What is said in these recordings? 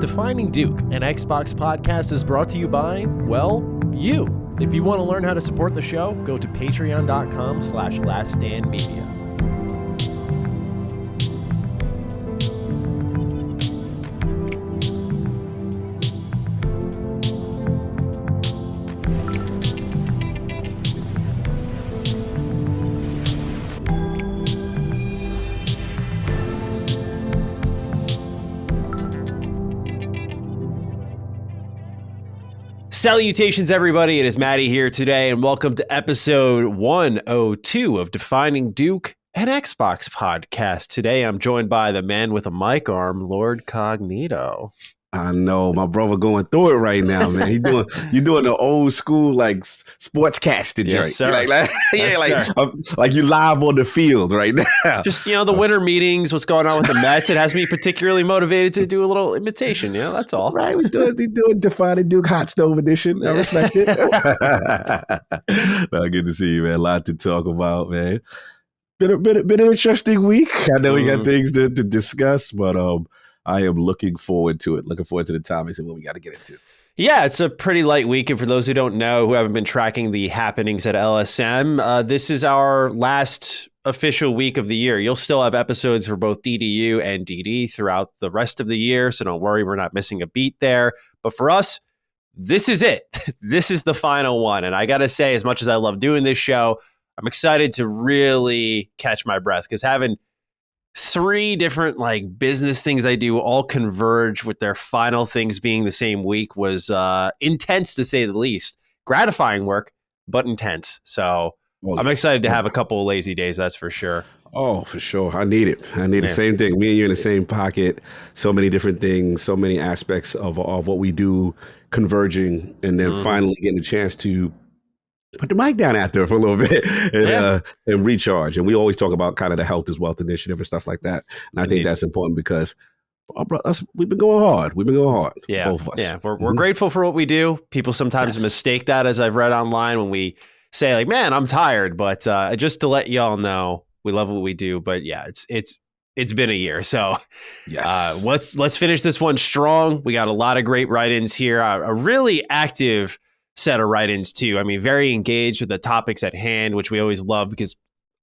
Defining Duke, an Xbox podcast, is brought to you by, well, you. If you want to learn how to support the show, go to patreon.com/laststandmedia. Salutations, everybody. It is Maddie here today, and welcome to episode 102 of Defining Duke, an Xbox podcast. Today, I'm joined by the man with a mic arm, Lord Cognito. I know, my brother going through it right now, man. You're doing the old school like sportscaster, yes, sir. Like you live on the field right now. Just the winter meetings, what's going on with the Mets. It has me particularly motivated to do a little imitation. That's all. Right, we doing Defining Duke Hot Stove Edition. I respect it. Well, good to see you, man. A lot to talk about, man. Been an interesting week. I know we got things to discuss, but I am looking forward to it. Looking forward to the topics and what we got to get into. Yeah, it's a pretty light week. And for those who don't know, who haven't been tracking the happenings at LSM, this is our last official week of the year. You'll still have episodes for both DDU and DD throughout the rest of the year. So don't worry, we're not missing a beat there. But for us, this is it. This is the final one. And I got to say, as much as I love doing this show, I'm excited to really catch my breath because having 3 different business things I do all converge with their final things being the same week was intense to say the least. Gratifying work, but intense. So I'm excited to have a couple of lazy days, that's for sure. Oh, for sure. I need it. The same thing. Me and you in the same pocket. So many different things, so many aspects of what we do converging, and then finally getting a chance to put the mic down out there for a little bit and recharge. And we always talk about kind of the Health is Wealth initiative and stuff like that. And I think that's important because we've been going hard. Yeah. Both of us. Yeah. We're grateful for what we do. People sometimes mistake that, as I've read online, when we say man, I'm tired. But just to let y'all know, we love what we do. But yeah, it's been a year. So let's finish this one strong. We got a lot of great write-ins here. A really active set of write-ins too. I mean, very engaged with the topics at hand, which we always love because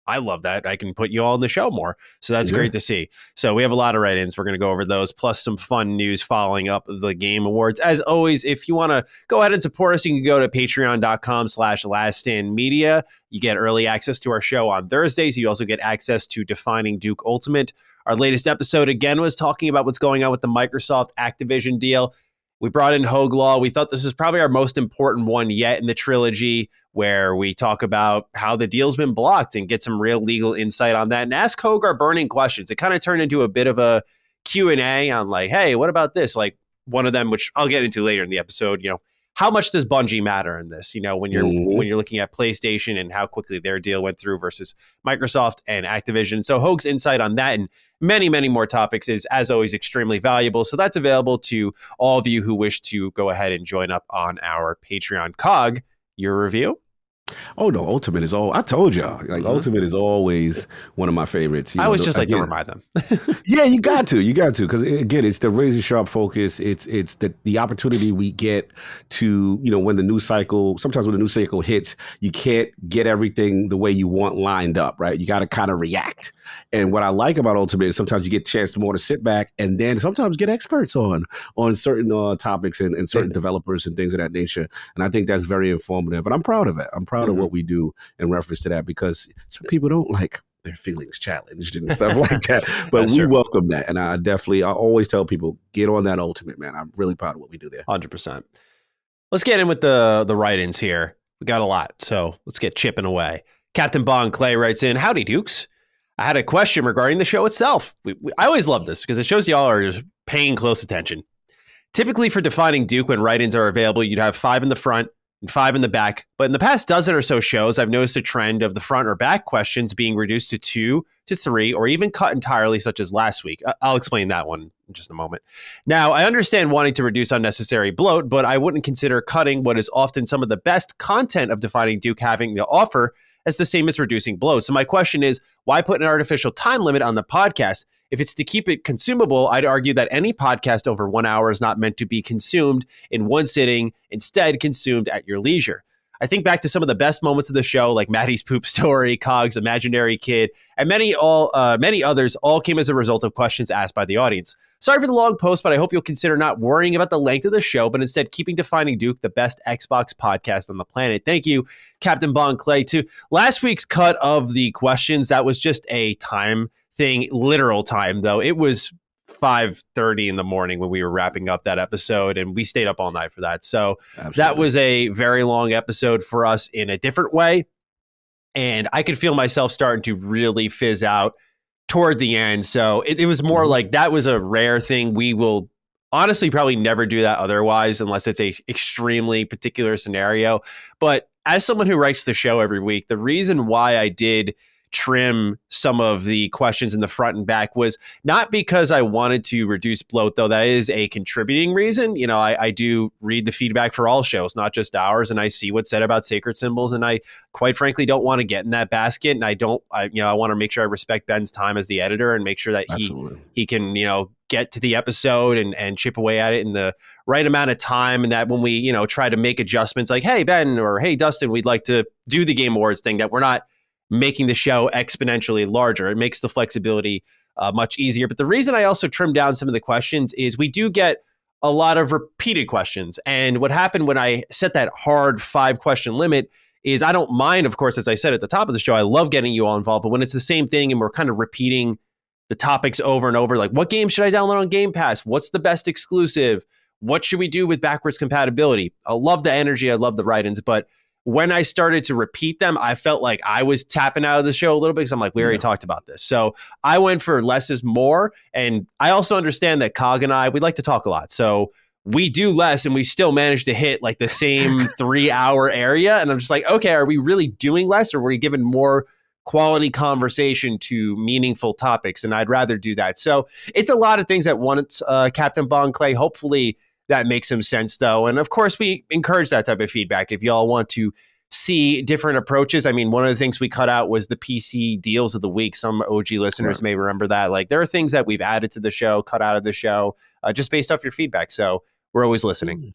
I love that. I can put you all in the show more. So that's great to see. So we have a lot of write-ins. We're going to go over those, plus some fun news following up the Game Awards. As always, if you want to go ahead and support us, you can go to patreon.com/laststandmedia. You get early access to our show on Thursdays. You also get access to Defining Duke Ultimate. Our latest episode, again, was talking about what's going on with the Microsoft Activision deal. We brought in Hog Leg. We thought this was probably our most important one yet in the trilogy, where we talk about how the deal's been blocked and get some real legal insight on that and ask Hog our burning questions. It kind of turned into a bit of a Q&A on hey, what about this? One of them, which I'll get into later in the episode, how much does Bungie matter in this? When you're looking at PlayStation and how quickly their deal went through versus Microsoft and Activision. So Hog's insight on that and many, many more topics is, as always, extremely valuable. So that's available to all of you who wish to go ahead and join up on our Patreon. Cog, your review? Oh no, Ultimate is I told y'all, Ultimate is always one of my favorites. I always just like to remind them. Yeah, you got to, because again, it's the razor sharp focus. It's the opportunity we get to, when the news cycle hits, you can't get everything the way you want lined up, right? You got to kind of react. And what I like about Ultimate is sometimes you get a chance to sit back and then sometimes get experts on certain topics and certain developers and things of that nature. And I think that's very informative. And I'm proud of it. I'm proud of what we do in reference to that, because some people don't like their feelings challenged and stuff like that. But we welcome that. And I always tell people, get on that Ultimate, man. I'm really proud of what we do there. 100%. Let's get in with the write-ins here. We got a lot, so let's get chipping away. Captain Bon Clay writes in, "Howdy, Dukes. I had a question regarding the show itself. I always love this because it shows y'all are just paying close attention. Typically for Defining Duke, when write-ins are available, you'd have 5 in the front and 5 in the back. But in the past dozen or so shows, I've noticed a trend of the front or back questions being reduced to 2 to 3, or even cut entirely, such as last week. I'll explain that one in just a moment. Now, I understand wanting to reduce unnecessary bloat, but I wouldn't consider cutting what is often some of the best content of Defining Duke having to offer That's the same as reducing bloat. So my question is, why put an artificial time limit on the podcast? If it's to keep it consumable, I'd argue that any podcast over 1 hour is not meant to be consumed in one sitting, instead consumed at your leisure. I think back to some of the best moments of the show, like Maddie's poop story, Cog's imaginary kid, and many others, all came as a result of questions asked by the audience. Sorry for the long post, but I hope you'll consider not worrying about the length of the show, but instead keeping Defining Duke the best Xbox podcast on the planet. Thank you, Captain Bon Clay. To last week's cut of the questions, that was just a time thing, literal time, though. It was 5:30 in the morning when we were wrapping up that episode, and we stayed up all night for that. So Absolutely. That was a very long episode for us in a different way. And I could feel myself starting to really fizz out toward the end. So it was more like that was a rare thing. We will honestly probably never do that otherwise, unless it's a extremely particular scenario. But as someone who writes the show every week, the reason why I did trim some of the questions in the front and back was not because I wanted to reduce bloat, though that is a contributing reason. You know, I do read the feedback for all shows, not just ours, and I see what's said about sacred symbols, and I quite frankly don't want to get in that basket, and I want to make sure I respect Ben's time as the editor and make sure that he can, get to the episode and chip away at it in the right amount of time, and that when we, try to make adjustments like, hey, Ben, or hey, Dustin, we'd like to do the Game Awards thing, that we're not making the show exponentially larger. It makes the flexibility much easier. But the reason I also trimmed down some of the questions is we do get a lot of repeated questions. And what happened when I set that hard 5-question limit is I don't mind, of course, as I said at the top of the show, I love getting you all involved. But when it's the same thing and we're kind of repeating the topics over and over, like what game should I download on Game Pass? What's the best exclusive? What should we do with backwards compatibility? I love the energy. I love the write-ins. But when I started to repeat them, I felt like I was tapping out of the show a little bit because I'm like, we already talked about this. So I went for less is more. And I also understand that Cog and I, we like to talk a lot. So we do less and we still manage to hit like the same 3-hour area. And I'm just like, okay, are we really doing less, or are we giving more quality conversation to meaningful topics? And I'd rather do that. So it's a lot of things at once, Captain Bon Clay. Hopefully that makes some sense, though. And of course, we encourage that type of feedback. If y'all want to see different approaches, I mean, one of the things we cut out was the PC deals of the week. Some OG listeners may remember that. Like, there are things that we've added to the show, cut out of the show, just based off your feedback. So we're always listening.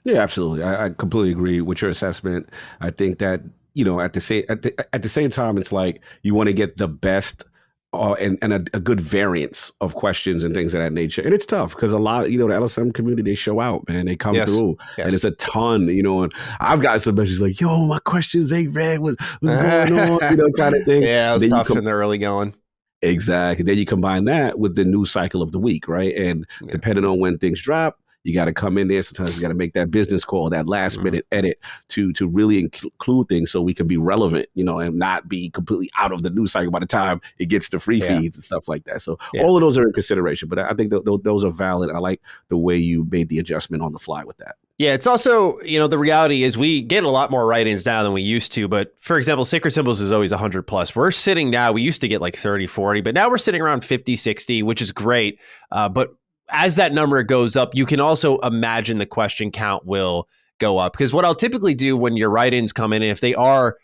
Yeah, absolutely. I completely agree with your assessment. I think that, at the same time, it's like you want to get the best and a good variance of questions and things of that nature. And it's tough because a lot, the LSM community, they show out, man. They come through. And it's a ton, and I've got some messages like, yo, my questions ain't read. What's going on? Kind of thing. Yeah, it was tough in the early going. Exactly. Then you combine that with the news cycle of the week, right? And depending on when things drop, you got to come in there. Sometimes you got to make that business call, that last minute edit to really include things so we can be relevant, and not be completely out of the news cycle by the time it gets to free feeds and stuff like that. So all of those are in consideration, but I think those are valid. I like the way you made the adjustment on the fly with that. Yeah, it's also, the reality is we get a lot more write-ins now than we used to. But for example, Sacred Symbols is always 100 plus. We're sitting now, we used to get like 30, 40, but now we're sitting around 50, 60, which is great. But as that number goes up, you can also imagine the question count will go up. Because what I'll typically do when your write-ins come in, if they are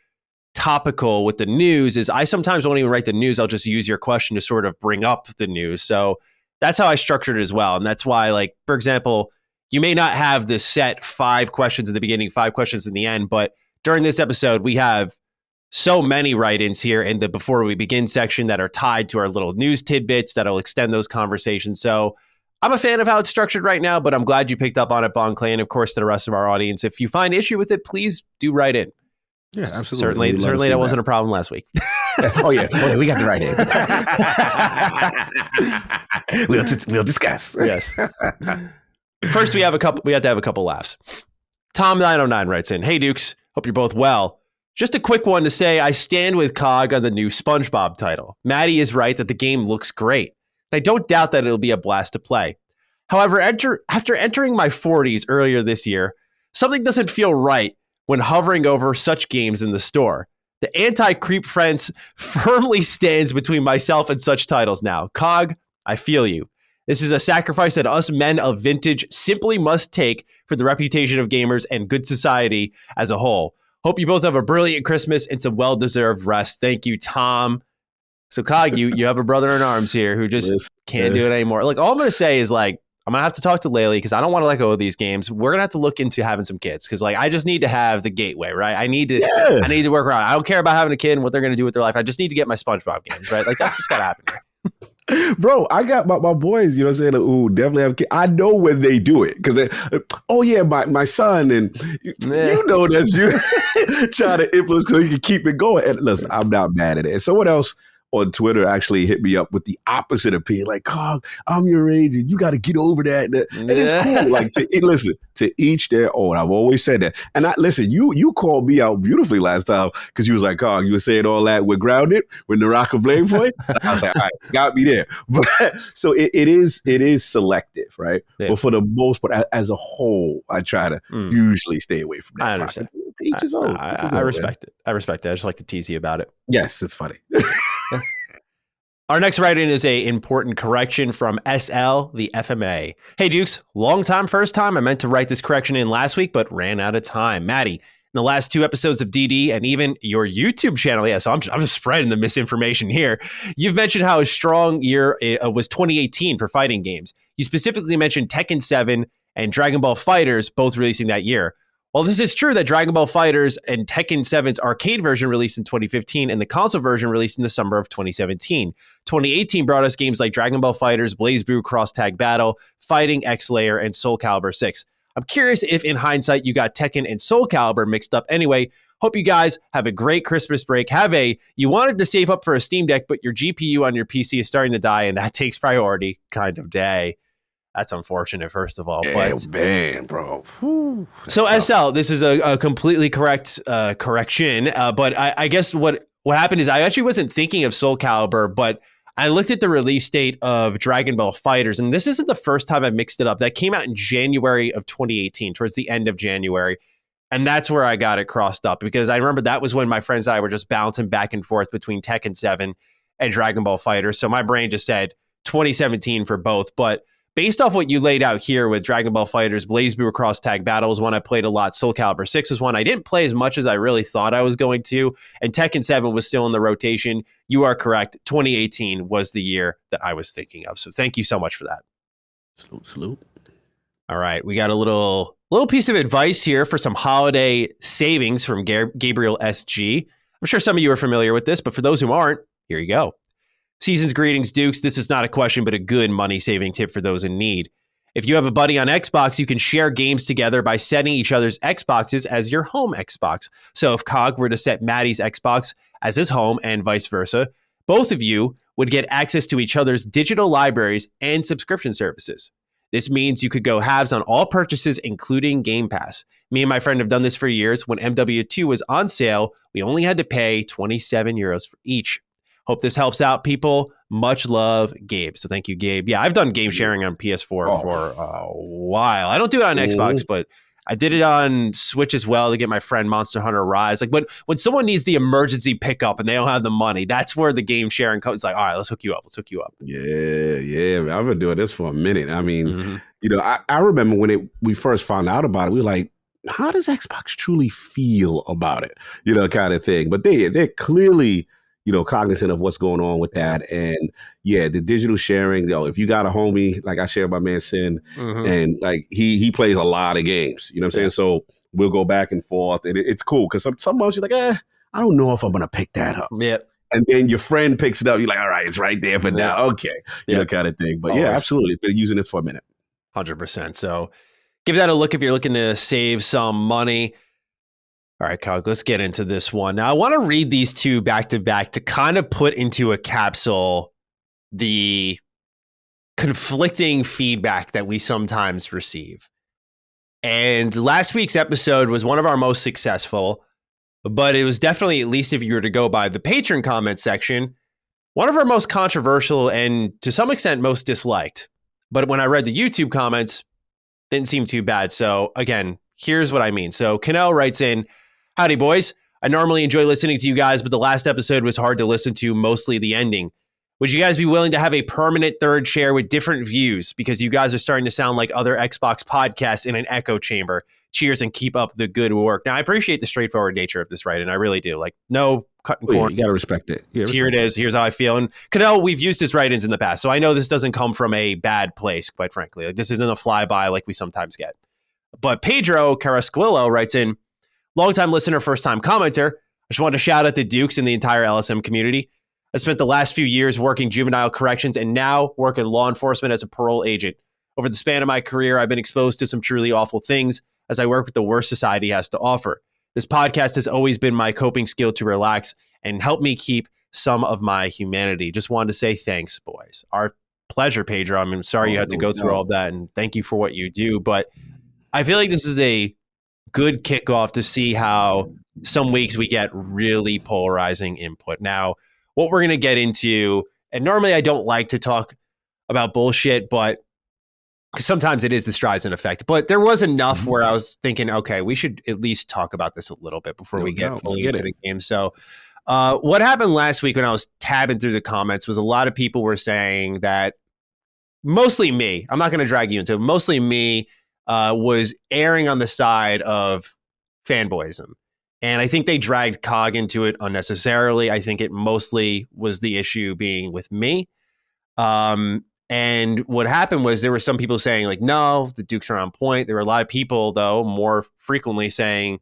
topical with the news, is I sometimes won't even write the news. I'll just use your question to sort of bring up the news. So that's how I structured it as well. And that's why, like, for example, you may not have this set 5 questions in the beginning, 5 questions in the end, but during this episode, we have so many write-ins here in the Before We Begin section that are tied to our little news tidbits that'll extend those conversations. So I'm a fan of how it's structured right now, but I'm glad you picked up on it, Bon Clay, and of course to the rest of our audience. If you find issue with it, please do write in. Yeah, absolutely. Certainly that wasn't a problem last week. Oh yeah, we got the right in. We'll discuss. Yes. First, we have to have a couple laughs. Tom909 writes in, "Hey Dukes, hope you're both well. Just a quick one to say I stand with Cog on the new Spongebob title. Maddie is right that the game looks great. I don't doubt that it'll be a blast to play. However, after entering my 40s earlier this year, something doesn't feel right when hovering over such games in the store. The anti-creep fence firmly stands between myself and such titles now. Cog, I feel you. This is a sacrifice that us men of vintage simply must take for the reputation of gamers and good society as a whole. Hope you both have a brilliant Christmas and some well-deserved rest. Thank you, Tom. So, Cog, you have a brother in arms here who just can't do it anymore. Like, all I'm going to say is, like, I'm going to have to talk to Laylee because I don't want to let go of these games. We're going to have to look into having some kids because, like, I just need to have the gateway, right? I need to work around. I don't care about having a kid and what they're going to do with their life. I just need to get my Spongebob games, right? Like, that's what's got to happen here. Bro, I got my boys, you know what I'm saying? Ooh, definitely have kids. I know when they do it because my son, and you know that's you trying to influence so you can keep it going. And listen, I'm not mad at it. And someone else on Twitter actually hit me up with the opposite opinion, like, oh, I'm your age and you got to get over that. And it's cool. Like, listen, to each their own. I've always said that. And listen, you called me out beautifully last time because you was like, oh, you were saying all that with Grounded, when the rock of blame for it. I was like, all right, got me there. But so it is selective, right? Yeah. But for the most part, as a whole, I try to usually stay away from that. I understand. Each his own. I respect it. I respect it. I just like to tease you about it. Yes, it's funny. Our next write-in is a important correction from SL, the FMA. Hey, Dukes, long time, first time. I meant to write this correction in last week, but ran out of time. Maddie, in the last 2 episodes of DD and even your YouTube channel, so I'm just spreading the misinformation here. You've mentioned how a strong year was 2018 for fighting games. You specifically mentioned Tekken 7 and Dragon Ball FighterZ both releasing that year. Well, this is true that Dragon Ball FighterZ and Tekken 7's arcade version released in 2015 and the console version released in the summer of 2017. 2018 brought us games like Dragon Ball FighterZ, BlazBlue Cross Tag Battle, Fighting X-Layer, and Soul Calibur 6. I'm curious if in hindsight you got Tekken and Soul Calibur mixed up anyway. Hope you guys have a great Christmas break. You wanted to save up for a Steam Deck, but your GPU on your PC is starting to die and that takes priority kind of day. That's unfortunate, first of all. But man, bro. Whew, so SL, this is a completely correct correction. But I guess what happened is I actually wasn't thinking of Soul Calibur, but I looked at the release date of Dragon Ball FighterZ, and this isn't the first time I mixed it up. That came out in January of 2018, towards the end of January. And that's where I got it crossed up because I remember that was when my friends and I were just bouncing back and forth between Tekken 7 and Dragon Ball FighterZ. So my brain just said 2017 for both. But based off what you laid out here with Dragon Ball FighterZ, BlazBlue Cross Tag Battle was one I played a lot. Soul Calibur 6 was one I didn't play as much as I really thought I was going to. And Tekken 7 was still in the rotation. You are correct. 2018 was the year that I was thinking of. So thank you so much for that. Salute. All right. We got a little piece of advice here for some holiday savings from Gabriel SG. I'm sure some of you are familiar with this, but for those who aren't, here you go. Season's greetings, Dukes. This is not a question, but a good money-saving tip for those in need. If you have a buddy on Xbox, you can share games together by setting each other's Xboxes as your home Xbox. So if Cog were to set Maddie's Xbox as his home and vice versa, both of you would get access to each other's digital libraries and subscription services. This means you could go halves on all purchases, including Game Pass. Me and my friend have done this for years. When MW2 was on sale, we only had to pay 27 euros for each. Hope this helps out people. Much love, Gabe. So thank you, Gabe. Yeah, I've done game sharing on PS4 for a while. I don't do it on Xbox, but I did it on Switch as well to get my friend Monster Hunter Rise. Like when someone needs the emergency pickup and they don't have the money, that's where the game sharing comes. It's like, all right, let's hook you up. Yeah. I've been doing this for a minute. I mean, I remember when we first found out about it, we were like, how does Xbox truly feel about it? Kind of thing. But they're clearly cognizant of what's going on with that. And the digital sharing, if you got a homie, like I share my man Sin, and like he plays a lot of games, you know what I'm saying? So we'll go back and forth and it's cool. Cause some months you're like, I don't know if I'm going to pick that up. Yep. And then your friend picks it up. You're like, all right, it's right there for now. Okay. Kind of thing. But always. Absolutely. Been using it for a minute. 100%. So give that a look if you're looking to save some money. All right, Kyle, let's get into this one. Now, I want to read these two back to back to kind of put into a capsule the conflicting feedback that we sometimes receive. And last week's episode was one of our most successful, but it was definitely, at least if you were to go by the patron comment section, one of our most controversial and to some extent most disliked. But when I read the YouTube comments, didn't seem too bad. So again, here's what I mean. So Canel writes in, howdy, boys. I normally enjoy listening to you guys, but the last episode was hard to listen to, mostly the ending. Would you guys be willing to have a permanent third chair with different views? Because you guys are starting to sound like other Xbox podcasts in an echo chamber. Cheers and keep up the good work. Now, I appreciate the straightforward nature of this, right? And I really do. Like, no cutting corners. You got to respect it. Here it is. Here's how I feel. And Canelo, we've used his write-ins in the past, so I know this doesn't come from a bad place, quite frankly. Like, this isn't a flyby like we sometimes get. But Pedro Carrasquillo writes in, longtime listener, first-time commenter. I just wanted to shout out the Dukes and the entire LSM community. I spent the last few years working juvenile corrections and now work in law enforcement as a parole agent. Over the span of my career, I've been exposed to some truly awful things as I work with the worst society has to offer. This podcast has always been my coping skill to relax and help me keep some of my humanity. Just wanted to say thanks, boys. Our pleasure, Pedro. I'm sorry you had to go through all of that, and thank you for what you do. But I feel like this is a good kickoff to see how some weeks we get really polarizing input. Now, what we're going to get into, and normally I don't like to talk about bullshit, but because sometimes it is the Streisand effect, but there was enough where I was thinking, okay, we should at least talk about this a little bit before we get fully into the game. So what happened last week when I was tabbing through the comments was a lot of people were saying that, mostly me, I'm not going to drag you into it, mostly me was erring on the side of fanboyism. And I think they dragged COG into it unnecessarily. I think it mostly was the issue being with me. And what happened was there were some people saying, like, no, the Dukes are on point. There were a lot of people, though, more frequently saying,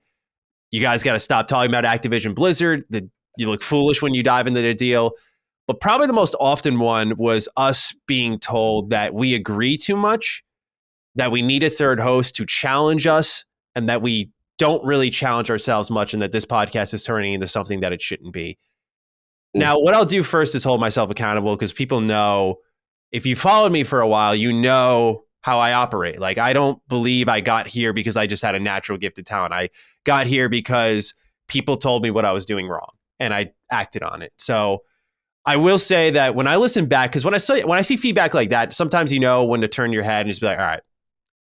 you guys got to stop talking about Activision Blizzard. You look foolish when you dive into the deal. But probably the most often one was us being told that we agree too much, that we need a third host to challenge us, and that we don't really challenge ourselves much, and that this podcast is turning into something that it shouldn't be. Now, what I'll do first is hold myself accountable, because people know, if you followed me for a while, you know how I operate. Like, I don't believe I got here because I just had a natural gifted talent. I got here because people told me what I was doing wrong, and I acted on it. So I will say that when I listen back, because when I see feedback like that, sometimes you know when to turn your head and just be like, all right,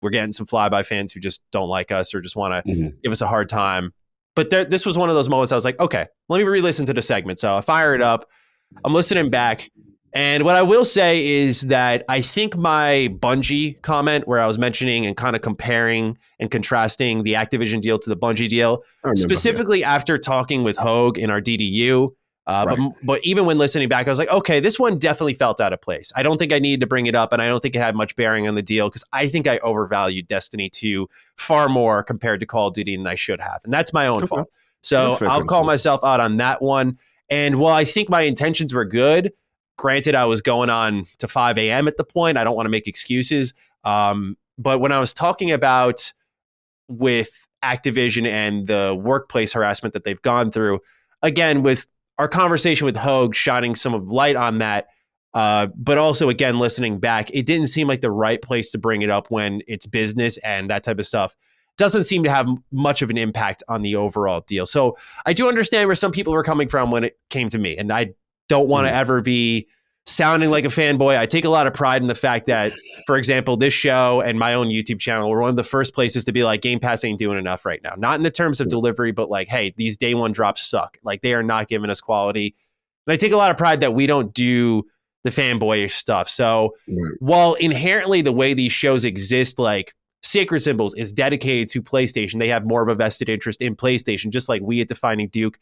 we're getting some flyby fans who just don't like us or just want to give us a hard time. But this was one of those moments I was like, okay, let me re-listen to the segment. So I fire it up. I'm listening back. And what I will say is that I think my Bungie comment where I was mentioning and kind of comparing and contrasting the Activision deal to the Bungie deal, specifically after talking with Hogue in our DDU, but even when listening back, I was like, okay, this one definitely felt out of place. I don't think I needed to bring it up, and I don't think it had much bearing on the deal, because I think I overvalued Destiny 2 far more compared to Call of Duty than I should have. And that's my own fault. So I'll call myself out on that one. And while I think my intentions were good, granted, I was going on to 5 a.m. at the point. I don't want to make excuses. But when I was talking about with Activision and the workplace harassment that they've gone through, again, with our conversation with Hogue shining some of light on that, but also, again, listening back, it didn't seem like the right place to bring it up when it's business and that type of stuff doesn't seem to have much of an impact on the overall deal. So I do understand where some people were coming from when it came to me, and I don't want to ever be sounding like a fanboy. I take a lot of pride in the fact that, for example, this show and my own YouTube channel were one of the first places to be like, Game Pass ain't doing enough right now. Not in the terms of delivery, but like, hey, these day one drops suck. Like, they are not giving us quality. And I take a lot of pride that we don't do the fanboyish stuff. So while inherently the way these shows exist, like Sacred Symbols is dedicated to PlayStation, they have more of a vested interest in PlayStation, just like we at Defining Duke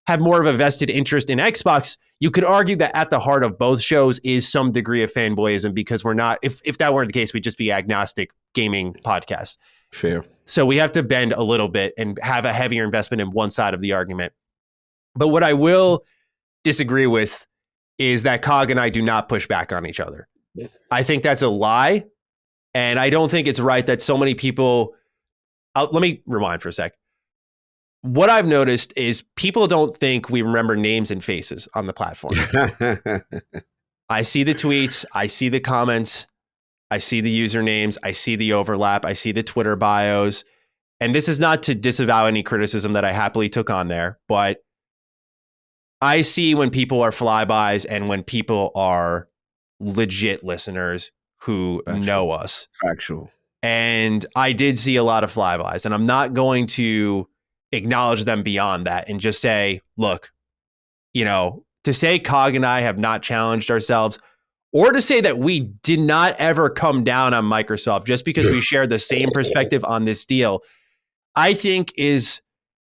have more of a vested interest in Xbox. You could argue that at the heart of both shows is some degree of fanboyism, because we're not, if that weren't the case, we'd just be agnostic gaming podcasts. Fair. So we have to bend a little bit and have a heavier investment in one side of the argument. But what I will disagree with is that COG and I do not push back on each other. I think that's a lie. And I don't think it's right that so many people, let me rewind for a sec. What I've noticed is people don't think we remember names and faces on the platform. I see the tweets, I see the comments, I see the usernames, I see the overlap, I see the Twitter bios. And this is not to disavow any criticism that I happily took on there, but I see when people are flybys and when people are legit listeners who know us. Factual. And I did see a lot of flybys, and I'm not going to acknowledge them beyond that and just say, look, you know, to say Cog and I have not challenged ourselves, or to say that we did not ever come down on Microsoft just because we share the same perspective on this deal, I think is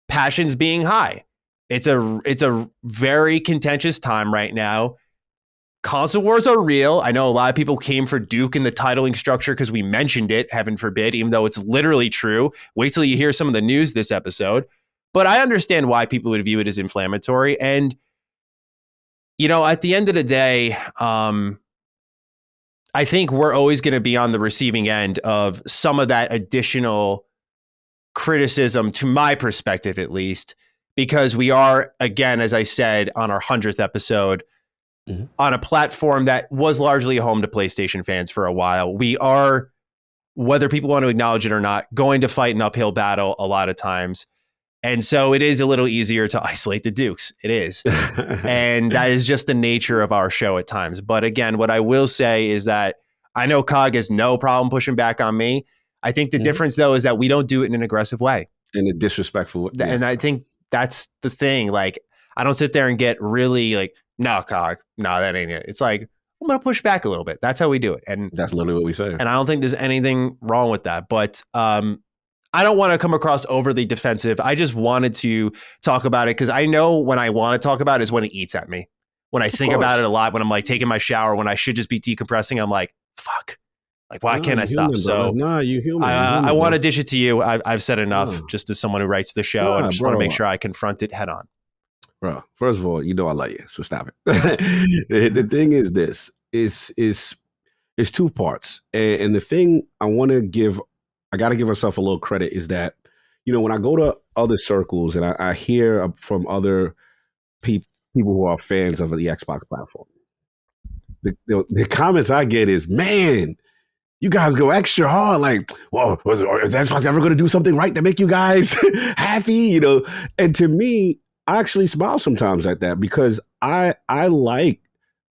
passions being high. It's a very contentious time right now. Console wars are real. I know a lot of people came for Duke in the titling structure because we mentioned it, heaven forbid, even though it's literally true. Wait till you hear some of the news this episode. But I understand why people would view it as inflammatory. And, you know, at the end of the day, I think we're always going to be on the receiving end of some of that additional criticism, to my perspective at least, because we are, again, as I said, on our 100th episode, on a platform that was largely a home to PlayStation fans for a while. We are, whether people want to acknowledge it or not, going to fight an uphill battle a lot of times. And so it is a little easier to isolate the Dukes. It is. And that is just the nature of our show at times. But again, what I will say is that I know Cog has no problem pushing back on me. I think the difference, though, is that we don't do it in an aggressive way. In a disrespectful way. Yeah. And I think that's the thing. Like, I don't sit there and get really like, no, Cog, no, that ain't it. It's like, I'm going to push back a little bit. That's how we do it. And that's literally what we say. And I don't think there's anything wrong with that. But I don't want to come across overly defensive. I just wanted to talk about it because I know when I want to talk about it is when it eats at me. When I think about it a lot, when I'm like taking my shower, when I should just be decompressing, I'm like, fuck. Like, why can't I stop? So you human. I want to dish it to you. I've said enough just as someone who writes the show. I just want to make sure I confront it head on. Bro, first of all, you know I love you, so stop it. The thing is this, is two parts. And the thing I got to give myself a little credit is that, you know, when I go to other circles and I hear from other people who are fans of the Xbox platform, the comments I get is, man, you guys go extra hard. Like, well, is Xbox ever going to do something right to make you guys happy? You know, and to me, I actually smile sometimes at that because I like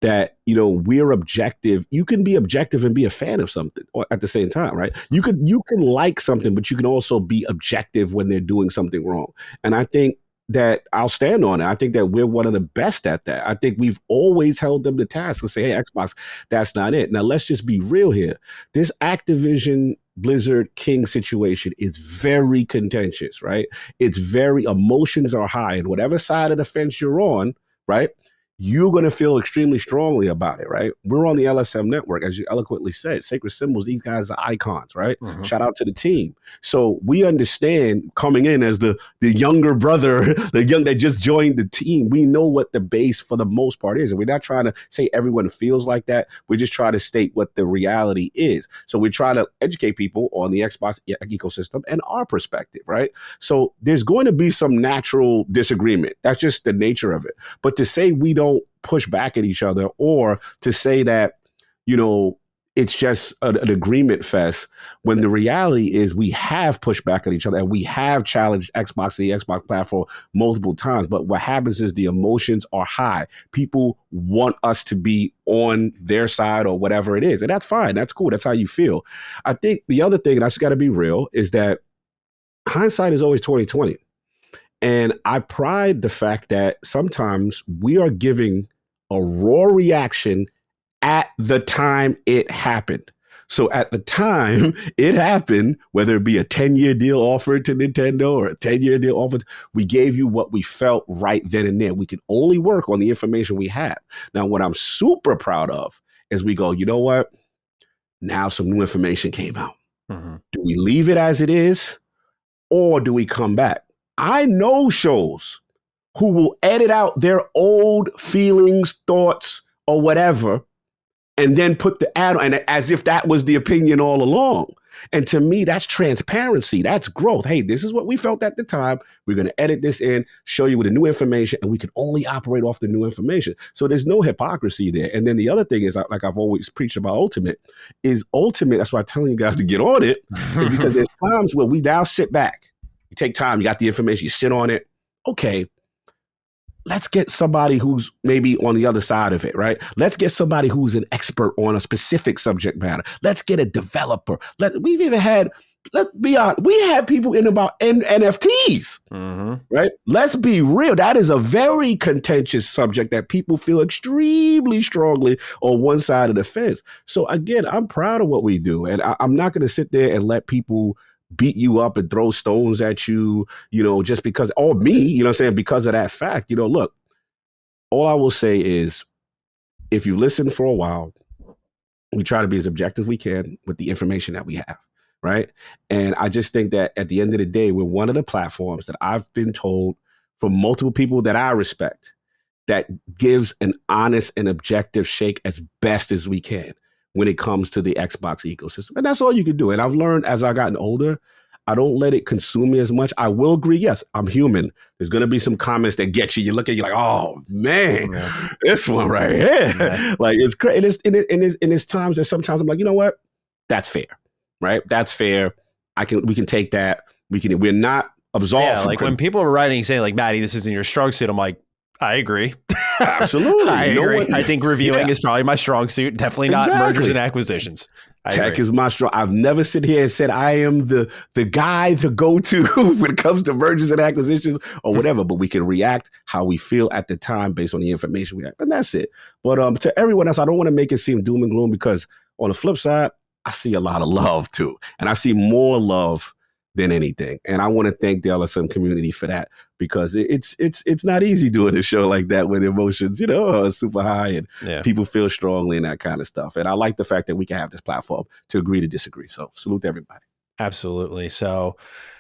that, you know, we're objective. You can be objective and be a fan of something at the same time, right? You can like something, but you can also be objective when they're doing something wrong. And I think that I'll stand on it. I think that we're one of the best at that. I think we've always held them to task and say, hey, Xbox, that's not it. Now, let's just be real here. This Activision Blizzard King situation is very contentious, right? It's very, emotions are high, and whatever side of the fence you're on, right, you're going to feel extremely strongly about it, right? We're on the LSM network, as you eloquently said. Sacred Symbols, these guys are icons, right? Shout out to the team. So we understand, coming in as the younger brother, that just joined the team, we know what the base for the most part is. And we're not trying to say everyone feels like that. We're just trying to state what the reality is. So we're trying to educate people on the Xbox ecosystem and our perspective, right? So there's going to be some natural disagreement. That's just the nature of it. But to say we don't push back at each other, or to say that, you know, it's just an agreement fest, when the reality is we have pushed back at each other and we have challenged Xbox, the Xbox platform, multiple times. But what happens is the emotions are high. People want us to be on their side or whatever it is. And that's fine. That's cool. That's how you feel. I think the other thing, and I just got to be real, is that hindsight is always 20/20. And I pride the fact that sometimes we are giving a raw reaction at the time it happened. So at the time it happened, whether it be a 10-year deal offered to Nintendo or a 10-year deal offered, we gave you what we felt right then and there. We can only work on the information we have. Now, what I'm super proud of is we go, you know what? Now some new information came out. Do we leave it as it is, or do we come back? I know shows who will edit out their old feelings, thoughts, or whatever, and then put the ad on, and as if that was the opinion all along. And to me, that's transparency. That's growth. Hey, this is what we felt at the time. We're going to edit this in, show you with the new information, and we can only operate off the new information. So there's no hypocrisy there. And then the other thing is, like I've always preached about Ultimate, that's why I'm telling you guys to get on it, is because there's times where we now sit back. You take time, you got the information, you sit on it. Okay, let's get somebody who's maybe on the other side of it, right? Let's get somebody who's an expert on a specific subject matter. Let's get a developer. We've even had let's be honest, we had people in about NFTs, right? Let's be real. That is a very contentious subject that people feel extremely strongly on one side of the fence. So again, I'm proud of what we do. And I'm not going to sit there and let people beat you up and throw stones at you, just because, or me, what I'm saying, because of that fact. Look, all I will say is, if you listen for a while, we try to be as objective as we can with the information that we have, right? And I just think that at the end of the day, we're one of the platforms that I've been told from multiple people that I respect that gives an honest and objective shake as best as we can when it comes to the Xbox ecosystem. And that's all you can do. And I've learned as I've gotten older, I don't let it consume me as much. I will agree, yes, I'm human. There's going to be some comments that get you. You look at you like, oh, man, this one right here. Yeah. Like, it's crazy. And it's times that sometimes I'm like, you know what? That's fair, right? That's fair. We can take that. We're not absolved. Yeah, like when people were writing saying like, Maddie, this isn't your strong suit, I'm like, I agree. Absolutely. I agree. I think reviewing is probably my strong suit. Definitely not mergers and acquisitions. Tech is my strong. I've never sit here and said I am the guy to go to when it comes to mergers and acquisitions or whatever. But we can react how we feel at the time based on the information we have, and that's it. But to everyone else, I don't want to make it seem doom and gloom, because on the flip side, I see a lot of love too, and I see more love than anything. And I want to thank the LSM community for that, because it's not easy doing a show like that with emotions, are super high and people feel strongly and that kind of stuff. And I like the fact that we can have this platform to agree to disagree. So salute to everybody. Absolutely. So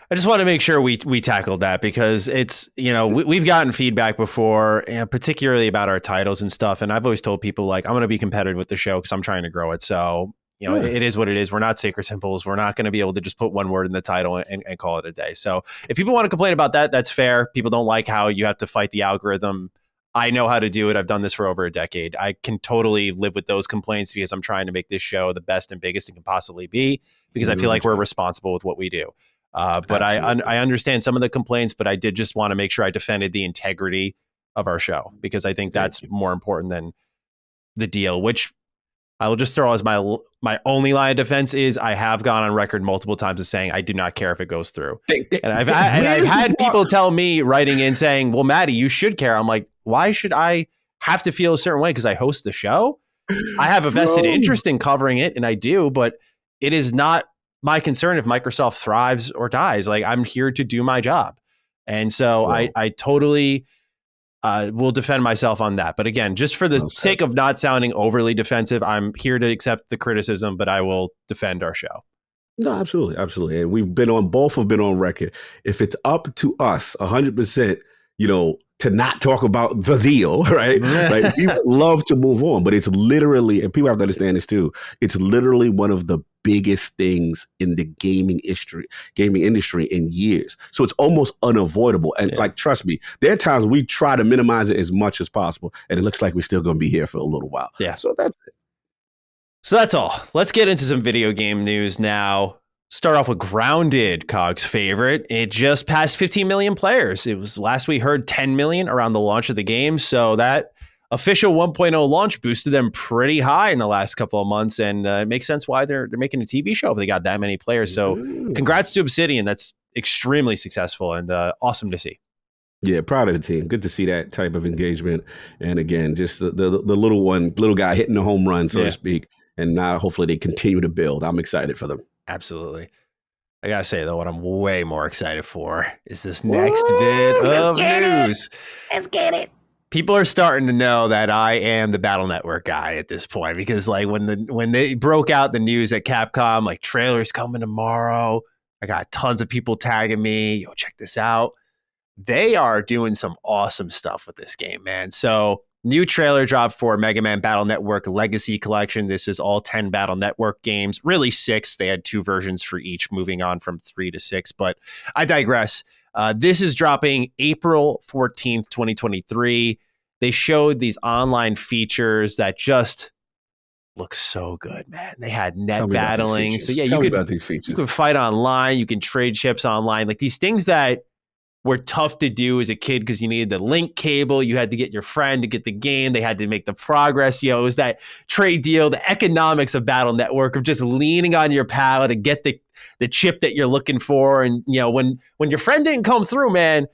I just want to make sure we tackled that, because it's, we've gotten feedback before, particularly about our titles and stuff. And I've always told people, like, I'm going to be competitive with the show because I'm trying to grow it. So it is what it is. We're not Sacred Symbols. We're not going to be able to just put one word in the title and call it a day. So if people want to complain about that, that's fair. People don't like how you have to fight the algorithm. I know how to do it. I've done this for over a decade. I can totally live with those complaints, because I'm trying to make this show the best and biggest it can possibly be, because I feel like we're responsible with what we do. But I understand some of the complaints, but I did just want to make sure I defended the integrity of our show, because I think that's more important than the deal, which I will just throw as my only line of defense is I have gone on record multiple times as saying I do not care if it goes through. And I've had people tell me, writing in saying, well, Maddie, you should care. I'm like, why should I have to feel a certain way because I host the show? I have a vested interest in covering it, and I do, but it is not my concern if Microsoft thrives or dies. Like, I'm here to do my job. And so I totally will defend myself on that. But again, just for the sake of not sounding overly defensive, I'm here to accept the criticism, but I will defend our show. No, absolutely. Absolutely. And both have been on record. If it's up to us 100%, to not talk about the deal, right? Like, we would love to move on, but it's literally, and people have to understand this too, it's literally one of the biggest things in the gaming industry in years. So it's almost unavoidable. And like, trust me, there are times we try to minimize it as much as possible, and it looks like we're still going to be here for a little while. Yeah. So that's it. So that's all. Let's get into some video game news now. Start off with Grounded, Cog's favorite. It just passed 15 million players. It was, last we heard, 10 million around the launch of the game. So that official 1.0 launch boosted them pretty high in the last couple of months. And it makes sense why they're making a TV show if they got that many players. So congrats to Obsidian. That's extremely successful and awesome to see. Yeah, proud of the team. Good to see that type of engagement. And again, just the little guy hitting the home run, so to speak. And now hopefully they continue to build. I'm excited for them. Absolutely. I gotta say, though, what I'm way more excited for is this next bit of news. Let's get it. People are starting to know that I am the Battle Network guy at this point, because like when they broke out the news at Capcom, like, trailers coming tomorrow, I got tons of people tagging me, yo, check this out. They are doing some awesome stuff with this game, man. So new trailer dropped for Mega Man Battle Network Legacy Collection. This is all 10 Battle Network games, really 6. They had 2 versions for each, moving on from 3 to 6, but I digress. This is dropping April 14th, 2023. They showed these online features that just look so good, man. They had net battling. So yeah, you could fight online. You can trade ships online. Like, these things that were tough to do as a kid because you needed the link cable. You had to get your friend to get the game. They had to make the progress. It was that trade deal, the economics of Battle Network, of just leaning on your pal to get the the chip that you're looking for. And, when your friend didn't come through, man,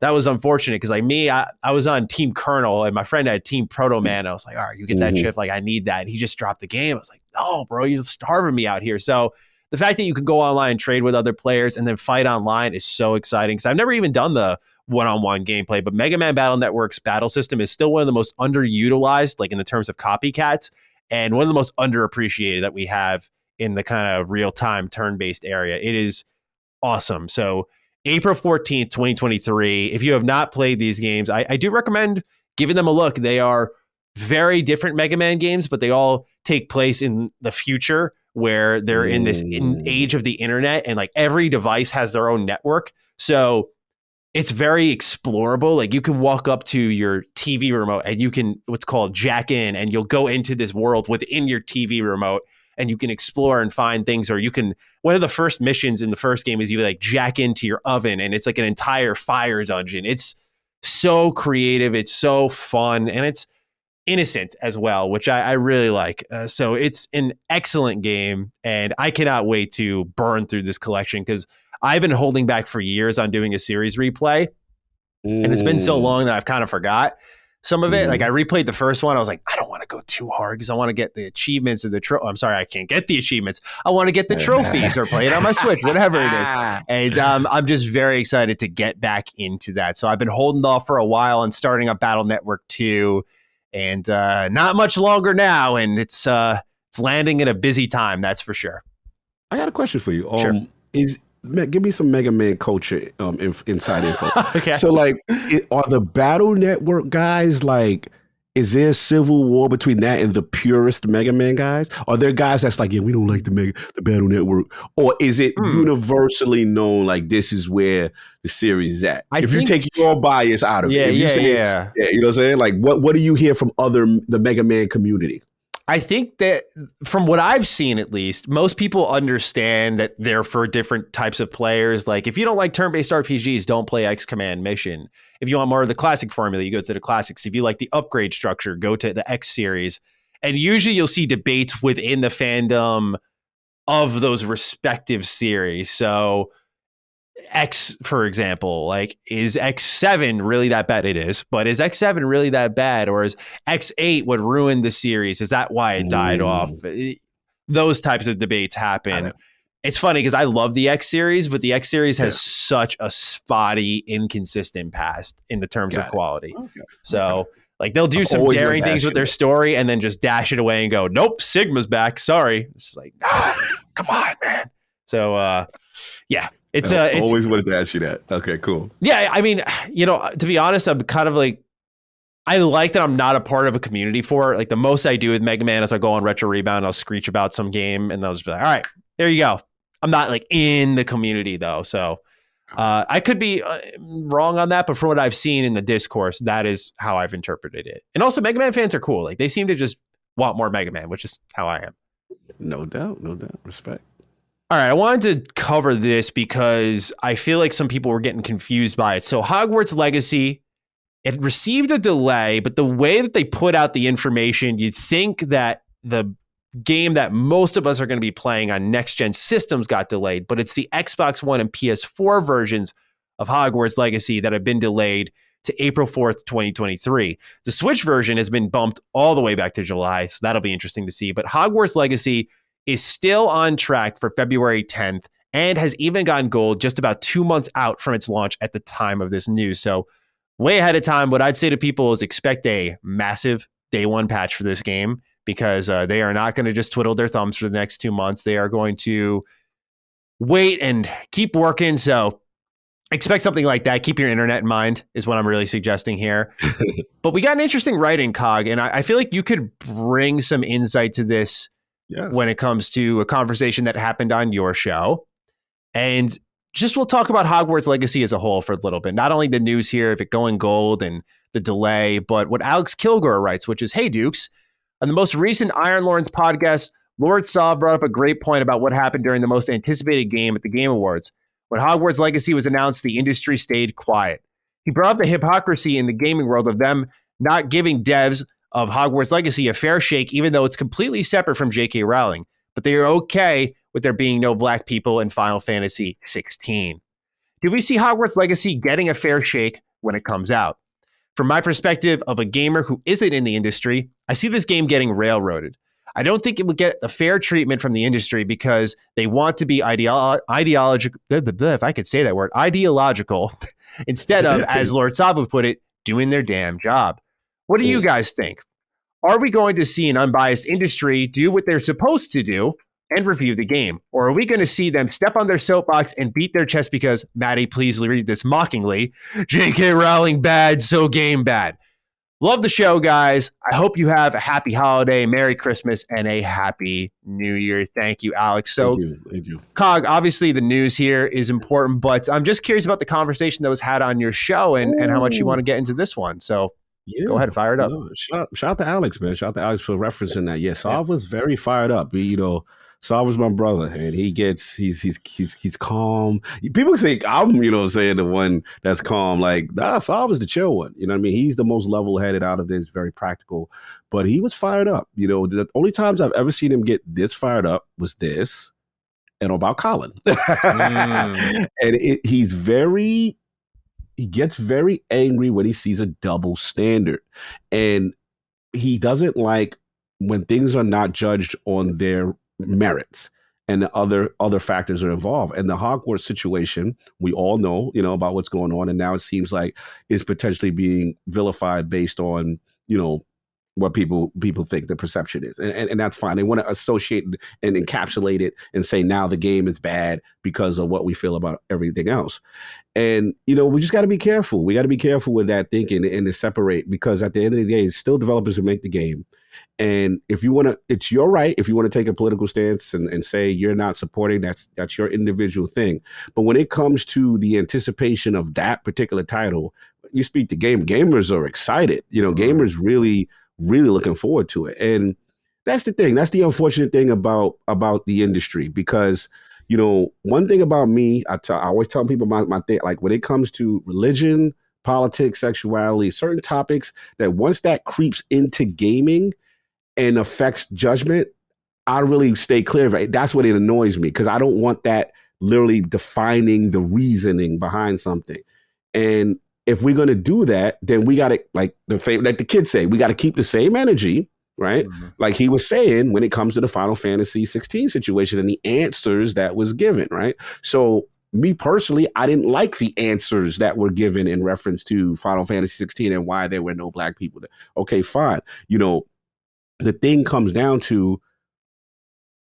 that was unfortunate because like me, I was on Team Colonel and my friend had Team Proto Man. I was like, all right, you get that chip. Like, I need that. And he just dropped the game. I was like, no, bro, you're starving me out here. So the fact that you can go online and trade with other players and then fight online is so exciting because I've never even done the one-on-one gameplay, but Mega Man Battle Network's battle system is still one of the most underutilized, like in the terms of copycats, and one of the most underappreciated that we have in the kind of real-time turn-based area. It is awesome. So April 14th, 2023. If you have not played these games, I do recommend giving them a look. They are very different Mega Man games, but they all take place in the future where they're in this age of the internet and like every device has their own network. So it's very explorable. Like you can walk up to your TV remote and you can what's called jack in and you'll go into this world within your TV remote and you can explore and find things, or you can, one of the first missions in the first game is you like jack into your oven and it's like an entire fire dungeon. It's so creative. It's so fun. And it's innocent as well, which I really like. So it's an excellent game and I cannot wait to burn through this collection because I've been holding back for years on doing a series replay. And it's been so long that I've kind of forgot some of it. Like I replayed the first one. I was like, I don't want to go too hard because I want to get the achievements or I'm sorry, I can't get the achievements. I want to get the trophies or play it on my Switch, whatever it is. And I'm just very excited to get back into that. So I've been holding off for a while and starting up Battle Network 2 and not much longer now. And it's landing in a busy time. That's for sure. I got a question for you. Sure. Give me some Mega Man culture inside info. Okay. So, like, are the Battle Network guys like? Is there a civil war between that and the purest Mega Man guys? Are there guys that's like, yeah, we don't like the Battle Network, or is it universally known like this is where the series is at? If you take your bias out of it, you know what I'm saying? Like, what do you hear from the Mega Man community? I think that from what I've seen, at least, most people understand that they're for different types of players. Like if you don't like turn-based RPGs, don't play X Command Mission. If you want more of the classic formula, you go to the classics. If you like the upgrade structure, go to the X series. And usually you'll see debates within the fandom of those respective series. So X, for example, like, is X7 really that bad? It is, but is X7 really that bad? Or is X8 what ruined the series? Is that why it died off? Those types of debates happen. It's funny because I love the X series, but the X series has such a spotty, inconsistent past in the terms of quality. So like they'll do some daring things with their story and then just dash it away and go, nope, Sigma's back. Sorry. It's like, no, come on, man. So yeah. It's always wanted to ask you that. Okay, cool. Yeah, I mean, to be honest, I'm kind of like, I like that I'm not a part of a community for it. Like the most I do with Mega Man is I go on Retro Rebound, I'll screech about some game, and they'll just be like, all right, there you go. I'm not like in the community though, so I could be wrong on that, but from what I've seen in the discourse, that is how I've interpreted it. And also, Mega Man fans are cool. Like they seem to just want more Mega Man, which is how I am. No doubt. Respect. All right, I wanted to cover this because I feel like some people were getting confused by it. So Hogwarts Legacy, it received a delay, but the way that they put out the information, you'd think that the game that most of us are going to be playing on next-gen systems got delayed, but it's the Xbox One and PS4 versions of Hogwarts Legacy that have been delayed to April 4th, 2023. The Switch version has been bumped all the way back to July, so that'll be interesting to see. But Hogwarts Legacy is still on track for February 10th and has even gone gold just about 2 months out from its launch at the time of this news. So way ahead of time. What I'd say to people is expect a massive day one patch for this game because they are not going to just twiddle their thumbs for the next 2 months. They are going to wait and keep working. So expect something like that. Keep your internet in mind is what I'm really suggesting here. But we got an interesting writing, Cog, and I feel like you could bring some insight to this when it comes to a conversation that happened on your show. And just we'll talk about Hogwarts Legacy as a whole for a little bit. Not only the news here of it going gold and the delay, but what Alex Kilgore writes, which is, hey, Dukes, on the most recent Iron Lords podcast, Lord Saw brought up a great point about what happened during the most anticipated game at the Game Awards. When Hogwarts Legacy was announced, the industry stayed quiet. He brought up the hypocrisy in the gaming world of them not giving devs of Hogwarts Legacy a fair shake, even though it's completely separate from J.K. Rowling. But they are okay with there being no black people in Final Fantasy 16? Do we see Hogwarts Legacy getting a fair shake when it comes out? From my perspective of a gamer who isn't in the industry, I see this game getting railroaded. I don't think it will get a fair treatment from the industry because they want to be ideological, if I could say that word, ideological, instead of, as Lord Savu put it, doing their damn job. What do you guys think? Are we going to see an unbiased industry do what they're supposed to do and review the game? Or are we going to see them step on their soapbox and beat their chest because, Maddie, please read this mockingly, J.K. Rowling bad, so game bad. Love the show, guys. I hope you have a happy holiday, Merry Christmas, and a Happy New Year. Thank you, Alex. So, Thank you. Cog, obviously the news here is important, but I'm just curious about the conversation that was had on your show and how much you want to get into this one. So go ahead, fire it up. Shout out to Alex, man. Shout out to Alex for referencing that. Yeah, Sav was very fired up. Sav was my brother, and he's calm. People say I'm, saying the one that's calm. Like, Sav is the chill one. You know what I mean? He's the most level-headed out of this, very practical. But he was fired up. The only times I've ever seen him get this fired up was this and about Colin. And he gets very angry when he sees a double standard. And he doesn't like when things are not judged on their merits and the other factors are involved. And the Hogwarts situation, we all know, about what's going on. And now it seems like it's potentially being vilified based on, what people think the perception is. And that's fine. They want to associate and encapsulate it and say now the game is bad because of what we feel about everything else. And, we just got to be careful. We got to be careful with that thinking and to separate, because at the end of the day, it's still developers who make the game. And if you want to, it's your right. If you want to take a political stance and say you're not supporting, that's your individual thing. But when it comes to the anticipation of that particular title, you speak to gamers are excited. Gamers really looking forward to it. And that's the thing. That's the unfortunate thing about the industry, because one thing about me, I always tell people my thing, like when it comes to religion, politics, sexuality, certain topics, that once that creeps into gaming and affects judgment, I really stay clear of it. That's what it annoys me, because I don't want that literally defining the reasoning behind something. And if we're going to do that, then we got to, like the kids say, we got to keep the same energy, right? Mm-hmm. Like he was saying, when it comes to the Final Fantasy 16 situation and the answers that was given, right? So me personally, I didn't like the answers that were given in reference to Final Fantasy 16 and why there were no black people there. Okay, fine. The thing comes down to,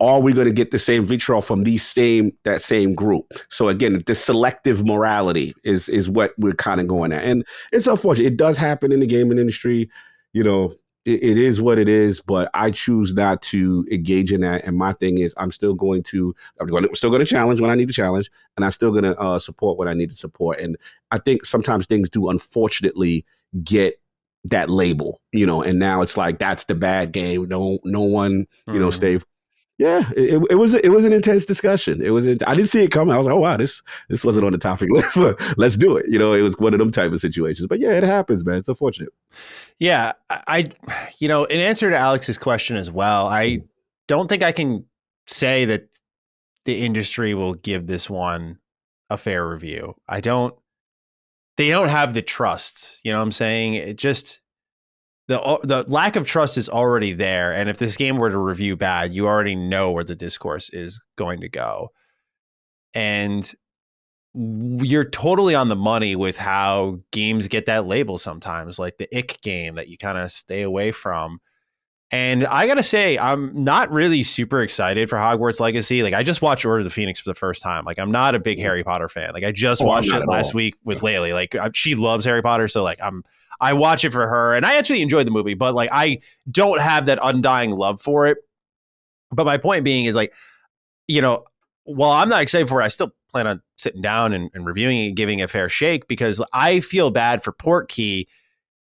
are we going to get the same vitriol from that same group? So again, the selective morality is what we're kind of going at. And it's unfortunate. It does happen in the gaming industry. It is what it is, but I choose not to engage in that. And my thing is, I'm still going to challenge when I need to challenge, and I'm still going to support what I need to support. And I think sometimes things do unfortunately get that label, and now it's like, that's the bad game. No one, stay. Yeah, it was an intense discussion. I didn't see it coming. I was like, oh wow, this wasn't on the topic list, but let's do it. It was one of them type of situations. But yeah, it happens, man. It's unfortunate. Yeah, I in answer to Alex's question as well, I don't think I can say that the industry will give this one a fair review. They don't have the trust. You know what I'm saying? It just, the lack of trust is already there. And if this game were to review bad, you already know where the discourse is going to go. And you're totally on the money with how games get that label sometimes, like the ick game that you kind of stay away from. And I got to say, I'm not really super excited for Hogwarts Legacy. Like, I just watched Order of the Phoenix for the first time. Like, I'm not a big Harry Potter fan. Like, I just watched it last week with Laylee. Like, she loves Harry Potter. So, like, I watch it for her. And I actually enjoyed the movie. But, like, I don't have that undying love for it. But my point being is, like, while I'm not excited for it, I still plan on sitting down and reviewing it and giving it a fair shake, because I feel bad for Portkey,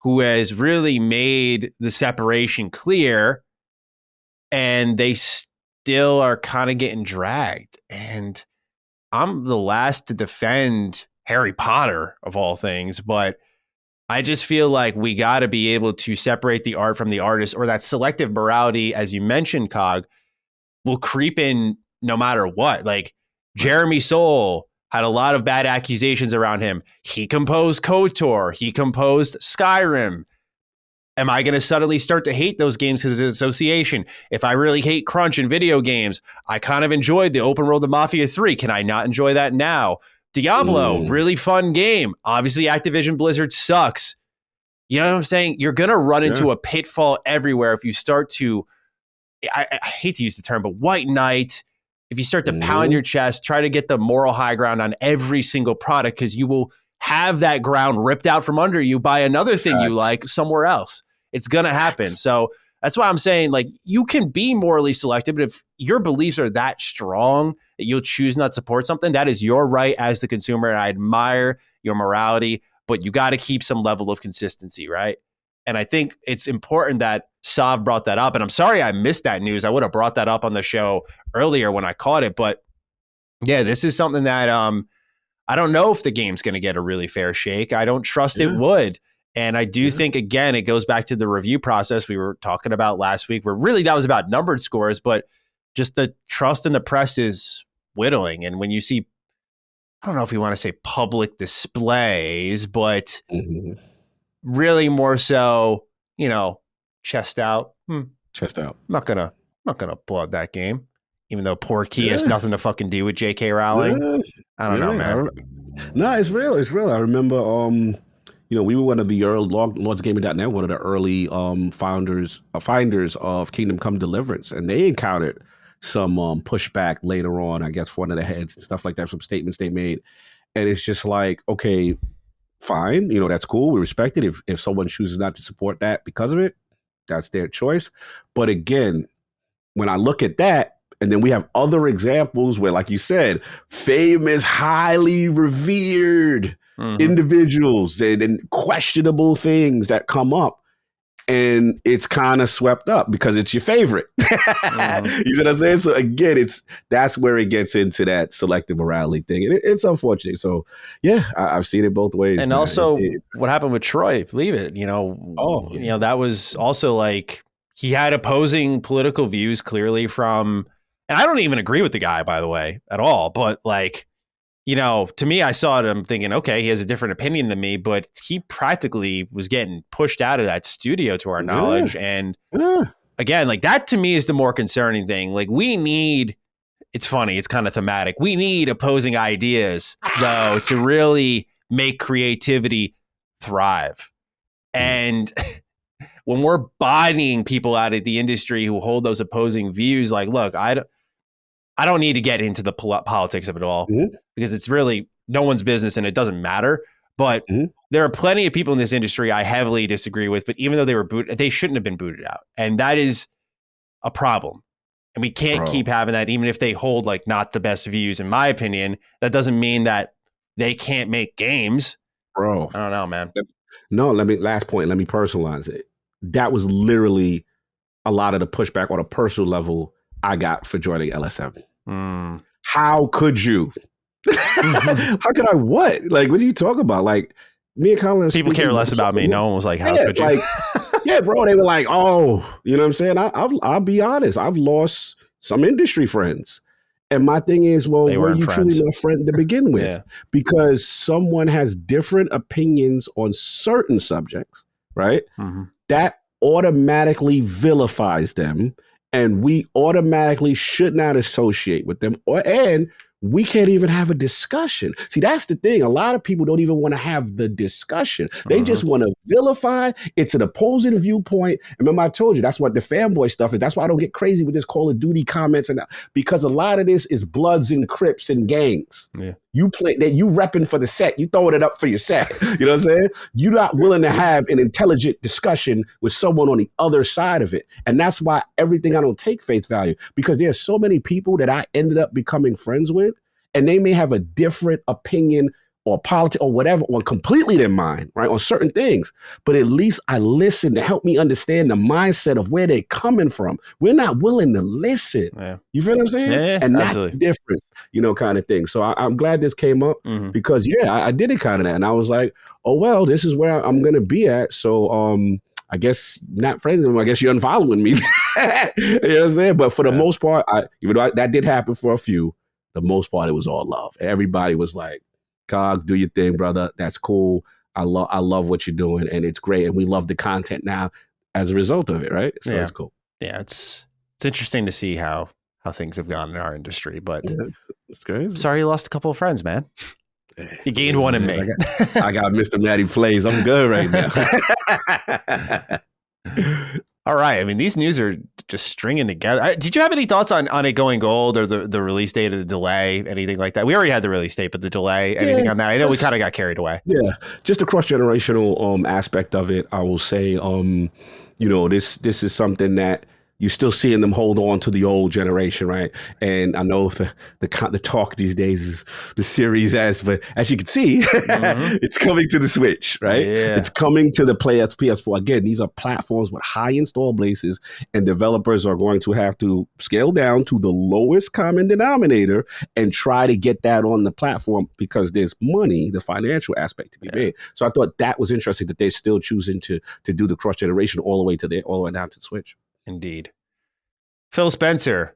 who has really made the separation clear, and they still are kind of getting dragged. And I'm the last to defend Harry Potter, of all things, but I just feel like we got to be able to separate the art from the artist, or that selective morality, as you mentioned, Cog, will creep in no matter what. Like Jeremy Soule had a lot of bad accusations around him. He composed KOTOR. He composed Skyrim. Am I going to suddenly start to hate those games because of association? If I really hate crunch in video games, I kind of enjoyed the open world of Mafia 3. Can I not enjoy that now? Diablo, really fun game. Obviously, Activision Blizzard sucks. You know what I'm saying? You're going to run into a pitfall everywhere if you start to, I hate to use the term, but white knight. If you start to pound your chest, try to get the moral high ground on every single product, because you will have that ground ripped out from under you by another thing you like somewhere else. It's going to happen. So that's why I'm saying, like, you can be morally selective, but if your beliefs are that strong that you'll choose not to support something, that is your right as the consumer. And I admire your morality, but you got to keep some level of consistency, right? And I think it's important that Sav brought that up. And I'm sorry I missed that news. I would have brought that up on the show earlier when I caught it. But yeah, this is something that I don't know if the game's going to get a really fair shake. I don't trust it would. And I do think, again, it goes back to the review process we were talking about last week, where really that was about numbered scores, but just the trust in the press is whittling. And when you see, I don't know if you want to say public displays, but really more so, you know, chest out. Chest out. I'm not gonna applaud that game, even though Porky has nothing to fucking do with J.K. Rowling. I don't know, man. No, it's real. It's real. I remember, you know, we were one of the early LordsGaming.net, one of the early finders of Kingdom Come Deliverance, and they encountered some pushback later on, I guess, for one of the heads and stuff like that, some statements they made. And it's just like, okay, fine, you know, that's cool. We respect it. If someone chooses not to support that because of it, that's their choice. But again, when I look at that, and then we have other examples where, like you said, famous, highly revered individuals and questionable things that come up, and it's kind of swept up because it's your favorite. You see what I'm saying? So again, that's where it gets into that selective morality thing. And it's unfortunate. So yeah, I've seen it both ways. And also what happened with Troy, believe it, you know, you know, that was also like, he had opposing political views clearly from, and I don't even agree with the guy, by the way, at all. But like, you know, to me, I saw it, I'm thinking, okay, he has a different opinion than me, but he practically was getting pushed out of that studio to our knowledge. And again, like, that to me is the more concerning thing. Like, we need, it's funny, it's kind of thematic. We need opposing ideas, though, to really make creativity thrive. And when we're bodying people out of the industry who hold those opposing views, like, look, I don't need to get into the politics of it all because it's really no one's business and it doesn't matter. But there are plenty of people in this industry I heavily disagree with, but even though they were booted, they shouldn't have been booted out. And that is a problem. And we can't keep having that, even if they hold like not the best views, in my opinion. That doesn't mean that they can't make games. Bro, I don't know, man. No, last point, let me personalize it. That was literally a lot of the pushback on a personal level I got for joining LS7. How could you? How could I what? Like, what are you talking about? Like, me and Colin... People care less about me. No one was like, how could you? Like, yeah, bro, they were like, oh, you know what I'm saying? I'll be honest. I've lost some industry friends. And my thing is, well, were you truly my friend to begin with? Because someone has different opinions on certain subjects, right? That automatically vilifies them, and we automatically should not associate with them, and we can't even have a discussion. See, that's the thing. A lot of people don't even want to have the discussion. They just want to vilify. It's an opposing viewpoint. Remember, I told you, that's what the fanboy stuff is. That's why I don't get crazy with this Call of Duty comments, and because a lot of this is Bloods and Crips and gangs. You play that, you repping for the set, you throwing it up for your set. You know what I'm saying? You're not willing to have an intelligent discussion with someone on the other side of it. And that's why everything I don't take face value, because there's so many people that I ended up becoming friends with, and they may have a different opinion or politics or whatever, or completely than mine, right, on certain things. But at least I listen to help me understand the mindset of where they're coming from. We're not willing to listen. You feel what I'm saying? And that's the difference, you know, kind of thing. So I'm glad this came up because, I did it kind of that. And I was like, oh, well, this is where I'm going to be at. So I guess not friends anymore. I guess you're unfollowing me. You know what I'm saying? But for the most part, even though that did happen for a few, the most part, it was all love. Everybody was like, Cog, do your thing, brother. That's cool. I love what you're doing, and it's great. And we love the content now as a result of it, right? So it's cool. Yeah, it's interesting to see how things have gone in our industry. But it's crazy. Sorry you lost a couple of friends, man. You gained one in me. I got Mr. Matty Plays. I'm good right now. All right. I mean, these news are just stringing together. Did you have any thoughts on it going gold or the release date or the delay, anything like that? We already had the release date, but the delay, anything on that? I know we kind of got carried away. Yeah, just the cross-generational aspect of it. I will say, this is something that you're still seeing them hold on to the old generation, right? And I know the talk these days is the Series S, but as you can see, it's coming to the Switch, right? Yeah. It's coming to the PS4. Again, these are platforms with high install bases, and developers are going to have to scale down to the lowest common denominator and try to get that on the platform because there's money, the financial aspect to be made. So I thought that was interesting that they're still choosing to do the cross generation all the way down to the Switch. Indeed. Phil Spencer,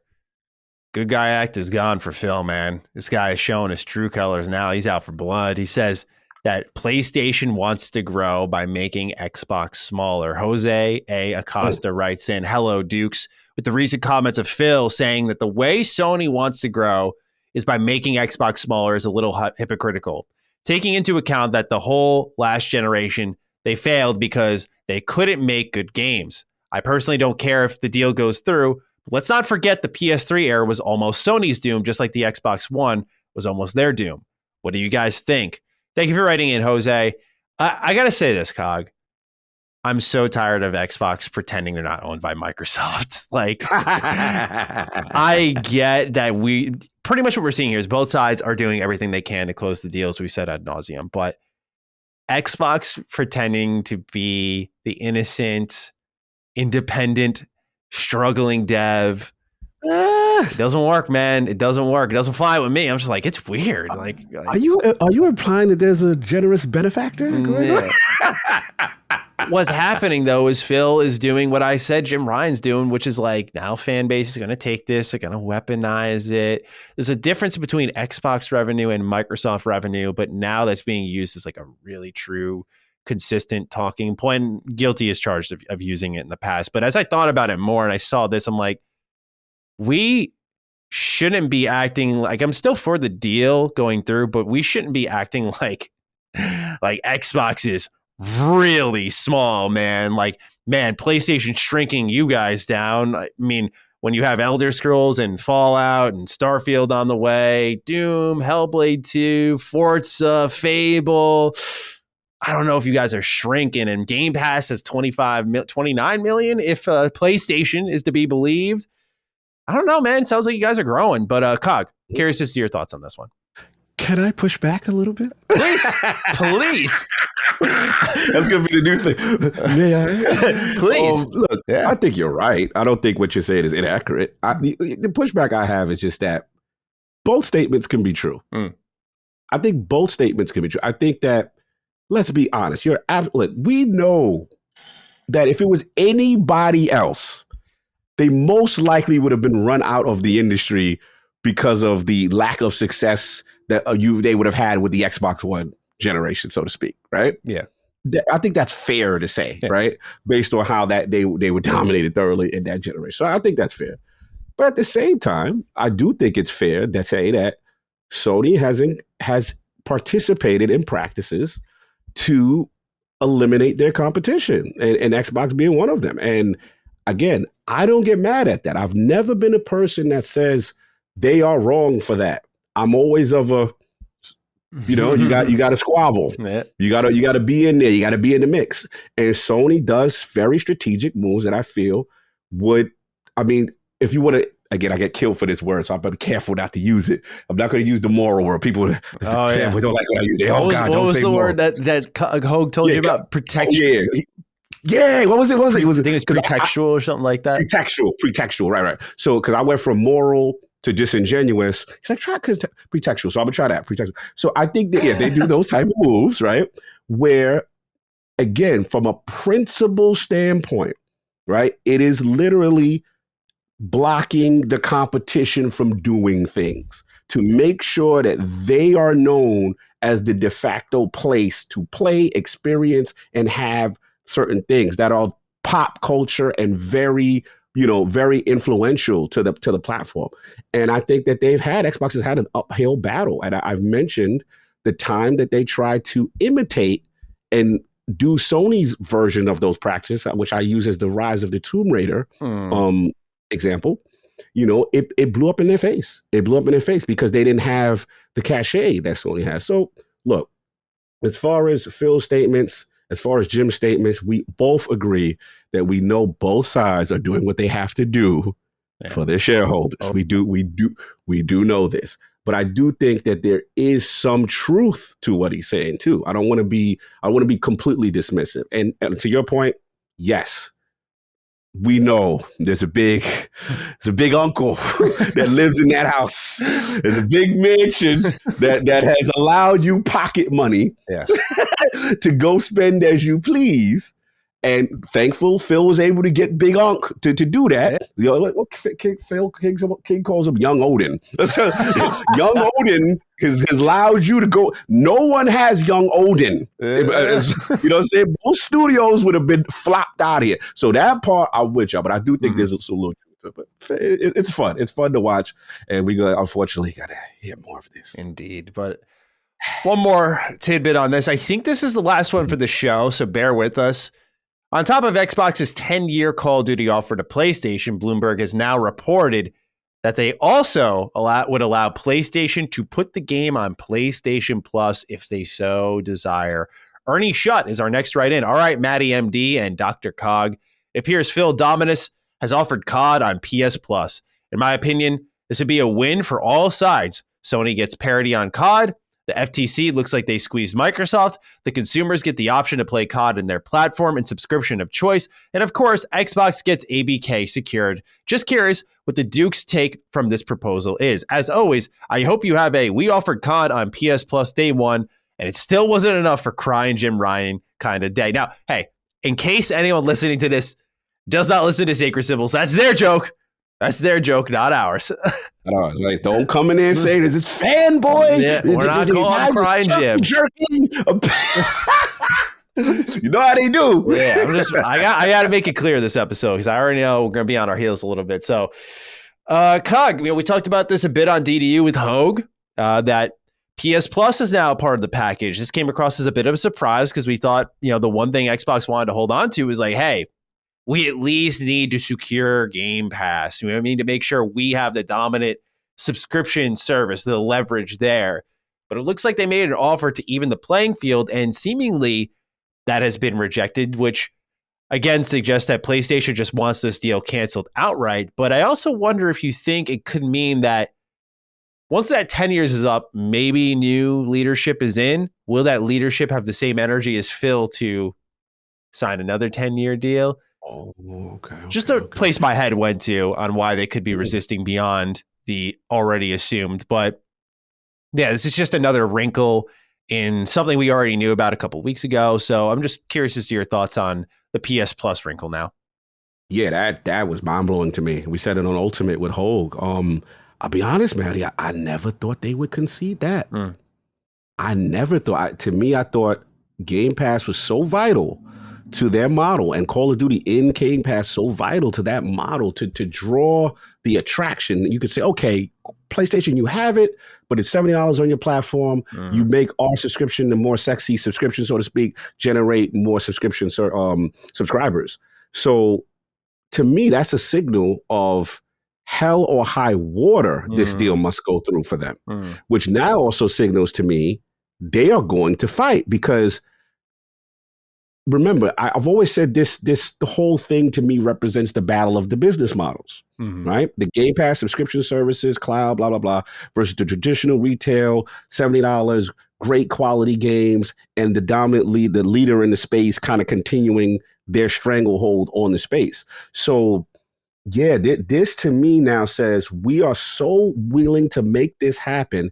good guy act is gone for Phil, man. This guy is showing his true colors now. He's out for blood. He says that PlayStation wants to grow by making Xbox smaller. Jose A. Acosta writes in, hello, Dukes, with the recent comments of Phil saying that the way Sony wants to grow is by making Xbox smaller is a little hypocritical. Taking into account that the whole last generation, they failed because they couldn't make good games. I personally don't care if the deal goes through. Let's not forget the PS3 era was almost Sony's doom, just like the Xbox One was almost their doom. What do you guys think? Thank you for writing in, Jose. I got to say this, Cog. I'm so tired of Xbox pretending they're not owned by Microsoft. Like, I get that pretty much what we're seeing here is both sides are doing everything they can to close the deals, we've said ad nauseum. But Xbox pretending to be the innocent, independent, struggling dev. It doesn't work, man. It doesn't work. It doesn't fly with me. I'm just like, it's weird. Like are you implying that there's a generous benefactor? What's happening though is Phil is doing what I said Jim Ryan's doing, which is like, now fan base is going to take this, they're going to weaponize it. There's a difference between Xbox revenue and Microsoft revenue, but now that's being used as like a really true, consistent talking point. Guilty as charged of using it in the past. But as I thought about it more and I saw this, I'm like, we shouldn't be acting like, I'm still for the deal going through, but we shouldn't be acting like Xbox is really small, man. Like, man, PlayStation shrinking you guys down. I mean, when you have Elder Scrolls and Fallout and Starfield on the way, Doom, Hellblade 2, Forza, Fable, I don't know if you guys are shrinking, and Game Pass has 29 million if PlayStation is to be believed. I don't know, man. It sounds like you guys are growing, but Cog, curious as to your thoughts on this one. Can I push back a little bit? Please, please. That's going to be the new thing. Yeah. Please. Look, I think you're right. I don't think what you're saying is inaccurate. The pushback I have is just that both statements can be true. I think both statements can be true. I think that, let's be honest, we know that if it was anybody else, they most likely would have been run out of the industry because of the lack of success that they would have had with the Xbox One generation, so to speak, right? Yeah. I think that's fair to say, right? Based on how that they were dominated thoroughly in that generation. So I think that's fair. But at the same time, I do think it's fair to say that Sony has participated in practices to eliminate their competition, and Xbox being one of them. And again, I don't get mad at that. I've never been a person that says they are wrong for that. I'm always of a, you got to squabble. Yeah. You got to be in there. You got to be in the mix. And Sony does very strategic moves that I feel if you want to, again, I get killed for this word, so I better be careful not to use it. I'm not going to use the moral word. People don't like when I use it. What was the word that Hogue told you about? Protection. Yeah, what was it? I think it was pretextual or something like that. Pretextual, right. So, because I went from moral to disingenuous, he's like, try pretextual. So I'm going to try that, pretextual. So I think that, they do those type of moves, right? Where again, from a principle standpoint, right? It is literally blocking the competition from doing things to make sure that they are known as the de facto place to play, experience, and have certain things that are pop culture and very, very influential to the platform. And I think that Xbox has had an uphill battle. And I've mentioned the time that they tried to imitate and do Sony's version of those practices, which I use as the Rise of the Tomb Raider example. It blew up in their face. It blew up in their face because they didn't have the cachet that Sony has. So look, as far as Phil's statements, as far as Jim's statements, we both agree that we know both sides are doing what they have to do for their shareholders. Oh. We do know this. But I do think that there is some truth to what he's saying too. I want to be completely dismissive. And to your point, yes. We know there's a big uncle that lives in that house. There's a big mansion that has allowed you pocket money, yes, to go spend as you please. And thankful Phil was able to get Big Unc to do that. King calls him Young Odin. Young Odin has allowed you to go. No one has Young Odin. You know what I'm saying? Most studios would have been flopped out of here. So that part, I'm with y'all. But I do think there's a little truth to it. But it's fun. It's fun to watch. And we unfortunately got to hear more of this. Indeed. But one more tidbit on this. I think this is the last one for the show, so bear with us. On top of Xbox's 10-year Call of Duty offer to PlayStation, Bloomberg has now reported that they also would allow PlayStation to put the game on PlayStation Plus if they so desire. Ernie Schutt is our next write-in. All right, Matty MD and Dr. Cog. It appears Phil Dominus has offered COD on PS Plus. In my opinion, this would be a win for all sides. Sony gets parity on COD. The FTC looks like they squeezed Microsoft. The consumers get the option to play COD in their platform and subscription of choice. And of course, Xbox gets ABK secured. Just curious what the Duke's take from this proposal is. As always, I hope you have we offered COD on PS Plus day one, and it still wasn't enough for crying Jim Ryan kind of day. Now, hey, in case anyone listening to this does not listen to Sacred Symbols, that's their joke. That's their joke, not ours. Like, don't come in there and say this. It's fanboy. Yeah, we're not calling crying Jim. You know how they do. Yeah, I got to make it clear this episode because I already know we're going to be on our heels a little bit. So, Cog, we talked about this a bit on DDU with Hogue, that PS Plus is now a part of the package. This came across as a bit of a surprise because we thought, the one thing Xbox wanted to hold on to was like, hey, we at least need to secure Game Pass. You know what I mean? To make sure we have the dominant subscription service, the leverage there. But it looks like they made an offer to even the playing field, and seemingly that has been rejected, which again suggests that PlayStation just wants this deal canceled outright. But I also wonder if you think it could mean that once that 10 years is up, maybe new leadership is in. Will that leadership have the same energy as Phil to sign another 10-year deal? Oh, okay. Just a place my head went to on why they could be resisting beyond the already assumed. But yeah, this is just another wrinkle in something we already knew about a couple of weeks ago. So I'm just curious as to your thoughts on the PS Plus wrinkle now. Yeah, that was mind-blowing to me. We said it on Ultimate with Hogue. I'll be honest, Matty, I never thought they would concede that. I never thought. To me, I thought Game Pass was so vital to their model, and Call of Duty in Game Pass so vital to that model to draw the attraction. You could say, okay, PlayStation, you have it, but it's $70 on your platform. You make our subscription, the more sexy subscription, so to speak, generate more subscribers. So to me, that's a signal of hell or high water this deal must go through for them, which now also signals to me they are going to fight because remember, I've always said the whole thing to me represents the battle of the business models, right? The Game Pass subscription services, cloud, blah, blah, blah, versus the traditional retail, $70, great quality games, and the dominant the leader in the space kind of continuing their stranglehold on the space. So yeah, this to me now says we are so willing to make this happen.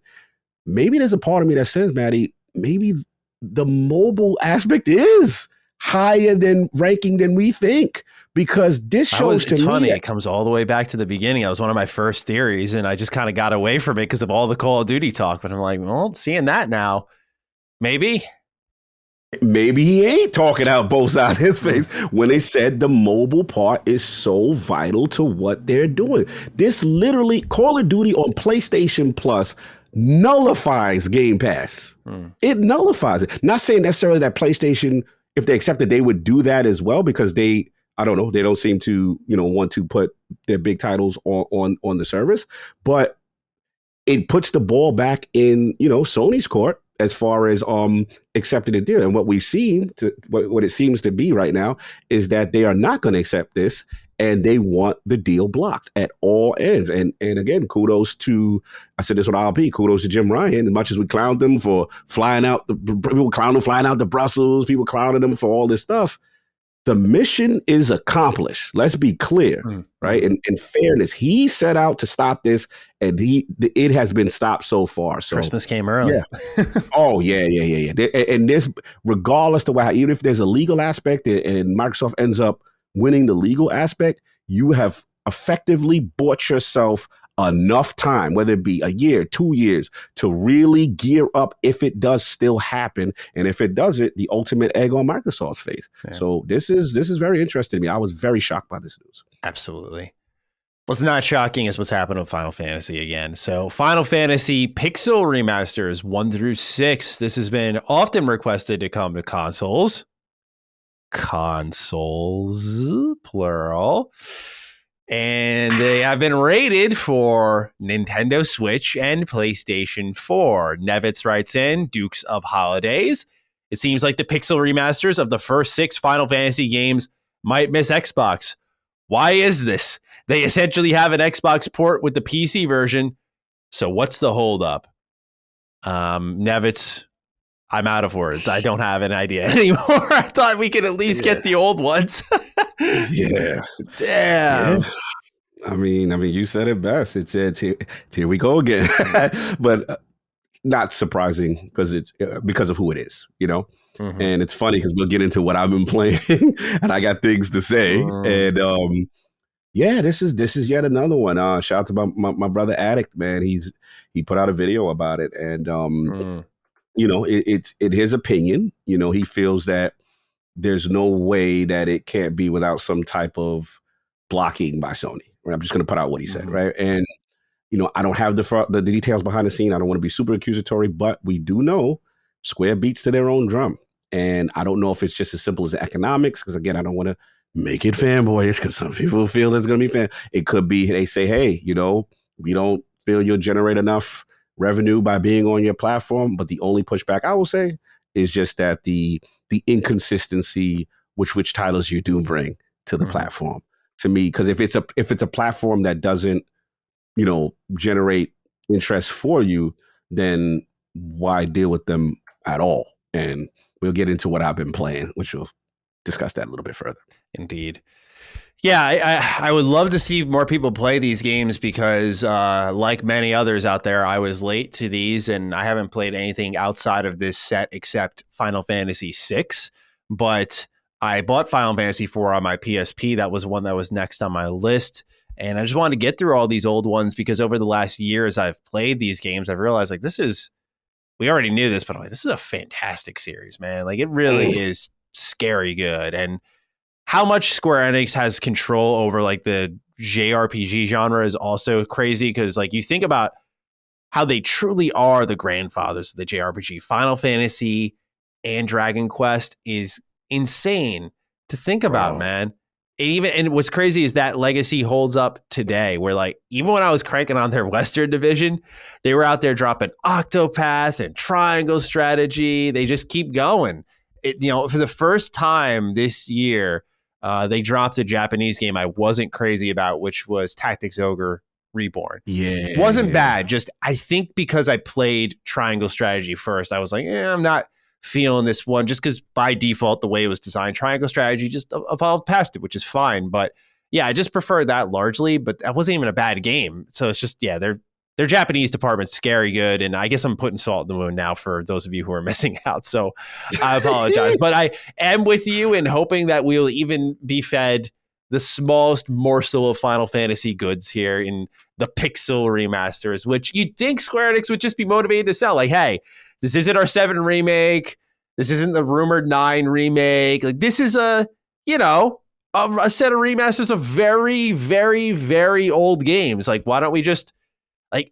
Maybe there's a part of me that says, Maddie, maybe the mobile aspect is higher than ranking than we think. Because this shows to me, it's funny. It comes all the way back to the beginning. That was one of my first theories, and I just kind of got away from it because of all the Call of Duty talk. But I'm like, well, seeing that now, maybe he ain't talking out both sides of his face when they said the mobile part is so vital to what they're doing. This literally, Call of Duty on PlayStation Plus nullifies Game Pass. It nullifies it. Not saying necessarily that PlayStation, if they accepted, they would do that as well, because I don't know, they don't seem to, want to put their big titles on the service, but it puts the ball back in, Sony's court as far as accepting the deal. And what we've seen, what it seems to be right now, is that they are not going to accept this, and they want the deal blocked at all ends. And again, kudos to, I said this with RP, kudos to Jim Ryan. As much as we clowned them for flying out, people clowned them flying out to Brussels, people clowned them for all this stuff. The mission is accomplished. Let's be clear, right? And in fairness, he set out to stop this, and it has been stopped so far. So Christmas came early. Yeah. Oh yeah. And this, regardless to why, even if there's a legal aspect and Microsoft ends up winning the legal aspect, you have effectively bought yourself enough time, whether it be a year, 2 years, to really gear up if it does still happen. And if it doesn't, the ultimate egg on Microsoft's face. Yeah. So this is very interesting to me. I was very shocked by this news. Absolutely. What's not shocking is what's happened with Final Fantasy again. So Final Fantasy Pixel Remasters 1 through 6. This has been often requested to come to consoles. Consoles, plural. And they have been rated for Nintendo Switch and PlayStation 4. Nevitz writes in, Dukes of Holidays. It seems like the Pixel remasters of the first 6 Final Fantasy games might miss Xbox. Why is this? They essentially have an Xbox port with the PC version. So what's the holdup? Nevitz, I'm out of words. I don't have an idea anymore. I thought we could at least get the old ones. Yeah. Damn. Yeah. I mean, you said it best. It's here we go again. But not surprising because it's because of who it is, Mm-hmm. And it's funny because we'll get into what I've been playing, and I got things to say. And yeah, this is yet another one. Shout out to my brother Addict, man. He put out a video about it, and it's in his opinion. He feels that there's no way that it can't be without some type of blocking by Sony. Right? I'm just going to put out what he said, right? And I don't have the details behind the scene. I don't want to be super accusatory, but we do know Square beats to their own drum. And I don't know if it's just as simple as the economics, because again, I don't want to make it fanboyish, because some people feel it's going to be fan. It could be they say, hey, we don't feel you'll generate enough revenue by being on your platform. But the only pushback I will say is just that the inconsistency which titles you do bring to the platform, to me, because if it's a platform that doesn't generate interest for you, then why deal with them at all? And we'll get into what I've been playing, which we'll discuss that a little bit further. Indeed. Yeah, I would love to see more people play these games because like many others out there, I was late to these and I haven't played anything outside of this set except Final Fantasy VI. But I bought Final Fantasy IV on my PSP. That was one that was next on my list. And I just wanted to get through all these old ones because over the last year as I've played these games, I've realized we already knew this, but I'm like, this is a fantastic series, man. Like it really is scary good. And how much Square Enix has control over like the JRPG genre is also crazy because like you think about how they truly are the grandfathers of the JRPG. Final Fantasy and Dragon Quest is insane to think about, man. And what's crazy is that legacy holds up today where like even when I was cranking on their Western division, they were out there dropping Octopath and Triangle Strategy. They just keep going. For the first time this year, they dropped a Japanese game I wasn't crazy about, which was Tactics Ogre Reborn. Yeah. It wasn't bad. Just I think because I played Triangle Strategy first, I was like, I'm not feeling this one just because by default, the way it was designed, Triangle Strategy just evolved past it, which is fine. But yeah, I just prefer that largely, but that wasn't even a bad game. So it's just, they're their Japanese department's scary good, and I guess I'm putting salt in the wound now for those of you who are missing out. So I apologize, but I am with you in hoping that we'll even be fed the smallest morsel of Final Fantasy goods here in the Pixel remasters, which you'd think Square Enix would just be motivated to sell. Like, hey, this isn't our 7 remake. This isn't the rumored 9 remake. Like, this is a set of remasters of very, very, very old games. Like, why don't we just like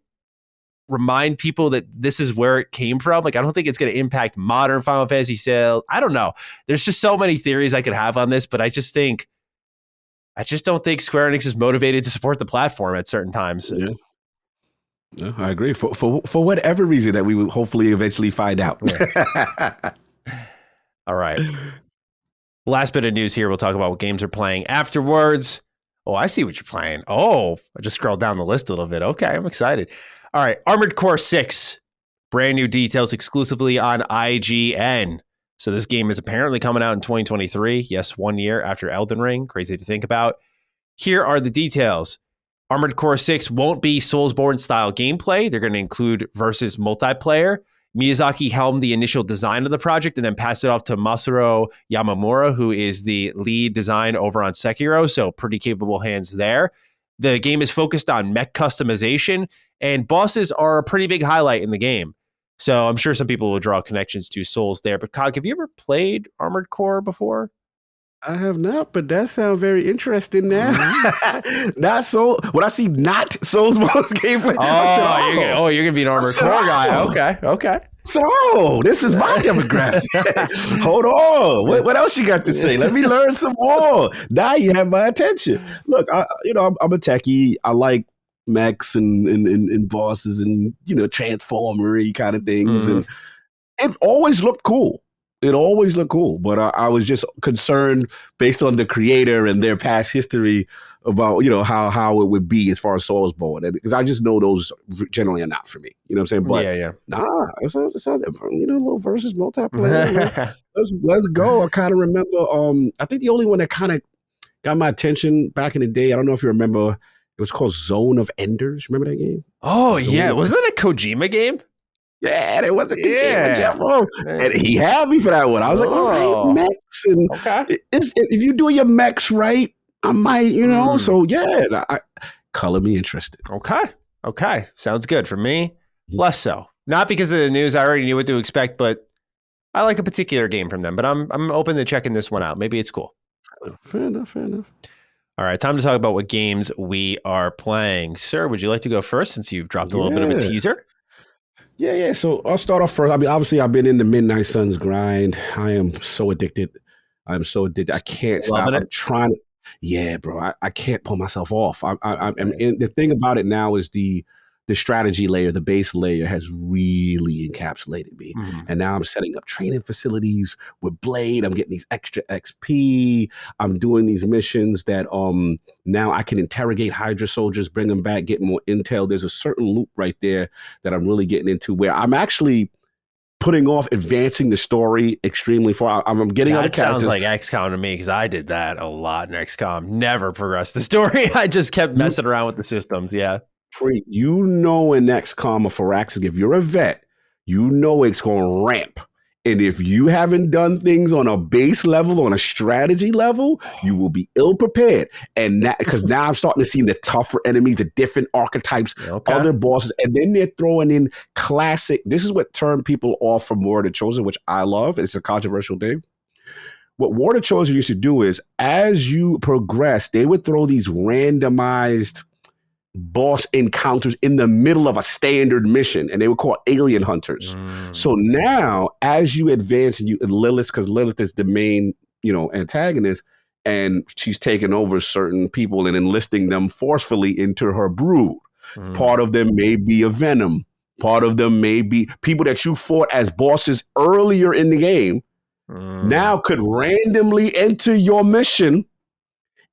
remind people that this is where it came from? Like, I don't think it's going to impact modern Final Fantasy sales. I don't know. There's just so many theories I could have on this, but I just don't think Square Enix is motivated to support the platform at certain times. Yeah. No, I agree. For whatever reason that we will hopefully eventually find out. Yeah. All right. Last bit of news here. We'll talk about what games we're playing afterwards. Oh, I see what you're playing. Oh, I just scrolled down the list a little bit. Okay, I'm excited. All right. Armored Core 6. Brand new details exclusively on IGN. So this game is apparently coming out in 2023. Yes, 1 year after Elden Ring. Crazy to think about. Here are the details. Armored Core 6 won't be Soulsborne style gameplay. They're going to include versus multiplayer. Miyazaki helmed the initial design of the project and then passed it off to Masaru Yamamura, who is the lead design over on Sekiro. So pretty capable hands there. The game is focused on mech customization, and bosses are a pretty big highlight in the game. So I'm sure some people will draw connections to Souls there. But Cog, have you ever played Armored Core before? I have not, but that sounds very interesting now. Not so. When I see not Soulsborne gameplay, you're gonna be an Armored Core guy. Okay. So this is my demographic. Hold on. What else you got to say? Let me learn some more. Now you have my attention. Look, I'm a techie. I like mechs and bosses and transformery kind of things, and it always looked cool. But I was just concerned based on the creator and their past history about, how it would be as far as Soulsborne. Because I just know those generally are not for me. You know what I'm saying? But yeah. Nah, it's a little versus multiplayer. Let's go. I kind of remember, I think the only one that kind of got my attention back in the day, I don't know if you remember, it was called Zone of Enders. Remember that game? Oh, yeah. Wasn't that a Kojima game? Yeah, it was a Kojima Jeff. And he had me for that one. I was like, all right, mechs. And if you do your mechs right, I might, So, yeah, color me interested. Okay. Sounds good. For me, less so. Not because of the news. I already knew what to expect, but I like a particular game from them. But I'm open to checking this one out. Maybe it's cool. Fair enough. All right, time to talk about what games we are playing. Sir, would you like to go first since you've dropped a little bit of a teaser? Yeah. So I'll start off first. I mean, obviously, I've been in the Midnight Suns grind. I am so addicted. I can't stop. I'm trying to. Yeah, bro. I can't pull myself off. And the thing about it now is the strategy layer, the base layer has really encapsulated me. And now I'm setting up training facilities with Blade. I'm getting these extra XP. I'm doing these missions that now I can interrogate Hydra soldiers, bring them back, get more intel. There's a certain loop right there that I'm really getting into where I'm actually putting off advancing the story extremely far. I'm getting other characters. Sounds like XCOM to me because I did that a lot in XCOM. Never progressed the story. I just kept messing around with the systems. Yeah. In XCOM or Firaxis, if you're a vet, it's going to ramp. And if you haven't done things on a base level, on a strategy level, you will be ill prepared. And that because now I'm starting to see the tougher enemies, the different archetypes, other bosses, and then they're throwing in classic. This is what turned people off from War of the Chosen, which I love. It's a controversial thing. What War of the Chosen used to do is, as you progress, they would throw these randomized boss encounters in the middle of a standard mission, and they were called alien hunters. So now, as you advance, and Lilith, because Lilith is the main, antagonist, and she's taking over certain people and enlisting them forcefully into her brood. Part of them may be a Venom. Part of them may be people that you fought as bosses earlier in the game. Now could randomly enter your mission.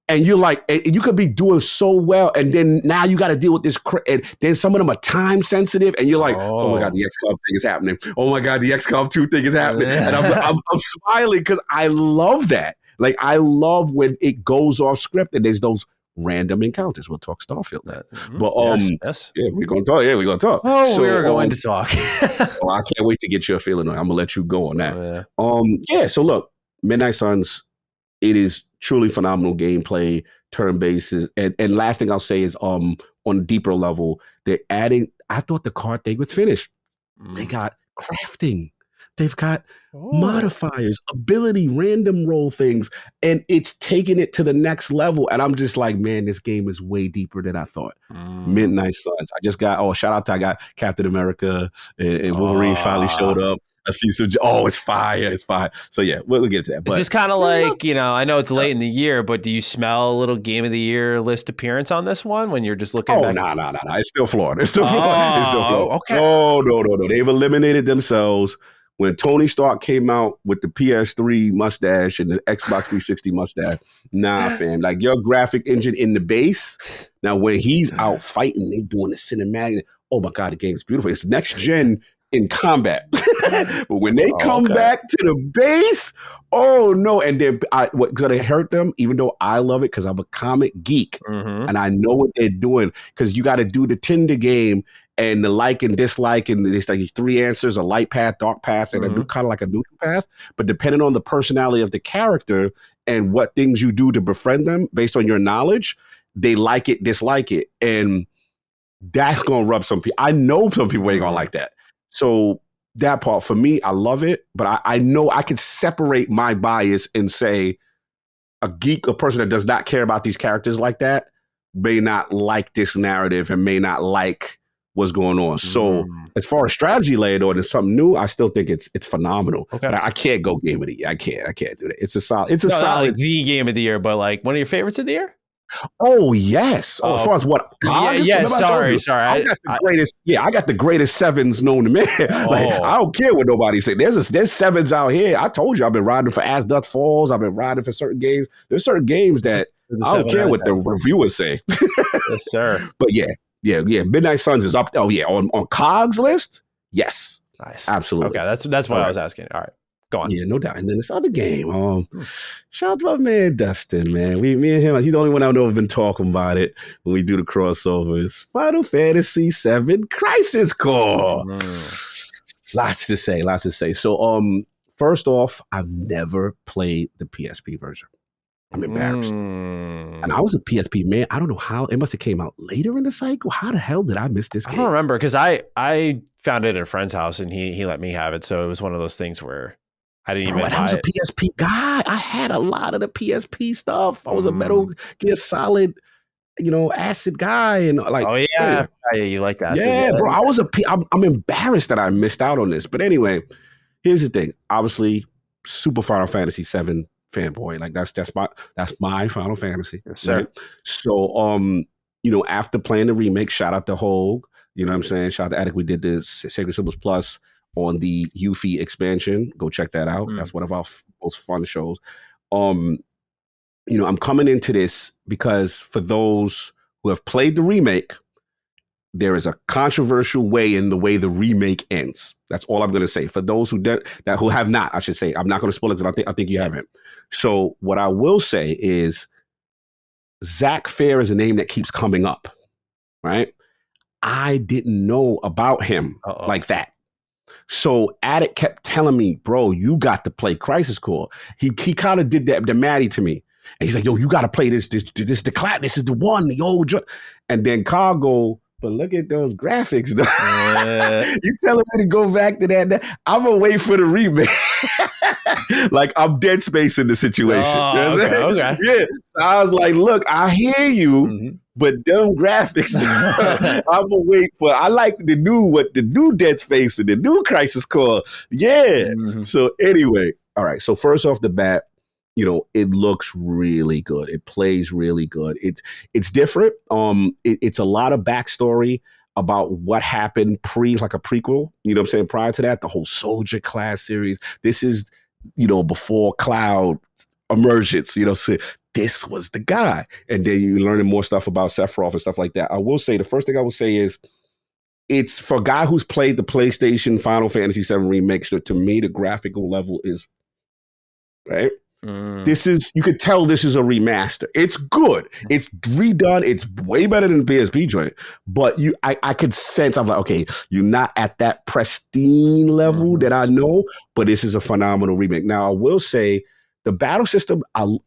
And you're like, you could be doing so well, and then now you got to deal with this. And then some of them are time sensitive, and you're like, oh my God, the XCOM thing is happening. Oh my God, the XCOM 2 thing is happening. And I'm smiling because I love that. Like, I love when it goes off script and there's those random encounters. We'll talk Starfield then. But yes. yeah, we're gonna talk. Yeah, we're gonna talk. Oh, so, we're going to talk. Oh, I can't wait to get your feeling on it. I'm gonna let you go on that. Yeah. So look, Midnight Suns, it is truly phenomenal gameplay, turn-based, and last thing I'll say is on a deeper level, they're adding. I thought the card thing was finished. They got crafting. They've got modifiers, ability, random roll things, and it's taking it to the next level. And I'm just like, man, this game is way deeper than I thought. Midnight Suns. I just got, shout out to I got Captain America and Wolverine finally showed up. I see some, it's fire. It's fire. So yeah, we'll get to that. Is this kind of like, I know it's late in the year, but do you smell a little Game of the Year list appearance on this one when you're just looking back? No. It's still Florida. It's still Florida. Okay. No. They've eliminated themselves. When Tony Stark came out with the PS3 mustache and the Xbox 360 mustache, nah, fam. Like your graphic engine in the base. Now, when he's out fighting, they doing the cinematic. Oh my God, the game is beautiful. It's next gen in combat. But when they come back to the base, oh no. And then what's going to hurt them, even though I love it because I'm a comic geek and I know what they're doing, because you got to do the Tinder game and the like and dislike, and there's like these 3 answers: a light path, dark path, and a new kind of like a neutral path. But depending on the personality of the character and what things you do to befriend them based on your knowledge, they like it, dislike it. And that's going to rub some people. I know some people ain't going to like that. So that part for me, I love it, but I know I can separate my bias and say a geek, a person that does not care about these characters like that, may not like this narrative and may not like what's going on. So as far as strategy layered on and something new, I still think it's phenomenal. Okay. But I can't go game of the year. I can't do that. It's a solid. Not like the game of the year, but like one of your favorites of the year. Oh yes. As far as what? Sorry. I got the greatest sevens known to man. I don't care what nobody say. There's sevens out here. I told you I've been riding for As Dust Falls. I've been riding for certain games. There's certain games that I don't care what the reviewers say. Yes, sir. But yeah. Midnight Suns is up. Oh yeah, on COG's list. Yes, nice, absolutely. Okay, that's why I was asking. All right, go on. Yeah, no doubt. And then this other game. Shout out to my man Dustin. Man, me and him. He's the only one I know have been talking about it when we do the crossovers. Final Fantasy VII Crisis Core. Lots to say. So, first off, I've never played the PSP version. I'm embarrassed. And I was a PSP man. I don't know how. It must have came out later in the cycle. How the hell did I miss this game? I don't remember, because I found it at a friend's house and he let me have it. So it was one of those things where I didn't even buy it. I was a PSP guy. I had a lot of the PSP stuff. I was a Metal Gear Solid, acid guy. And like, oh yeah. You like that. Yeah, bro. I'm embarrassed that I missed out on this. But anyway, here's the thing. Obviously, super Final Fantasy VII fanboy. Like that's my Final Fantasy. Yes, sir. Right? So after playing the remake, shout out to Hog, you know what I'm saying? Shout out to Attic. We did the Sacred Symbols Plus on the Yuffie expansion. Go check that out. That's one of our most fun shows. I'm coming into this because for those who have played the remake, there is a controversial way in the way the remake ends. That's all I'm going to say. For those who have not, I should say, I'm not going to spoil it because I think you haven't. So what I will say is Zach Fair is a name that keeps coming up, right? I didn't know about him like that. So Attic kept telling me, bro, you got to play Crisis Core. He kind of did that, the Maddie to me. And he's like, yo, you got to play this is the one, the old. And then Cargo, but look at those graphics. You telling me to go back to that? I'm going to wait for the remake. Like I'm Dead Space in the situation. Okay. Yeah. So I was like, look, I hear you, but dumb graphics. I'm going to wait for, I like the new Dead Space and the new Crisis Core. Yeah. So anyway, all right. So first off the bat, it looks really good. It plays really good. It's different. It's a lot of backstory about what happened like a prequel, you know what I'm saying? Prior to that, the whole Soldier class series. This is, before Cloud emergence, so this was the guy. And then you're learning more stuff about Sephiroth and stuff like that. I will say, the first thing I will say is, it's for a guy who's played the PlayStation Final Fantasy VII remakes, so to me, the graphical level is, right? You could tell this is a remaster. It's good. It's redone. It's way better than the PSP joint. But I could sense, I'm like, okay, you're not at that pristine level that I know, but this is a phenomenal remake. Now, I will say the battle system,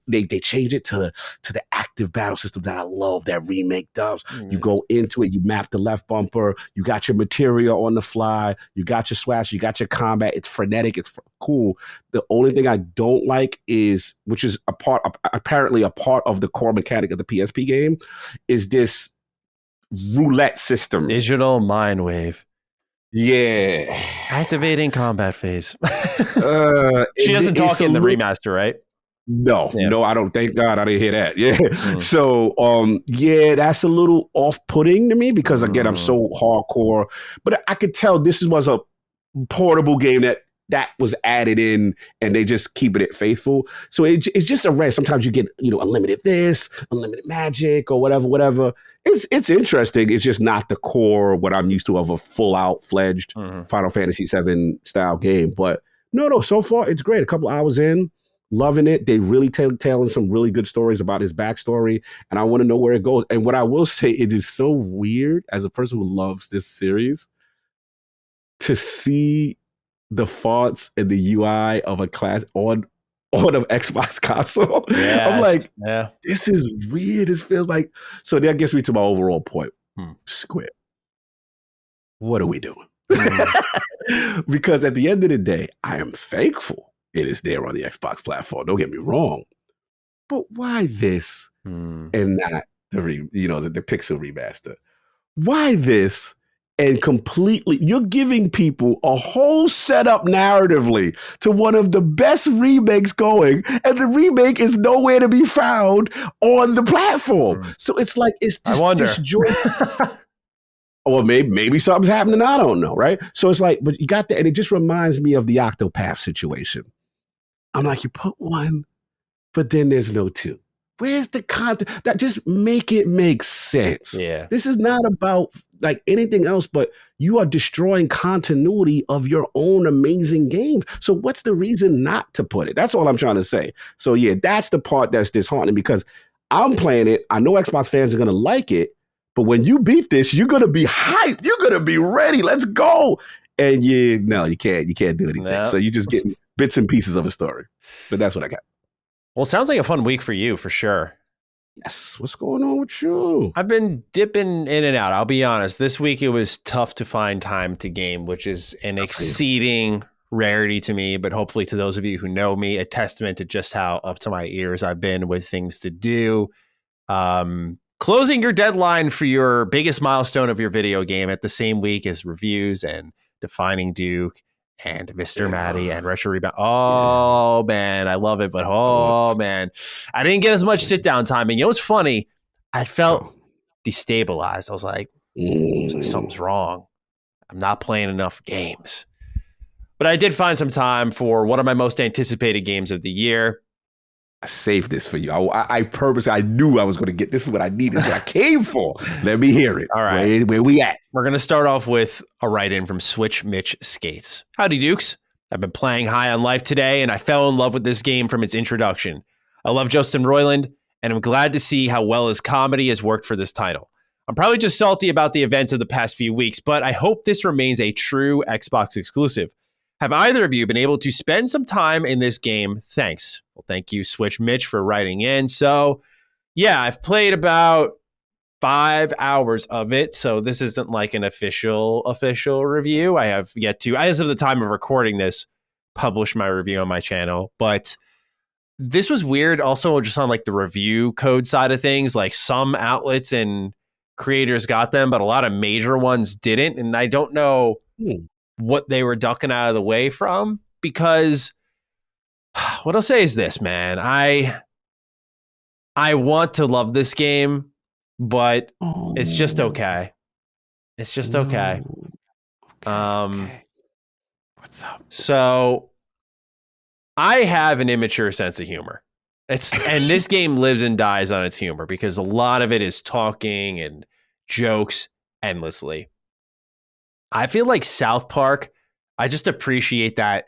they changed it to the active battle system that I love that remake does. You go into it, you map the left bumper, you got your materia on the fly, you got your swash, you got your combat. It's frenetic, it's cool. The only thing I don't like is, which is apparently a part of the core mechanic of the PSP game, is this roulette system. Digital mind wave. Yeah. Activating combat phase. She doesn't talk in the remaster, right? No, I don't. Thank God I didn't hear that. Yeah. So, that's a little off-putting to me because, again, I'm so hardcore. But I could tell this was a portable game that was added in, and they just keeping it faithful. So it's just a rest. Sometimes you get, unlimited this, unlimited magic, or whatever. It's interesting. It's just not the core what I'm used to of a full out fledged Final Fantasy VII style game. But no, so far it's great. A couple hours in, loving it. They really telling some really good stories about his backstory, and I want to know where it goes. And what I will say, it is so weird as a person who loves this series to see the fonts and the UI of a class on an Xbox console. Yes. I'm like, this is weird. This feels like, so that gets me to my overall point. Square, what are we doing? Because at the end of the day, I am thankful it is there on the Xbox platform. Don't get me wrong. But why this and not the Pixel remaster? Why this? And completely, you're giving people a whole setup narratively to one of the best remakes going, and the remake is nowhere to be found on the platform. So it's like, it's disjointed. Well, maybe something's happening. I don't know, right? So it's like, but you got that, and it just reminds me of the Octopath situation. I'm like, you put one, but then there's no two. Where's the content? That just make it make sense. Yeah. This is not about like anything else, but you are destroying continuity of your own amazing games. So what's the reason not to put it? That's all I'm trying to say. So yeah, that's the part that's disheartening because I'm playing it. I know Xbox fans are going to like it, but when you beat this, you're going to be hyped. You're going to be ready. Let's go. And you can't do anything. No. So you're just getting bits and pieces of a story. But that's what I got. Well, it sounds like a fun week for you, for sure. Yes. What's going on with you? I've been dipping in and out. I'll be honest. This week, it was tough to find time to game, which is an exceeding rarity to me. But hopefully to those of you who know me, a testament to just how up to my ears I've been with things to do. Closing your deadline for your biggest milestone of your video game at the same week as reviews and defining Duke and Mr. Matty and Retro Rebound. Oh, man, I love it. But, man, I didn't get as much sit-down time. And you know what's funny? I felt destabilized. I was like, something's wrong. I'm not playing enough games. But I did find some time for one of my most anticipated games of the year. I saved this for you. I purposely, I knew I was going to get, this is what I needed. This is what I came for. Let me hear it. All right. Where we at? We're going to start off with a write-in from Switch Mitch Skates. Howdy, Dukes. I've been playing High on Life today, and I fell in love with this game from its introduction. I love Justin Roiland, and I'm glad to see how well his comedy has worked for this title. I'm probably just salty about the events of the past few weeks, but I hope this remains a true Xbox exclusive. Have either of you been able to spend some time in this game? Thanks. Well, thank you, Switch Mitch, for writing in. So, yeah, I've played about 5 hours of it. So this isn't like an official review. I have yet to, as of the time of recording this, publish my review on my channel. But this was weird also just on like the review code side of things. Like some outlets and creators got them, but a lot of major ones didn't. And I don't know what they were ducking out of the way from, because what I'll say is this, man. I want to love this game, but it's just okay. It's just okay. Okay. What's up? So I have an immature sense of humor. And this game lives and dies on its humor because a lot of it is talking and jokes endlessly. I feel like South Park, I just appreciate that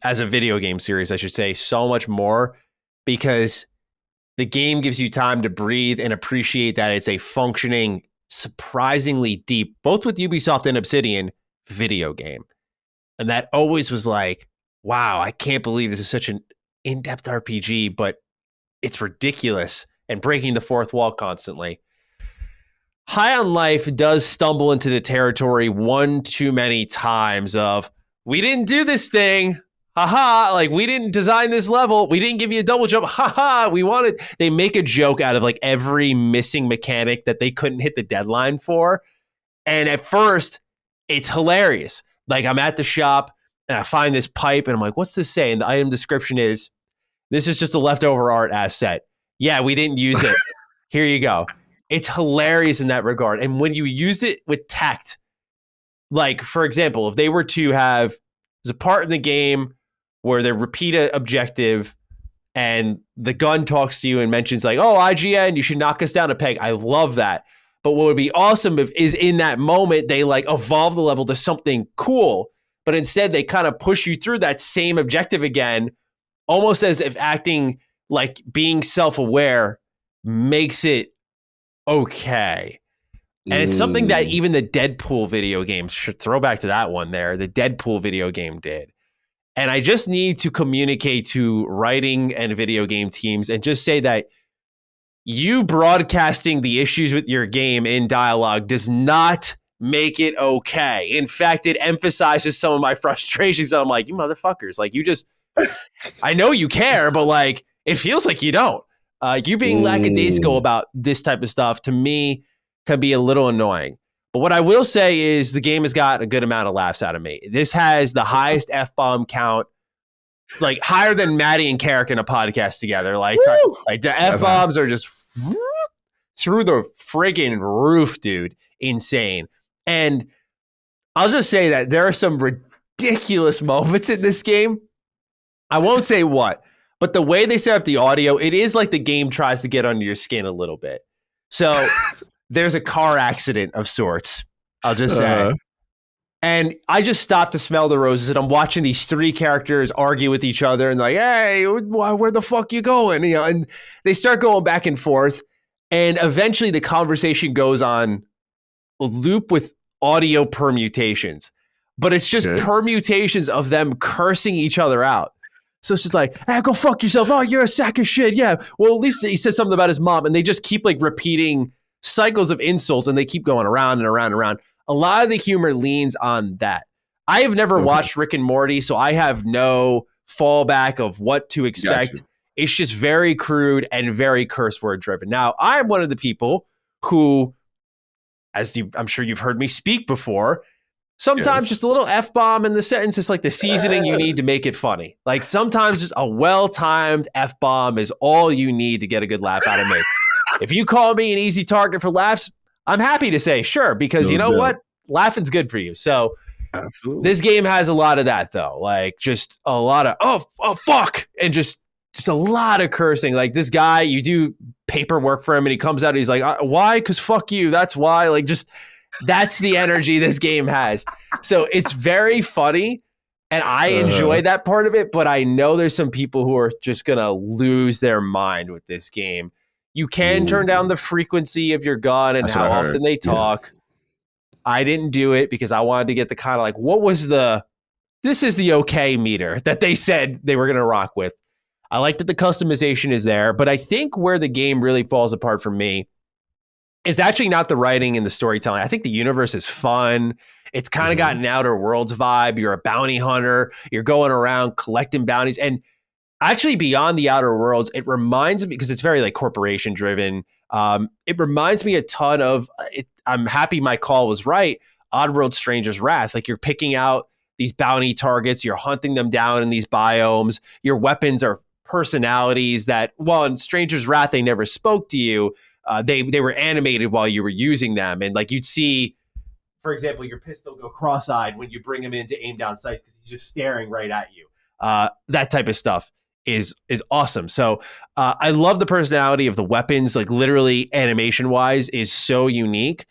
as a video game series, I should say, so much more because the game gives you time to breathe and appreciate that it's a functioning, surprisingly deep, both with Ubisoft and Obsidian, video game. And that always was like, wow, I can't believe this is such an in-depth RPG, but it's ridiculous and breaking the fourth wall constantly. High on Life does stumble into the territory one too many times of, we didn't do this thing. Haha, like we didn't design this level. We didn't give you a double jump. Haha, they make a joke out of like every missing mechanic that they couldn't hit the deadline for. And at first, it's hilarious. Like I'm at the shop and I find this pipe and I'm like, what's this say? And the item description is, this is just a leftover art asset. Yeah, we didn't use it. Here you go. It's hilarious in that regard. And when you use it with tact, like, for example, if they were to have, there's a part in the game where they repeat an objective and the gun talks to you and mentions like, oh, IGN, you should knock us down a peg. I love that. But what would be awesome is in that moment, they like evolve the level to something cool, but instead they kind of push you through that same objective again, almost as if acting like being self-aware makes it okay. And it's something that even the Deadpool video game, should throw back to that one there, the Deadpool video game did. And I just need to communicate to writing and video game teams and just say that you broadcasting the issues with your game in dialogue does not make it okay. In fact, it emphasizes some of my frustrations. And I'm like, you motherfuckers, like you just, I know you care, but like, it feels like you don't. You being lackadaisical about this type of stuff, to me, can be a little annoying. But what I will say is the game has got a good amount of laughs out of me. This has the highest F-bomb count, like higher than Maddie and Carrick in a podcast together. Like the F-bombs are just through the friggin' roof, dude. Insane. And I'll just say that there are some ridiculous moments in this game. I won't say what, but the way they set up the audio, it is like the game tries to get under your skin a little bit. So there's a car accident of sorts, I'll just say. And I just stopped to smell the roses, and I'm watching these three characters argue with each other and like, hey, where the fuck you going? You know, and they start going back and forth. And eventually the conversation goes on a loop with audio permutations, but it's just permutations of them cursing each other out. So it's just like, hey, go fuck yourself. Oh, you're a sack of shit. Yeah. Well, at least he said something about his mom. And they just keep like repeating cycles of insults, and they keep going around and around and around. A lot of the humor leans on that. I have never watched Rick and Morty, so I have no fallback of what to expect. Gotcha. It's just very crude and very curse word driven. Now, I'm one of the people who, I'm sure you've heard me speak before, sometimes just a little F-bomb in the sentence is like the seasoning you need to make it funny. Like sometimes just a well-timed F-bomb is all you need to get a good laugh out of me. If you call me an easy target for laughs, I'm happy to say sure, because you know what? Laughing's good for you. So this game has a lot of that, though. Like just a lot of, oh, fuck. And just a lot of cursing. Like this guy, you do paperwork for him and he comes out and he's like, why? Because fuck you. That's why. Like just, that's the energy this game has. So it's very funny. And I enjoy that part of it. But I know there's some people who are just going to lose their mind with this game. You can turn down the frequency of your gun and how often they talk. Yeah. I didn't do it because I wanted to get the kind of like, this is the okay meter that they said they were going to rock with. I like that the customization is there, but I think where the game really falls apart for me is actually not the writing and the storytelling. I think the universe is fun. It's kind of got an Outer Worlds vibe. You're a bounty hunter. You're going around collecting bounties. And actually, beyond the Outer Worlds, it reminds me, because it's very like corporation driven. It reminds me a ton of. I'm happy my call was right. Oddworld: Stranger's Wrath. Like you're picking out these bounty targets, you're hunting them down in these biomes. Your weapons are personalities that, well, in Stranger's Wrath, they never spoke to you. They were animated while you were using them, and like you'd see, for example, your pistol go cross-eyed when you bring him in to aim down sights because he's just staring right at you. That type of stuff is awesome. So I love the personality of the weapons, like literally animation wise is so unique.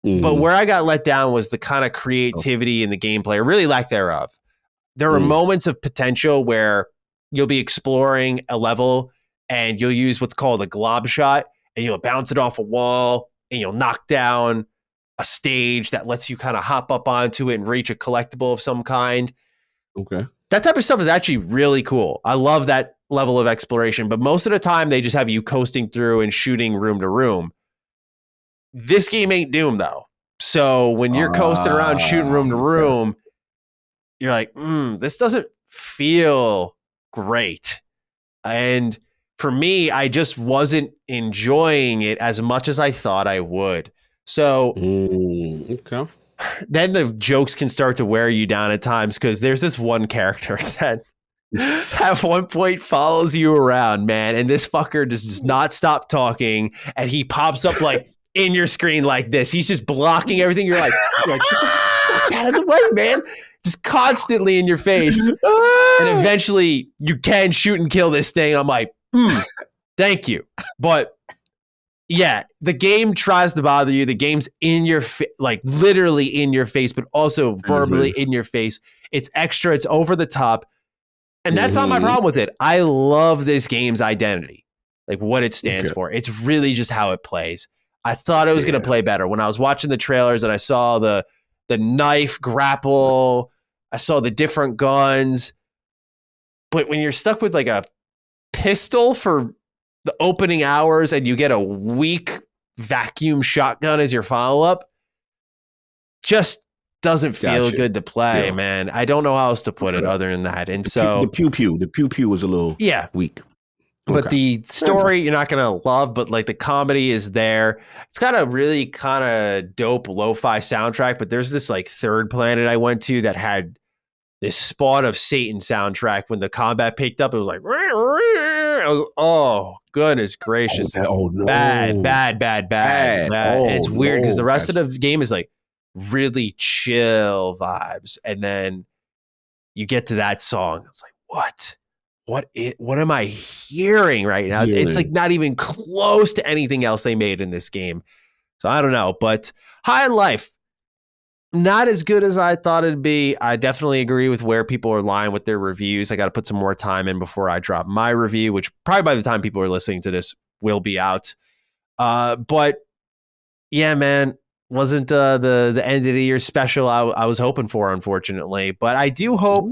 But where I got let down was the kind of creativity in the gameplay, or really lack thereof. There are moments of potential where you'll be exploring a level and you'll use what's called a glob shot, and you'll bounce it off a wall, and you'll knock down a stage that lets you kind of hop up onto it and reach a collectible of some kind. Okay. That type of stuff is actually really cool. I love that level of exploration, but most of the time they just have you coasting through and shooting room to room. This game ain't Doom, though. So when you're coasting around shooting room to room, you're like, this doesn't feel great. And for me, I just wasn't enjoying it as much as I thought I would. So okay. Then the jokes can start to wear you down at times, because there's this one character that at one point follows you around, man, and this fucker just does not stop talking, and he pops up like in your screen like this. He's just blocking everything. You're like get the fuck out of the way, man. Just constantly in your face. And eventually you can shoot and kill this thing. I'm like, thank you. But yeah, the game tries to bother you. The game's in your like literally in your face, but also verbally in your face. It's extra. It's over the top. And that's not my problem with it. I love this game's identity, like what it stands for. It's really just how it plays. I thought it was going to play better. When I was watching the trailers and I saw the knife grapple, I saw the different guns. But when you're stuck with like a pistol for the opening hours and you get a weak vacuum shotgun as your follow-up, just doesn't feel good to play, man. I don't know how else to put it other than that. And the pew was a little weak. But the story you're not going to love, but like the comedy is there. It's got a really kind of dope lo-fi soundtrack, but there's this like third planet I went to that had this Spawn of Satan soundtrack. When the combat picked up, it was like, I was, oh, goodness gracious. No. Bad. And it's weird because the rest of the game is like really chill vibes. And then you get to that song. It's like, what am I hearing right now? It's like not even close to anything else they made in this game. So I don't know, but High on Life, not as good as I thought it'd be. I definitely agree with where people are lying with their reviews. I got to put some more time in before I drop my review, which probably by the time people are listening to this will be out. But yeah, man, wasn't the end of the year special I was hoping for, unfortunately. But I do hope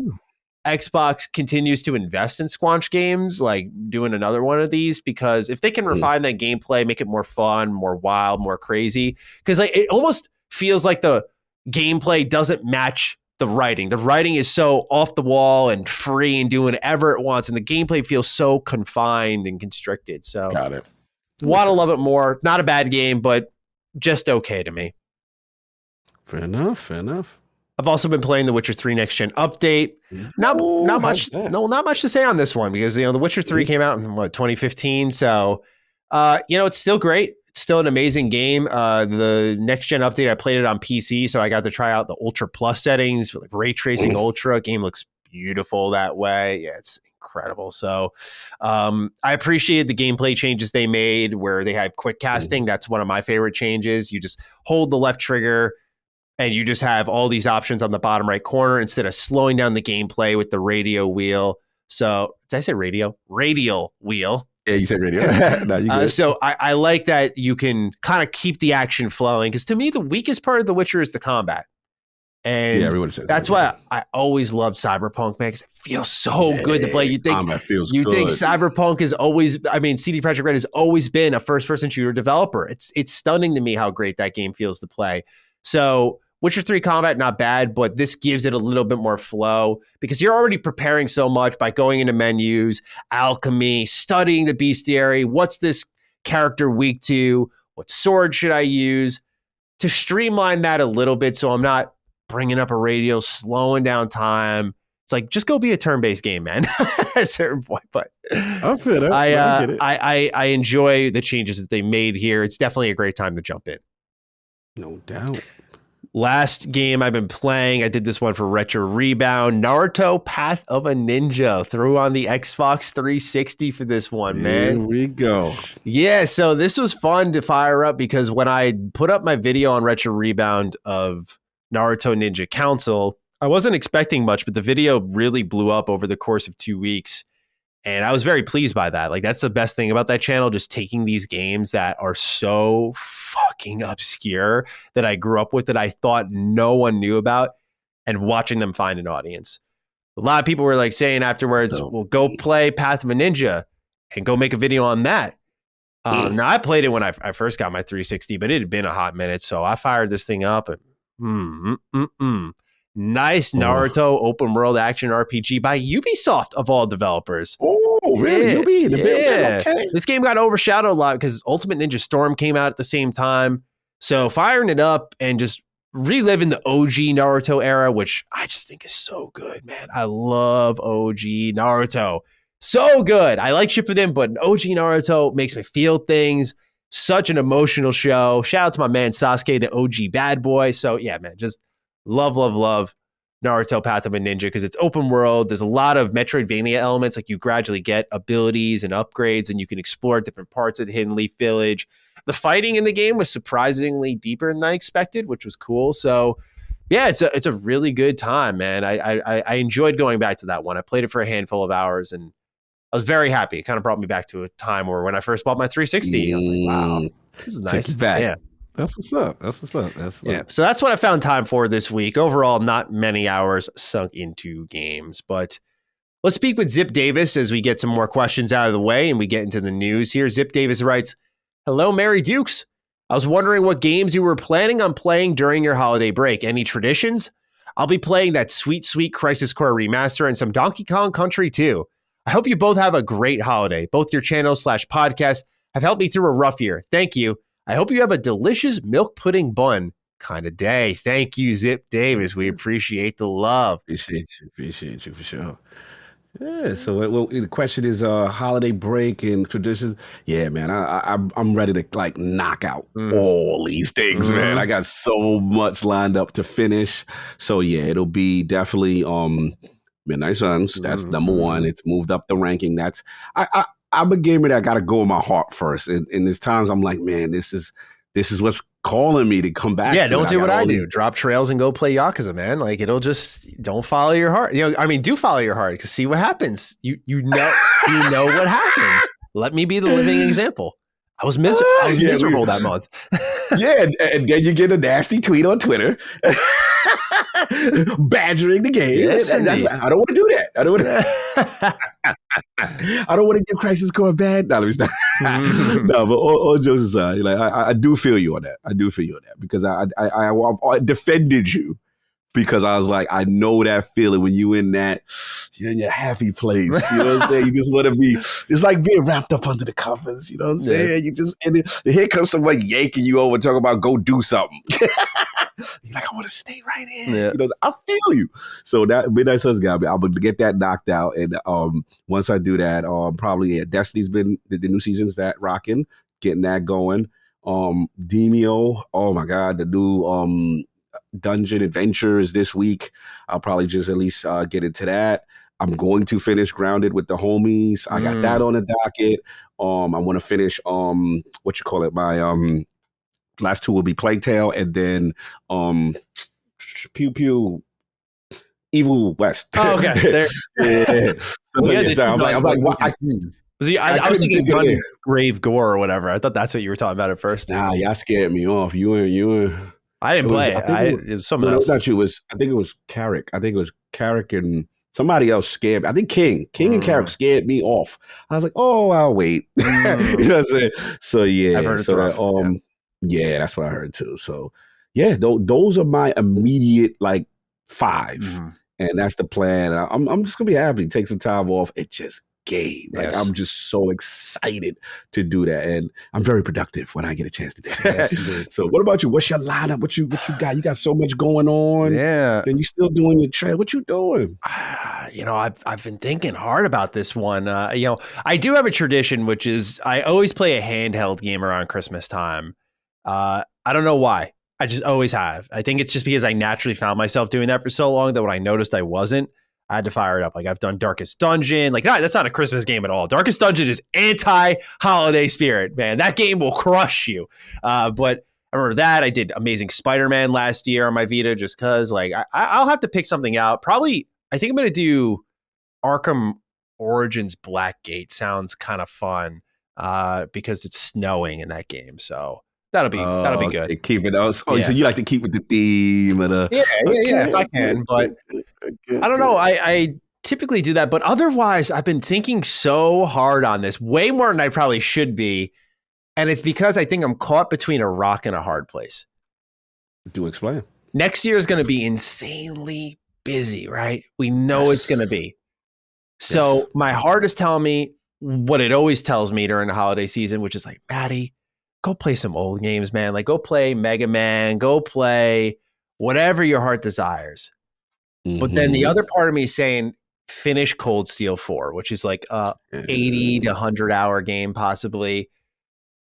Xbox continues to invest in Squanch games, like doing another one of these, because if they can refine that gameplay, make it more fun, more wild, more crazy, because like it almost feels like the gameplay doesn't match the writing. The writing is so off the wall and free and doing whatever it wants, and the gameplay feels so confined and constricted. So got it. Want to love it more. Not a bad game, but just okay to me. Fair enough. I've also been playing the Witcher 3 Next Gen update. Not much to say on this one, because the Witcher 3 came out in 2015. So it's still great. It's still an amazing game. The Next Gen update, I played it on PC, so I got to try out the Ultra Plus settings, like ray tracing Ultra. Game looks beautiful that way. Yeah, it's incredible. So I appreciate the gameplay changes they made, where they have quick casting. That's one of my favorite changes. You just hold the left trigger and you just have all these options on the bottom right corner instead of slowing down the gameplay with the radio wheel. So did I say radio? Radial wheel. Yeah, you said radio. No, so I like that you can kind of keep the action flowing, because to me, the weakest part of The Witcher is the combat. And everyone says that's why I always loved Cyberpunk, man, because it feels so good to play. You think Cyberpunk is always, CD Projekt Red has always been a first-person shooter developer. It's stunning to me how great that game feels to play. So Witcher 3 combat, not bad, but this gives it a little bit more flow, because you're already preparing so much by going into menus, alchemy, studying the bestiary. What's this character weak to? What sword should I use? To streamline that a little bit, so I'm not bringing up a radio, slowing down time. It's like, just go be a turn-based game, man, at a certain point. But I feel that. I enjoy the changes that they made here. It's definitely a great time to jump in. No doubt. Last game I've been playing, I did this one for Retro Rebound, Naruto Path of a Ninja. Threw on the Xbox 360 for this one, man. Here we go. Yeah, so this was fun to fire up, because when I put up my video on Retro Rebound of Naruto Ninja Council, I wasn't expecting much, but the video really blew up over the course of 2 weeks. And I was very pleased by that. Like, that's the best thing about that channel, just taking these games that are so fucking obscure that I grew up with, that I thought no one knew about, and watching them find an audience. A lot of people were like saying afterwards, well, go play Path of a Ninja and go make a video on that. Now, I played it when I first got my 360, but it had been a hot minute. So I fired this thing up and nice Naruto open world action RPG by Ubisoft, of all developers. Oh, really? Yeah. Okay. This game got overshadowed a lot because Ultimate Ninja Storm came out at the same time. So firing it up and just reliving the OG Naruto era, which I just think is so good, man. I love OG Naruto. So good. I like Shippuden, but OG Naruto makes me feel things. Such an emotional show. Shout out to my man Sasuke, the OG bad boy. So yeah, man, just love Naruto Path of a Ninja because it's open world. There's a lot of Metroidvania elements, like you gradually get abilities and upgrades, and you can explore different parts of the Hidden Leaf Village. The fighting in the game was surprisingly deeper than I expected, which was cool. So yeah, it's a really good time, man. I enjoyed going back to that one. I played it for a handful of hours, and I was very happy. It kind of brought me back to a time where when I first bought my 360, I was like, wow, this is nice. Yeah. That's what's up. Yeah. So that's what I found time for this week. Overall, not many hours sunk into games, but let's speak with Zip Davis as we get some more questions out of the way and we get into the news here. Zip Davis writes, hello, Mary Dukes. I was wondering what games you were planning on playing during your holiday break. Any traditions? I'll be playing that sweet Crisis Core remaster and some Donkey Kong Country too. I hope you both have a great holiday. Both your channels / podcast have helped me through a rough year. Thank you. I hope you have a delicious milk pudding bun kind of day. Thank you, Zip Davis. We appreciate the love. Appreciate you for sure. Yeah. So the question is holiday break and traditions. Yeah, man. I'm ready to like knock out all these things, man. I got so much lined up to finish. So yeah, it'll be definitely Midnight Suns. That's number one. It's moved up the ranking. That's I'm a gamer that got to go in my heart first. And there's times I'm like, man, this is what's calling me to come back. Yeah, don't do what I do. Drop trails and go play Yakuza, man. Like don't follow your heart. Do follow your heart because see what happens. You know what happens. Let me be the living example. I was miserable that month. Yeah, and then you get a nasty tweet on Twitter badgering the game. Yes, I don't want to do that. I don't want to give Crisis Core bad. No, let me stop. No, but all jokes aside, like I do feel you on that. Because I defended you. Because I was like, I know that feeling when you're in your happy place. You know what I'm saying? You just want to be, it's like being wrapped up under the covers. You know what I'm saying? You just, and here comes someone yanking you over talking about go do something. You're like, I want to stay right in. Yeah. I feel you. So that Midnight Suns got me. I'm going to get that knocked out. And once I do that, probably Destiny's been, the new season's that rocking, getting that going. Demio, oh my God, the new, Dungeon Adventures this week. I'll probably just at least get into that. I'm going to finish Grounded with the homies. I got that on the docket. I want to finish my last two will be Plague Tale and then Pew Pew Evil West. Oh, okay. I'm like, what? I was thinking Grave Gore or whatever. I thought that's what you were talking about at first. Nah, y'all scared me off. You were. I didn't play it. It was someone else. Not you. I think it was Carrick. And somebody else scared me. I think King and Carrick scared me off. I was like, oh, I'll wait. You know what I'm saying? So yeah. I've heard it's rough. Yeah, that's what I heard too. So yeah, those are my immediate like 5, and that's the plan. I'm just gonna be happy. Take some time off. It just game. Like I'm just so excited to do that, and I'm very productive when I get a chance to do that. Yes, so, what about you? What's your lineup? What you got? You got so much going on. Yeah. Then you still doing your trail. What you doing? I've been thinking hard about this one. I do have a tradition, which is I always play a handheld game around Christmas time. I don't know why. I just always have. I think it's just because I naturally found myself doing that for so long that when I noticed I wasn't, I had to fire it up. Like I've done Darkest Dungeon. Like that's not a Christmas game at all. Darkest Dungeon is anti-holiday spirit, man. That game will crush you. But I remember that. I did Amazing Spider-Man last year on my Vita just because like I'll have to pick something out. Probably, I think I'm going to do Arkham Origins Blackgate sounds kind of fun because it's snowing in that game. So that'll be good. Keep it up. Oh, so you like to keep with the theme of the yeah, if I can. But I don't know. I typically do that, but otherwise I've been thinking so hard on this, way more than I probably should be. And it's because I think I'm caught between a rock and a hard place. Do explain. Next year is going to be insanely busy, right? We know it's going to be. So my heart is telling me what it always tells me during the holiday season, which is like, Maddie, go play some old games, man. Like, go play Mega Man, go play whatever your heart desires. Mm-hmm. But then the other part of me is saying, finish Cold Steel 4, which is like a 80 to 100 hour game, possibly.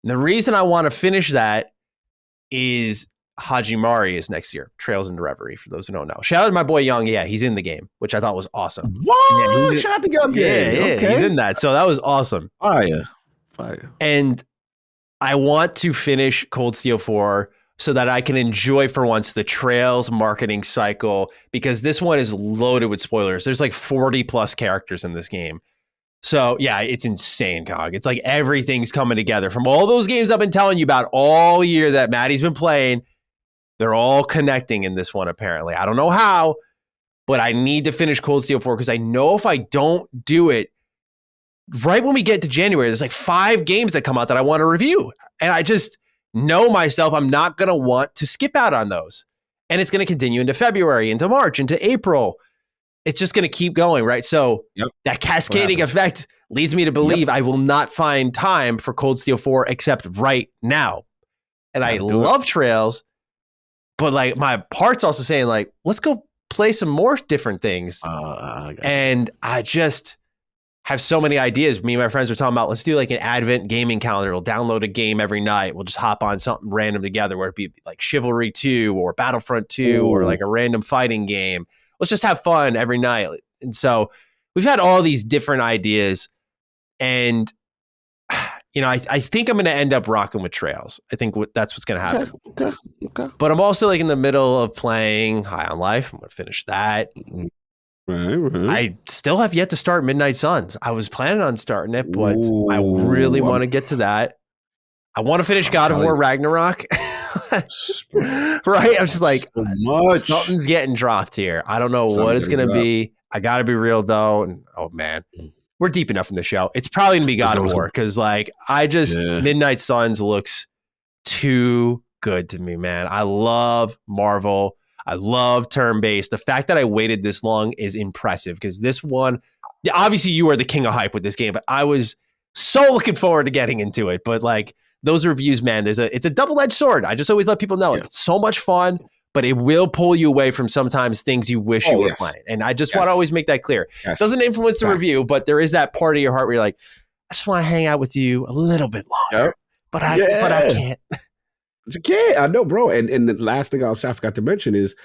And the reason I want to finish that is Hajimari is next year. Trails into Reverie, for those who don't know. Shout out to my boy Young. Yeah, he's in the game, which I thought was awesome. What? Shout out to Young. Yeah, okay. He's in that. So that was awesome. Fire. And I want to finish Cold Steel 4 so that I can enjoy for once the Trails marketing cycle, because this one is loaded with spoilers. There's like 40 plus characters in this game. So yeah, it's insane, Cog. It's like everything's coming together from all those games I've been telling you about all year that Maddie's been playing. They're all connecting in this one, apparently. I don't know how, but I need to finish Cold Steel 4 because I know if I don't do it, right when we get to January, there's like 5 games that come out that I want to review. And I just know myself, I'm not going to want to skip out on those. And it's going to continue into February, into March, into April. It's just going to keep going, right? So that cascading effect leads me to believe I will not find time for Cold Steel 4 except right now. And I love Trails, but like my heart's also saying like, let's go play some more different things. And I just have so many ideas. Me and my friends were talking about, let's do like an Advent gaming calendar. We'll download a game every night. We'll just hop on something random together, where it be like Chivalry 2 or Battlefront 2 or like a random fighting game. Let's just have fun every night. And so we've had all these different ideas. And, you know, I think I'm going to end up rocking with Trails. I think that's what's going to happen. Okay. But I'm also like in the middle of playing High on Life. I'm going to finish that. Right. I still have yet to start Midnight Suns. I was planning on starting it, but I really want to get to that. I want to finish God of War Ragnarok. Right? I'm just like, something's getting dropped here. I don't know what it's going to be. I got to be real, though. And oh, man, we're deep enough in the show. It's probably going to be God of War because, like, Midnight Suns looks too good to me, man. I love Marvel. I love turn-based. The fact that I waited this long is impressive because this one, obviously you are the king of hype with this game, but I was so looking forward to getting into it. But like those reviews, man, it's a double-edged sword. I just always let people know it's so much fun, but it will pull you away from sometimes things you wish you were playing. And I just want to always make that clear. It doesn't influence the review, but there is that part of your heart where you're like, I just want to hang out with you a little bit longer, but I can't. You can't. I know, bro. And the last thing I forgot to mention is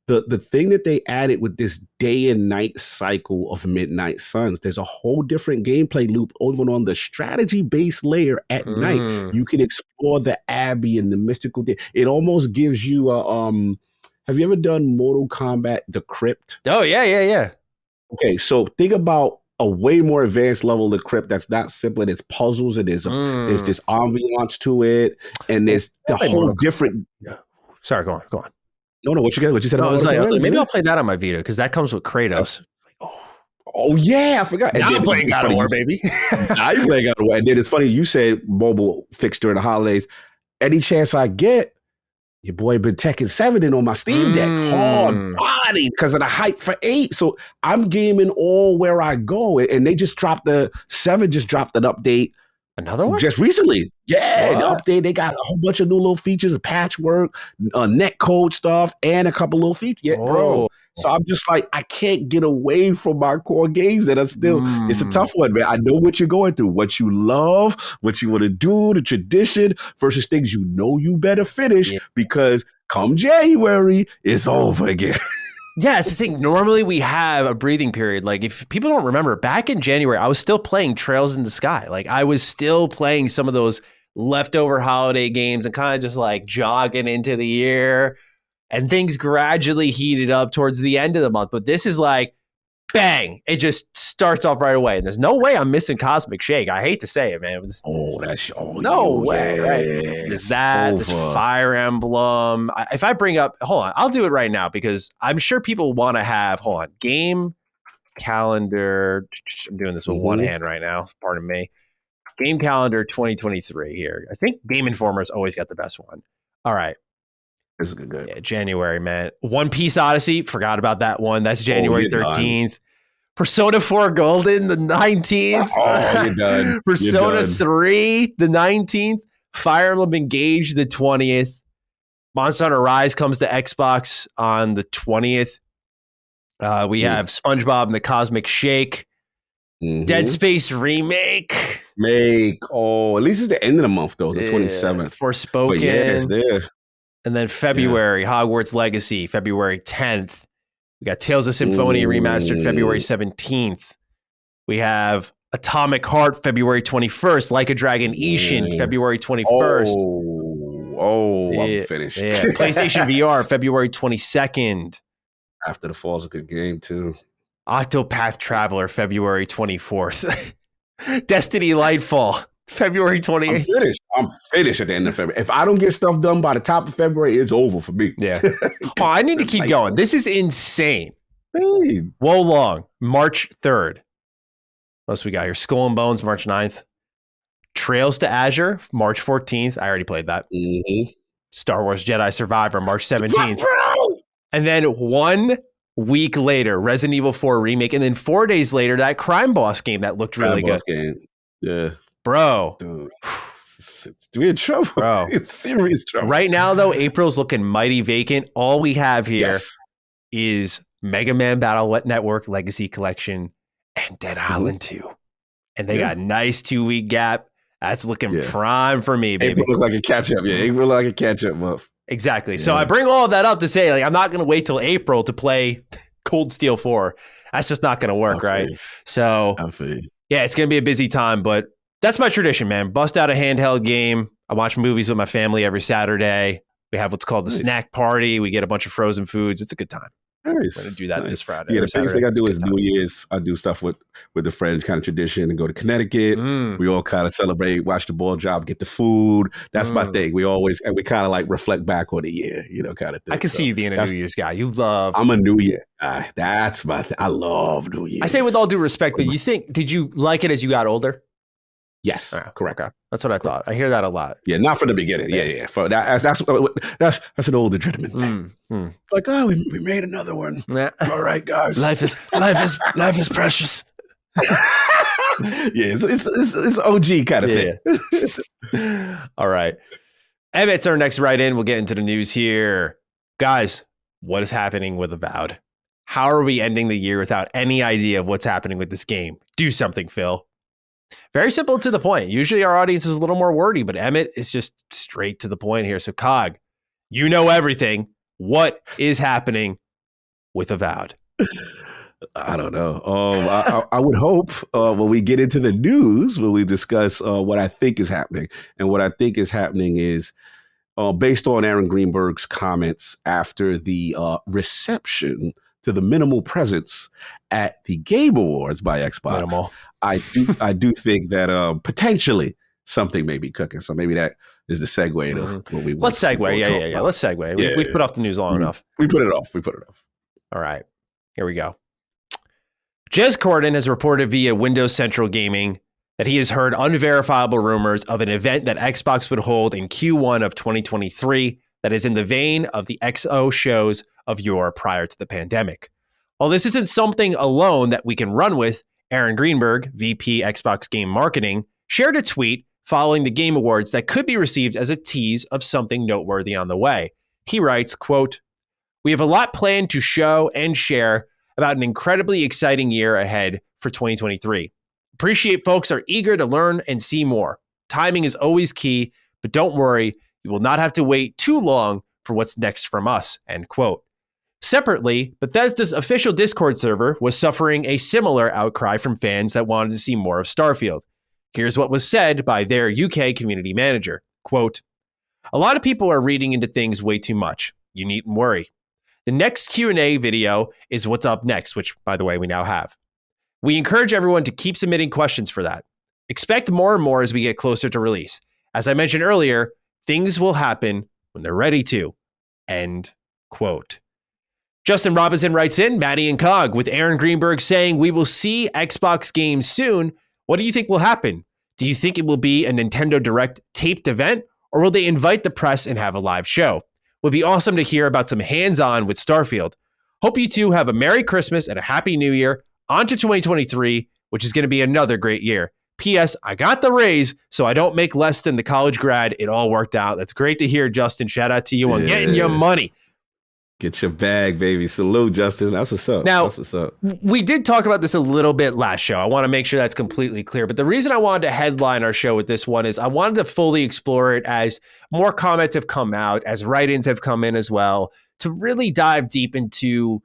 the thing that they added with this day and night cycle of Midnight Suns. There's a whole different gameplay loop even on the strategy-based layer at night. You can explore the Abbey and the mystical day. It almost gives you a have you ever done Mortal Kombat The Crypt? Oh, yeah. Okay, so think about a way more advanced level of the Crypt that's not simple. There's puzzles and there's this ambiance to it, and there's the whole different. Sorry, go on. No, what you said? I was like, maybe I'll play that on my Vita because that comes with Kratos. Oh yeah, I forgot. Now I'm playing God of War, baby. Now you playing God of War, and then it's funny you said mobile fixed during the holidays. Any chance I get, your boy been Tekken 7 in on my Steam Deck, hard body because of the hype for 8. So I'm gaming all where I go, and they just dropped the 7. Just dropped an update. Another one? Just recently. Yeah, the update. They got a whole bunch of new little features, patchwork, net code stuff, and a couple little features. Yeah, bro. So I'm just like, I can't get away from my core games that are still, it's a tough one, man. I know what you're going through, what you love, what you want to do, the tradition versus things you know you better finish because come January, it's over again. Yeah, it's the thing. Normally we have a breathing period. Like if people don't remember, back in January, I was still playing Trails in the Sky. Like I was still playing some of those leftover holiday games and kind of just like jogging into the year, and things gradually heated up towards the end of the month. But this is like, bang, it just starts off right away. And there's no way I'm missing Cosmic Shake. I hate to say it, man. No way, right? There's that. There's Fire Emblem. If I bring up, hold on, I'll do it right now because I'm sure people want to have, hold on, game calendar. I'm doing this with one hand right now. Pardon me. Game calendar 2023 here. I think Game Informer's always got the best one. All right. This is good. Yeah, January, man. One Piece Odyssey. Forgot about that one. That's January 13th. Persona 4 Golden, the 19th. Oh, you're done. Persona 3, the 19th. Fire Emblem Engage, the 20th. Monster Hunter Rise comes to Xbox on the 20th. We have SpongeBob and the Cosmic Shake. Dead Space Remake. At least it's the end of the month, though, the 27th. Forspoken. But yeah, it's there. And then February, Hogwarts Legacy, February 10th. We got Tales of Symphonia Remastered, February 17th. We have Atomic Heart, February 21st. Like a Dragon Ishin, February 21st. I'm finished. Yeah. PlayStation VR, February 22nd. After the Fall's a good game, too. Octopath Traveler, February 24th. Destiny Lightfall, February 28th. I'm finished at the end of February. If I don't get stuff done by the top of February, it's over for me. Yeah. I need to keep going. This is insane. Wo Long, March 3rd. What else we got here? Skull and Bones, March 9th. Trails to Azure, March 14th. I already played that. Star Wars Jedi Survivor, March 17th. And then 1 week later, Resident Evil 4 Remake. And then 4 days later, that Crime Boss game that looked really good. Yeah. Bro. Dude. We're in trouble. Bro. It's serious trouble. Right now, though, April's looking mighty vacant. All we have here is Mega Man Battle Network Legacy Collection and Dead Island 2. And they got a nice 2-week gap. That's looking prime for me, baby. April looks like a catch-up. Yeah, April like a catch-up month. Exactly. Yeah. So I bring all of that up to say, like, I'm not going to wait till April to play Cold Steel 4. That's just not going to work, right? So, yeah, it's going to be a busy time, but that's my tradition, man. Bust out a handheld game. I watch movies with my family every Saturday. We have what's called the snack party. We get a bunch of frozen foods. It's a good time. Nice. We're going to do that this Friday. Yeah, the biggest thing I do is New Year's. I do stuff with the friends, kind of tradition, and go to Connecticut. We all kind of celebrate, watch the ball drop, get the food. That's my thing. We kind of like reflect back on the year, kind of thing. I can see you being a New Year's guy. I'm a New Year guy. That's my thing. I love New Year. I say with all due respect, but did you like it as you got older? Yes, correct. Okay. That's what I thought. I hear that a lot. Yeah, not from the beginning. Yeah. That's an older gentleman thing. Like, we made another one. Yeah. All right, guys. Life is precious. It's OG kind of thing. All right. Emmett's our next write-in. We'll get into the news here. Guys, what is happening with Avowed? How are we ending the year without any idea of what's happening with this game? Do something, Phil. Very simple to the point. Usually our audience is a little more wordy, but Emmett is just straight to the point here. So, Cog, you know everything. What is happening with Avowed? I don't know. I would hope when we get into the news, when we discuss what I think is happening. And what I think is happening is based on Aaron Greenberg's comments after the reception to the minimal presence at the Game Awards by Xbox. Minimal. I do think that potentially something may be cooking. So maybe that is the segue to what we want. Let's segue. Yeah. Let's segue. We've put off the news long enough. We put it off. All right. Here we go. Jez Corden has reported via Windows Central Gaming that he has heard unverifiable rumors of an event that Xbox would hold in Q1 of 2023 that is in the vein of the XO shows of yore prior to the pandemic. While this isn't something alone that we can run with, Aaron Greenberg, VP Xbox Game Marketing, shared a tweet following the Game Awards that could be received as a tease of something noteworthy on the way. He writes, quote, "We have a lot planned to show and share about an incredibly exciting year ahead for 2023. Appreciate folks are eager to learn and see more. Timing is always key, but don't worry, you will not have to wait too long for what's next from us," end quote. Separately, Bethesda's official Discord server was suffering a similar outcry from fans that wanted to see more of Starfield. Here's what was said by their UK community manager. Quote, "A lot of people are reading into things way too much. You needn't worry. The next Q&A video is what's up next, which, by the way, we now have. We encourage everyone to keep submitting questions for that. Expect more and more as we get closer to release. As I mentioned earlier, things will happen when they're ready to. End quote. Justin Robinson writes in, Maddie and Cog, with Aaron Greenberg saying we will see Xbox games soon. What do you think will happen? Do you think it will be a Nintendo Direct taped event, or will they invite the press and have a live show? Would be awesome to hear about some hands-on with Starfield. Hope you two have a Merry Christmas and a Happy New Year. On to 2023, which is going to be another great year. P.S. I got the raise, so I don't make less than the college grad. It all worked out. That's great to hear, Justin. Shout out to you on getting your money. Get your bag, baby. Salute, Justin. That's what's up. Now, that's what's up. We did talk about this a little bit last show. I want to make sure that's completely clear. But the reason I wanted to headline our show with this one is I wanted to fully explore it as more comments have come out, as write-ins have come in as well, to really dive deep into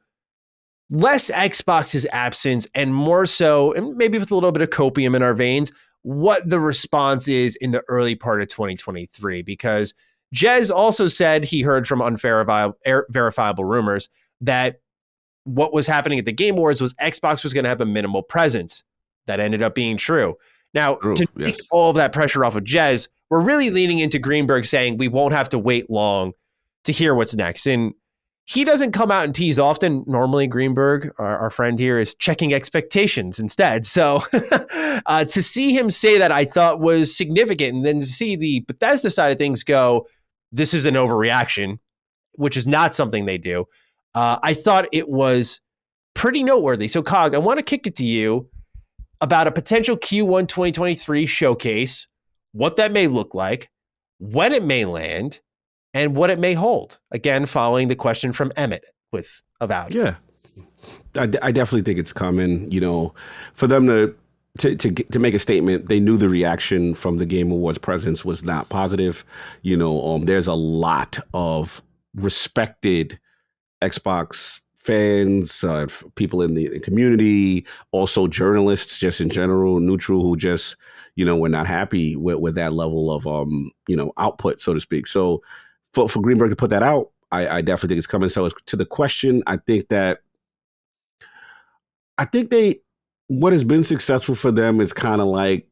less Xbox's absence and more so, and maybe with a little bit of copium in our veins, what the response is in the early part of 2023. Because Jez also said he heard from verifiable rumors that what was happening at the Game Awards was Xbox was going to have a minimal presence. That ended up being true. Now, to take all of that pressure off of Jez, we're really leaning into Greenberg saying we won't have to wait long to hear what's next. And he doesn't come out and tease often. Normally, Greenberg, our friend here, is checking expectations instead. So to see him say that, I thought was significant. And then to see the Bethesda side of things go, this is an overreaction, which is not something they do. I thought it was pretty noteworthy. So, Cog, I want to kick it to you about a potential Q1 2023 showcase, what that may look like, when it may land, and what it may hold. Again, following the question from Emmett with Avowed. Yeah, I definitely think it's coming. You know, for them to make a statement, they knew the reaction from the Game Awards presence was not positive. You know, there's a lot of respected Xbox fans, people in the community, also journalists just in general, neutral, who just, you know, were not happy with that level of, you know, output, so to speak. So for Greenberg to put that out, I definitely think it's coming. So to the question, I think what has been successful for them is kind of like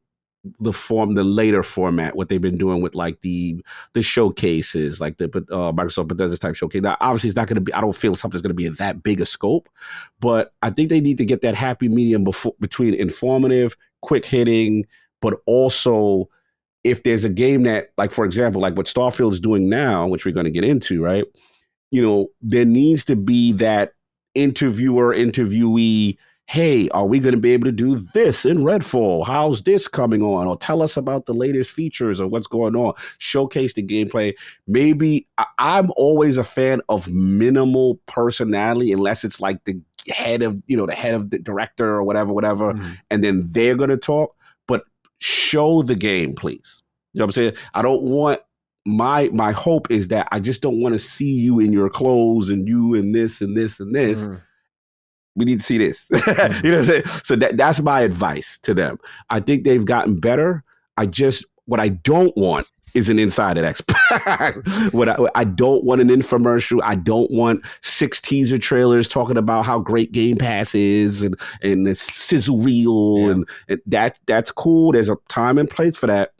the later format, what they've been doing with like the showcases, like the Microsoft Bethesda type showcase. Now, obviously, it's not going to be, I don't feel something's going to be in that big a scope, but I think they need to get that happy medium between informative, quick hitting, but also if there's a game that, like, for example, like what Starfield is doing now, which we're going to get into, right? You know, there needs to be that interviewee, hey, are we going to be able to do this in Redfall? How's this coming on? Or tell us about the latest features or what's going on. Showcase the gameplay. Maybe I'm always a fan of minimal personality, unless it's like the head of the director or whatever, and then they're going to talk. But show the game, please. You know what I'm saying? I don't want my hope is that I just don't want to see you in your clothes and you and this and this and this. We need to see this. You know what I'm saying? So that's my advice to them. I think they've gotten better. What I don't want is an inside at Xbox. I don't want an infomercial. I don't want 6 teaser trailers talking about how great Game Pass is and the sizzle reel. Yeah. And that's cool. There's a time and place for that.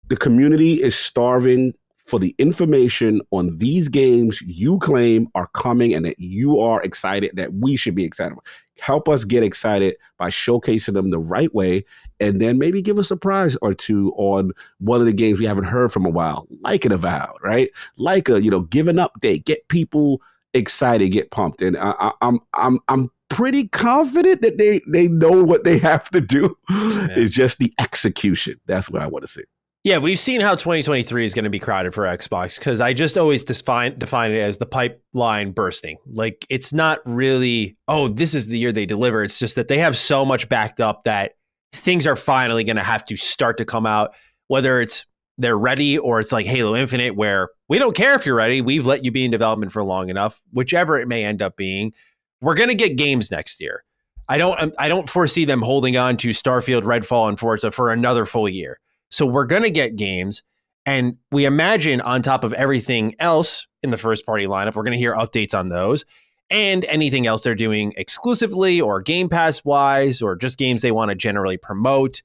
The community is starving for the information on these games you claim are coming and that you are excited, that we should be excited about. Help us get excited by showcasing them the right way, and then maybe give a surprise or two on one of the games we haven't heard from a while, like an Avowed, right? Like give an update, get people excited, get pumped. And I'm pretty confident that they know what they have to do. Yeah. It's just the execution. That's what I want to see. Yeah, we've seen how 2023 is going to be crowded for Xbox, because I just always define it as the pipeline bursting. Like, it's not really, oh, this is the year they deliver. It's just that they have so much backed up that things are finally going to have to start to come out, whether it's they're ready or it's like Halo Infinite, where we don't care if you're ready. We've let you be in development for long enough, whichever it may end up being. We're going to get games next year. I don't foresee them holding on to Starfield, Redfall, and Forza for another full year. So we're going to get games, and we imagine on top of everything else in the first party lineup. We're going to hear updates on those and anything else they're doing exclusively or Game Pass wise or just games they want to generally promote.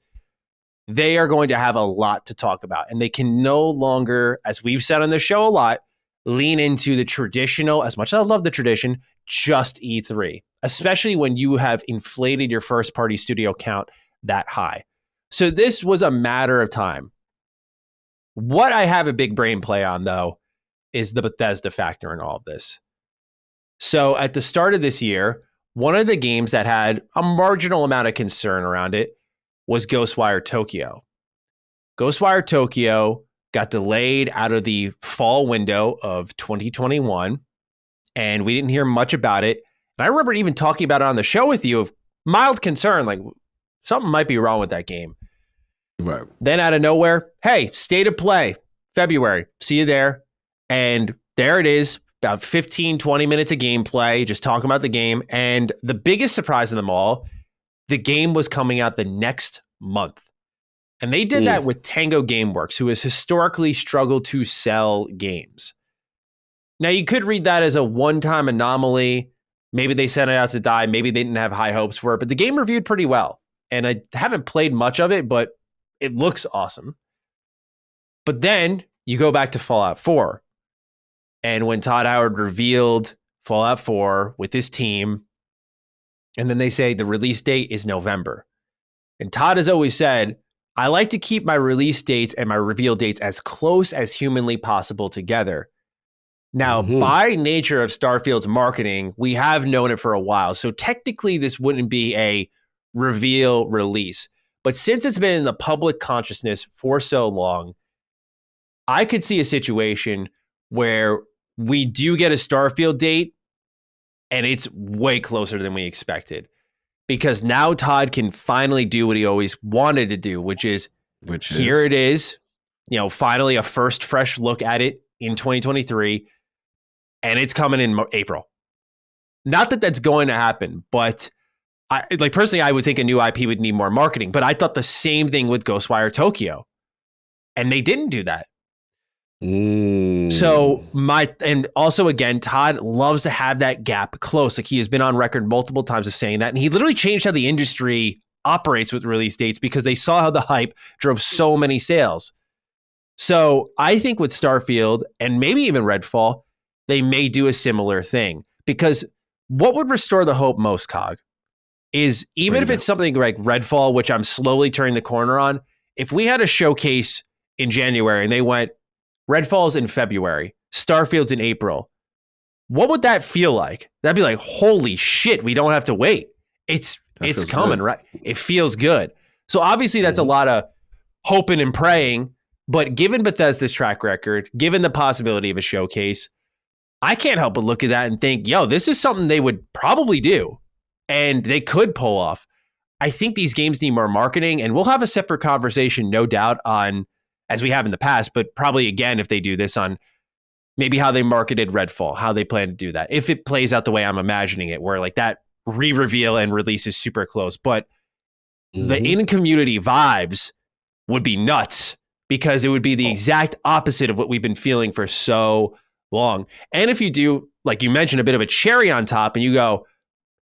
They are going to have a lot to talk about, and they can no longer, as we've said on the show a lot, lean into the traditional, as much as I love the tradition, just E3, especially when you have inflated your first party studio count that high. So this was a matter of time. What I have a big brain play on, though, is the Bethesda factor in all of this. So at the start of this year, one of the games that had a marginal amount of concern around it was Ghostwire Tokyo. Ghostwire Tokyo got delayed out of the fall window of 2021, and we didn't hear much about it. And I remember even talking about it on the show with you of mild concern, like something might be wrong with that game. Right. Then out of nowhere, hey, state of play, February, see you there. And there it is, about 15, 20 minutes of gameplay, just talking about the game. And the biggest surprise of them all, the game was coming out the next month. And they did that with Tango Gameworks, who has historically struggled to sell games. Now, you could read that as a one-time anomaly. Maybe they sent it out to die. Maybe they didn't have high hopes for it. But the game reviewed pretty well. And I haven't played much of it, but it looks awesome. But then you go back to Fallout 4. And when Todd Howard revealed Fallout 4 with his team, and then they say the release date is November. And Todd has always said, I like to keep my release dates and my reveal dates as close as humanly possible together. Now, by nature of Starfield's marketing, we have known it for a while. So technically, this wouldn't be a reveal release. But since it's been in the public consciousness for so long, I could see a situation where we do get a Starfield date and it's way closer than we expected. Because now Todd can finally do what he always wanted to do, which is here it is, finally a first fresh look at it in 2023, and it's coming in April. Not that that's going to happen, but personally, I would think a new IP would need more marketing, but I thought the same thing with Ghostwire Tokyo, and they didn't do that. So and also again, Todd loves to have that gap close. Like he has been on record multiple times of saying that. And he literally changed how the industry operates with release dates because they saw how the hype drove so many sales. So I think with Starfield and maybe even Redfall, they may do a similar thing because what would restore the hope most, Cog, is even if it's something like Redfall, which I'm slowly turning the corner on, if we had a showcase in January and they went, Redfall's in February, Starfield's in April. What would that feel like? That'd be like, holy shit, we don't have to wait. It's coming, good. Right? It feels good. So obviously that's a lot of hoping and praying, but given Bethesda's track record, given the possibility of a showcase, I can't help but look at that and think, this is something they would probably do and they could pull off. I think these games need more marketing, and we'll have a separate conversation, no doubt, on as we have in the past, but probably again, if they do this on maybe how they marketed Redfall, how they plan to do that. If it plays out the way I'm imagining it, where like that re-reveal and release is super close, but the in-community vibes would be nuts because it would be the exact opposite of what we've been feeling for so long. And if you do, like you mentioned, a bit of a cherry on top and you go,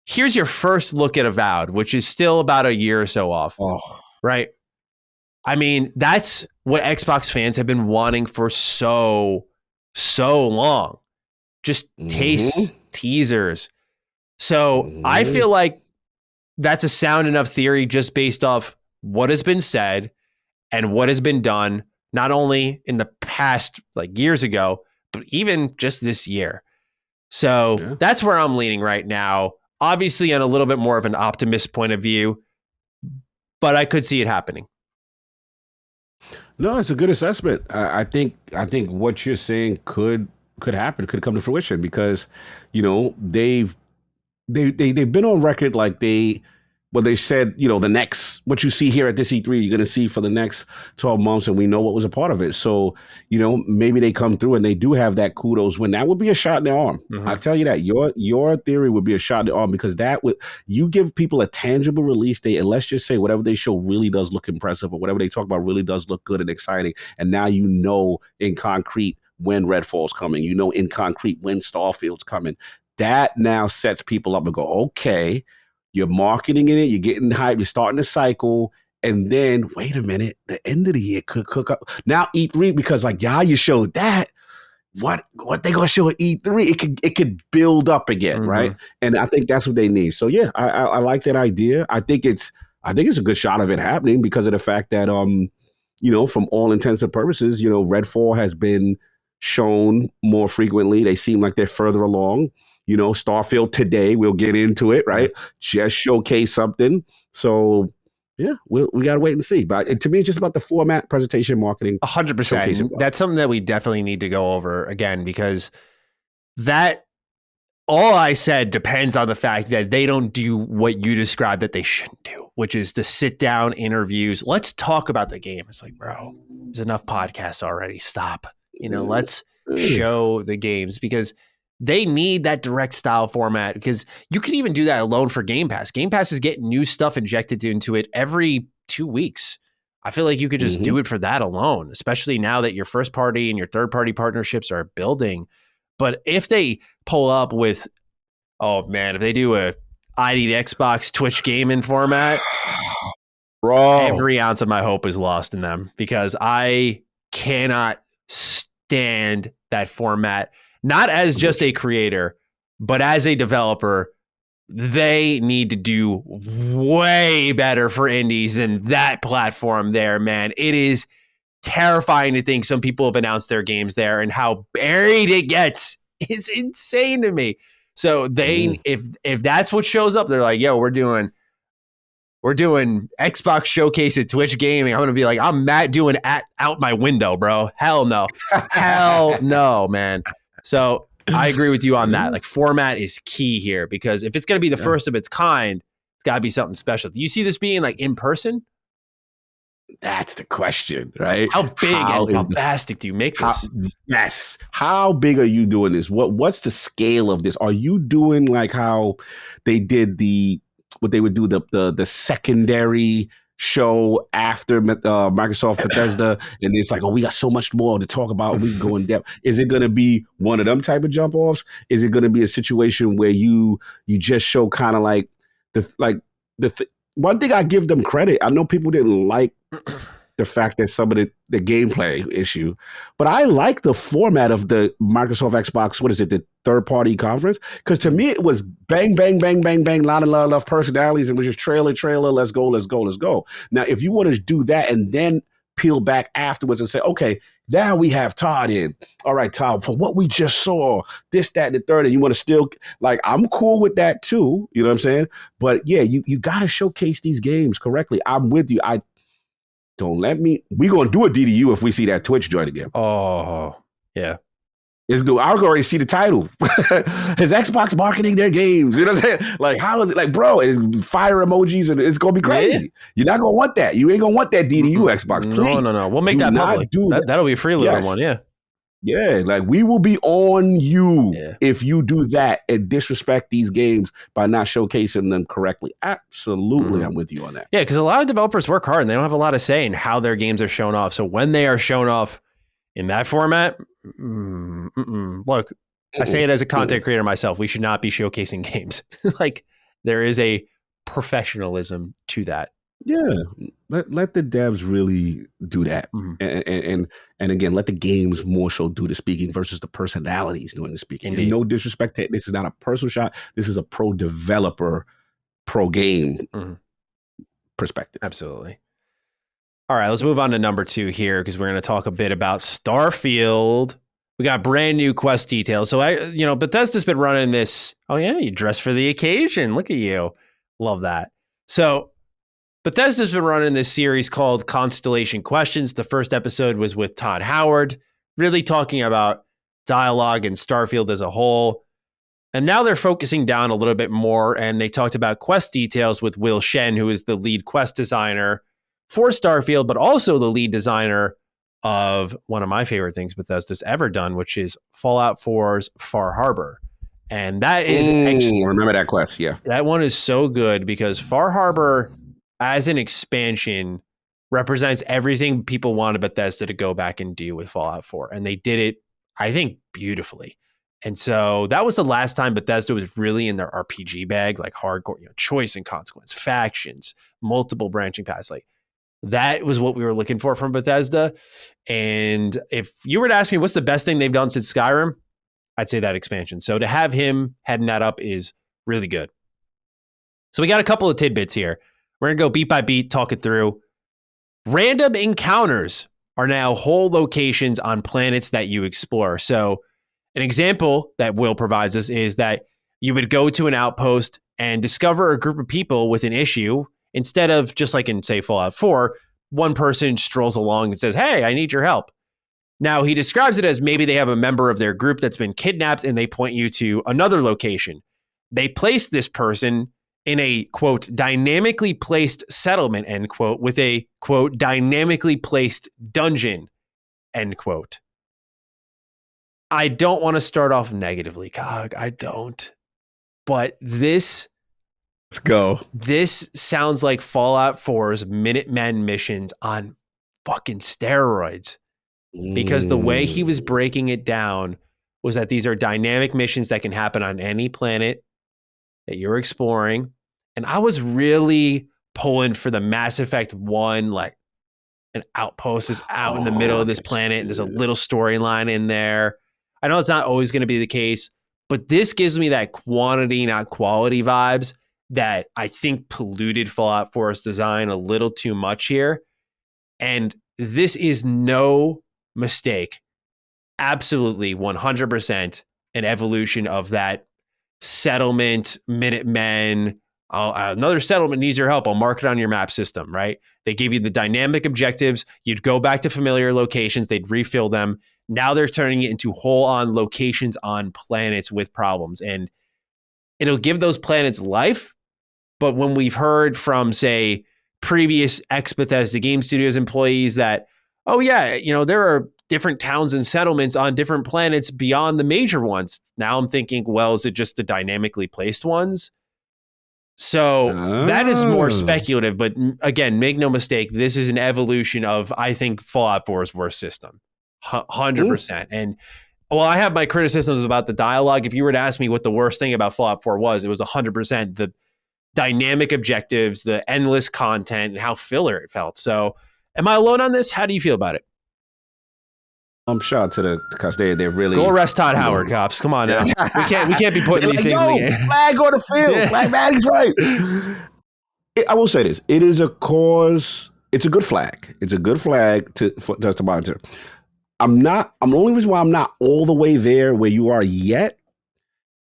here's your first look at Avowed, which is still about a year or so off, right? I mean, that's what Xbox fans have been wanting for so long. Just tastes, teasers. So I feel like that's a sound enough theory just based off what has been said and what has been done, not only in the past, like years ago, but even just this year. So that's where I'm leaning right now. Obviously on a little bit more of an optimist point of view, but I could see it happening. No, it's a good assessment. I think what you're saying could happen, could come to fruition because, they've been on record like they said, the next, what you see here at this E3, you're going to see for the next 12 months. And we know what was a part of it. So, maybe they come through and they do have that kudos win. That would be a shot in the arm. I tell you that your theory would be a shot in the arm because you give people a tangible release date. And let's just say whatever they show really does look impressive or whatever they talk about really does look good and exciting. And now, in concrete when Redfall's coming. You know in concrete when Starfield's coming. That now sets people up and go, okay, you're marketing in it, you're getting hype, you're starting the cycle, and then wait a minute, the end of the year could cook up. Now E3, because like you showed that. What they gonna show at E3? It could build up again, right? And I think that's what they need. So yeah, I like that idea. I think it's a good shot of it happening because of the fact that from all intents and purposes, Redfall has been shown more frequently. They seem like they're further along. Starfield today, we'll get into it, right? Just showcase something. So yeah, we got to wait and see. But to me, it's just about the format, presentation, marketing. 100%. That's something that we definitely need to go over again, because that, all I said depends on the fact that they don't do what you described that they shouldn't do, which is the sit down interviews. Let's talk about the game. It's like, bro, there's enough podcasts already. Stop. Let's show the games, because they need that direct style format, because you can even do that alone for Game Pass. Game Pass is getting new stuff injected into it every 2 weeks. I feel like you could just do it for that alone, especially now that your first party and your third party partnerships are building. But if they pull up with, if they do a I need Xbox Twitch gaming format, bro, every ounce of my hope is lost in them, because I cannot stand that format. Not as just a creator, but as a developer. They need to do way better for indies than that platform there, man. It is terrifying to think some people have announced their games there, and how buried it gets is insane to me. So if that's what shows up, they're like, yo, we're doing Xbox Showcase at Twitch Gaming. I'm going to be like, I'm doing out my window, bro. Hell no. Hell no, man. So I agree with you on that. Like, format is key here, because if it's going to be the first of its kind, it's got to be something special. Do you see this being like in person? That's the question, right? How big and bombastic do you make this? Yes. How big are you doing this? What's the scale of this? Are you doing like how they did what they would do the secondary show after Microsoft Bethesda, and it's like, we got so much more to talk about, we can go in depth? Is it going to be one of them type of jump offs? Is it going to be a situation where you just show kind of like one thing I give them credit, I know people didn't like the fact that some of the gameplay issue, but I like the format of the Microsoft Xbox, what is it, the third-party conference? Because to me, it was bang, bang, bang, bang, bang, lot of personalities, and it was just trailer, let's go. Now, if you want to do that and then peel back afterwards and say, okay, now we have Todd in. All right, Todd, from what we just saw, this, that, and the third, and you want to still, like, I'm cool with that too, you know what I'm saying? But yeah, you got to showcase these games correctly. I'm with you. We're going to do a DDU if we see that Twitch joint again. Oh, yeah. I already see the title. Is Xbox marketing their games? You know what I'm saying? Like, how is it? Like, bro, it's fire emojis, and it's going to be crazy. Yeah. You're not going to want that. You ain't going to want that DDU Xbox. Please. No. We'll make that public. That'll be a freeloader one, yeah. Yeah, like, we will be on you if you do that and disrespect these games by not showcasing them correctly. Absolutely, I'm with you on that. Yeah, because a lot of developers work hard and they don't have a lot of say in how their games are shown off. So when they are shown off in that format, look, I say it as a content creator myself, we should not be showcasing games. Like, there is a professionalism to that. Yeah, let the devs really do that, and again, let the games more so do the speaking versus the personalities doing the speaking. And no disrespect to it, this is not a personal shot. This is a pro developer, pro game perspective. Absolutely. All right, let's move on to number 2 here, because we're going to talk a bit about Starfield. We got brand new quest details. So Bethesda's been running this. Oh yeah, you dress for the occasion. Look at you. Love that. So Bethesda's been running this series called Constellation Questions. The first episode was with Todd Howard, really talking about dialogue and Starfield as a whole. And now they're focusing down a little bit more, and they talked about quest details with Will Shen, who is the lead quest designer for Starfield, but also the lead designer of one of my favorite things Bethesda's ever done, which is Fallout 4's Far Harbor. And that is... remember that quest, yeah. That one is so good, because Far Harbor, as an expansion, represents everything people wanted Bethesda to go back and do with Fallout 4. And they did it, I think, beautifully. And so that was the last time Bethesda was really in their RPG bag, like hardcore, choice and consequence, factions, multiple branching paths. Like that was what we were looking for from Bethesda. And if you were to ask me what's the best thing they've done since Skyrim, I'd say that expansion. So to have him heading that up is really good. So we got a couple of tidbits here. We're going to go beat by beat, talk it through. Random encounters are now whole locations on planets that you explore. So an example that Will provides us is that you would go to an outpost and discover a group of people with an issue. Instead of just like in, say, Fallout 4, one person strolls along and says, hey, I need your help. Now, he describes it as maybe they have a member of their group that's been kidnapped and they point you to another location. They place this person in a, quote, dynamically placed settlement, end quote, with a, quote, dynamically placed dungeon, end quote. I don't want to start off negatively, Cog. I don't. But this... Let's go. This sounds like Fallout 4's Minutemen missions on fucking steroids. Because the way he was breaking it down was that these are dynamic missions that can happen on any planet that you're exploring. And I was really pulling for the Mass Effect 1, like an outpost is out in the middle of this planet and there's a little storyline in there. I know it's not always going to be the case, but this gives me that quantity, not quality vibes that I think polluted Fallout 4's design a little too much here. And this is no mistake. Absolutely 100% an evolution of that settlement, Minutemen. Another settlement needs your help. I'll mark it on your map system, right? They give you the dynamic objectives. You'd go back to familiar locations. They'd refill them. Now they're turning it into whole-on locations on planets with problems. And it'll give those planets life. But when we've heard from, say, previous ex-Bethesda Game Studios employees that, oh, yeah, there are different towns and settlements on different planets beyond the major ones. Now I'm thinking, well, is it just the dynamically placed ones? So that is more speculative. But again, make no mistake, this is an evolution of, I think, Fallout 4's worst system. 100%. And while I have my criticisms about the dialogue, if you were to ask me what the worst thing about Fallout 4 was, it was 100% the dynamic objectives, the endless content, and how filler it felt. So am I alone on this? How do you feel about it? Shout out to because they really go arrest Todd Howard, cops. Come on now. we can't be putting these things in the game. Flag on the field. Yeah. Flag Maddie's right. I will say this. It is a cause. It's a good flag. It's a good flag to monitor. The only reason why I'm not all the way there where you are yet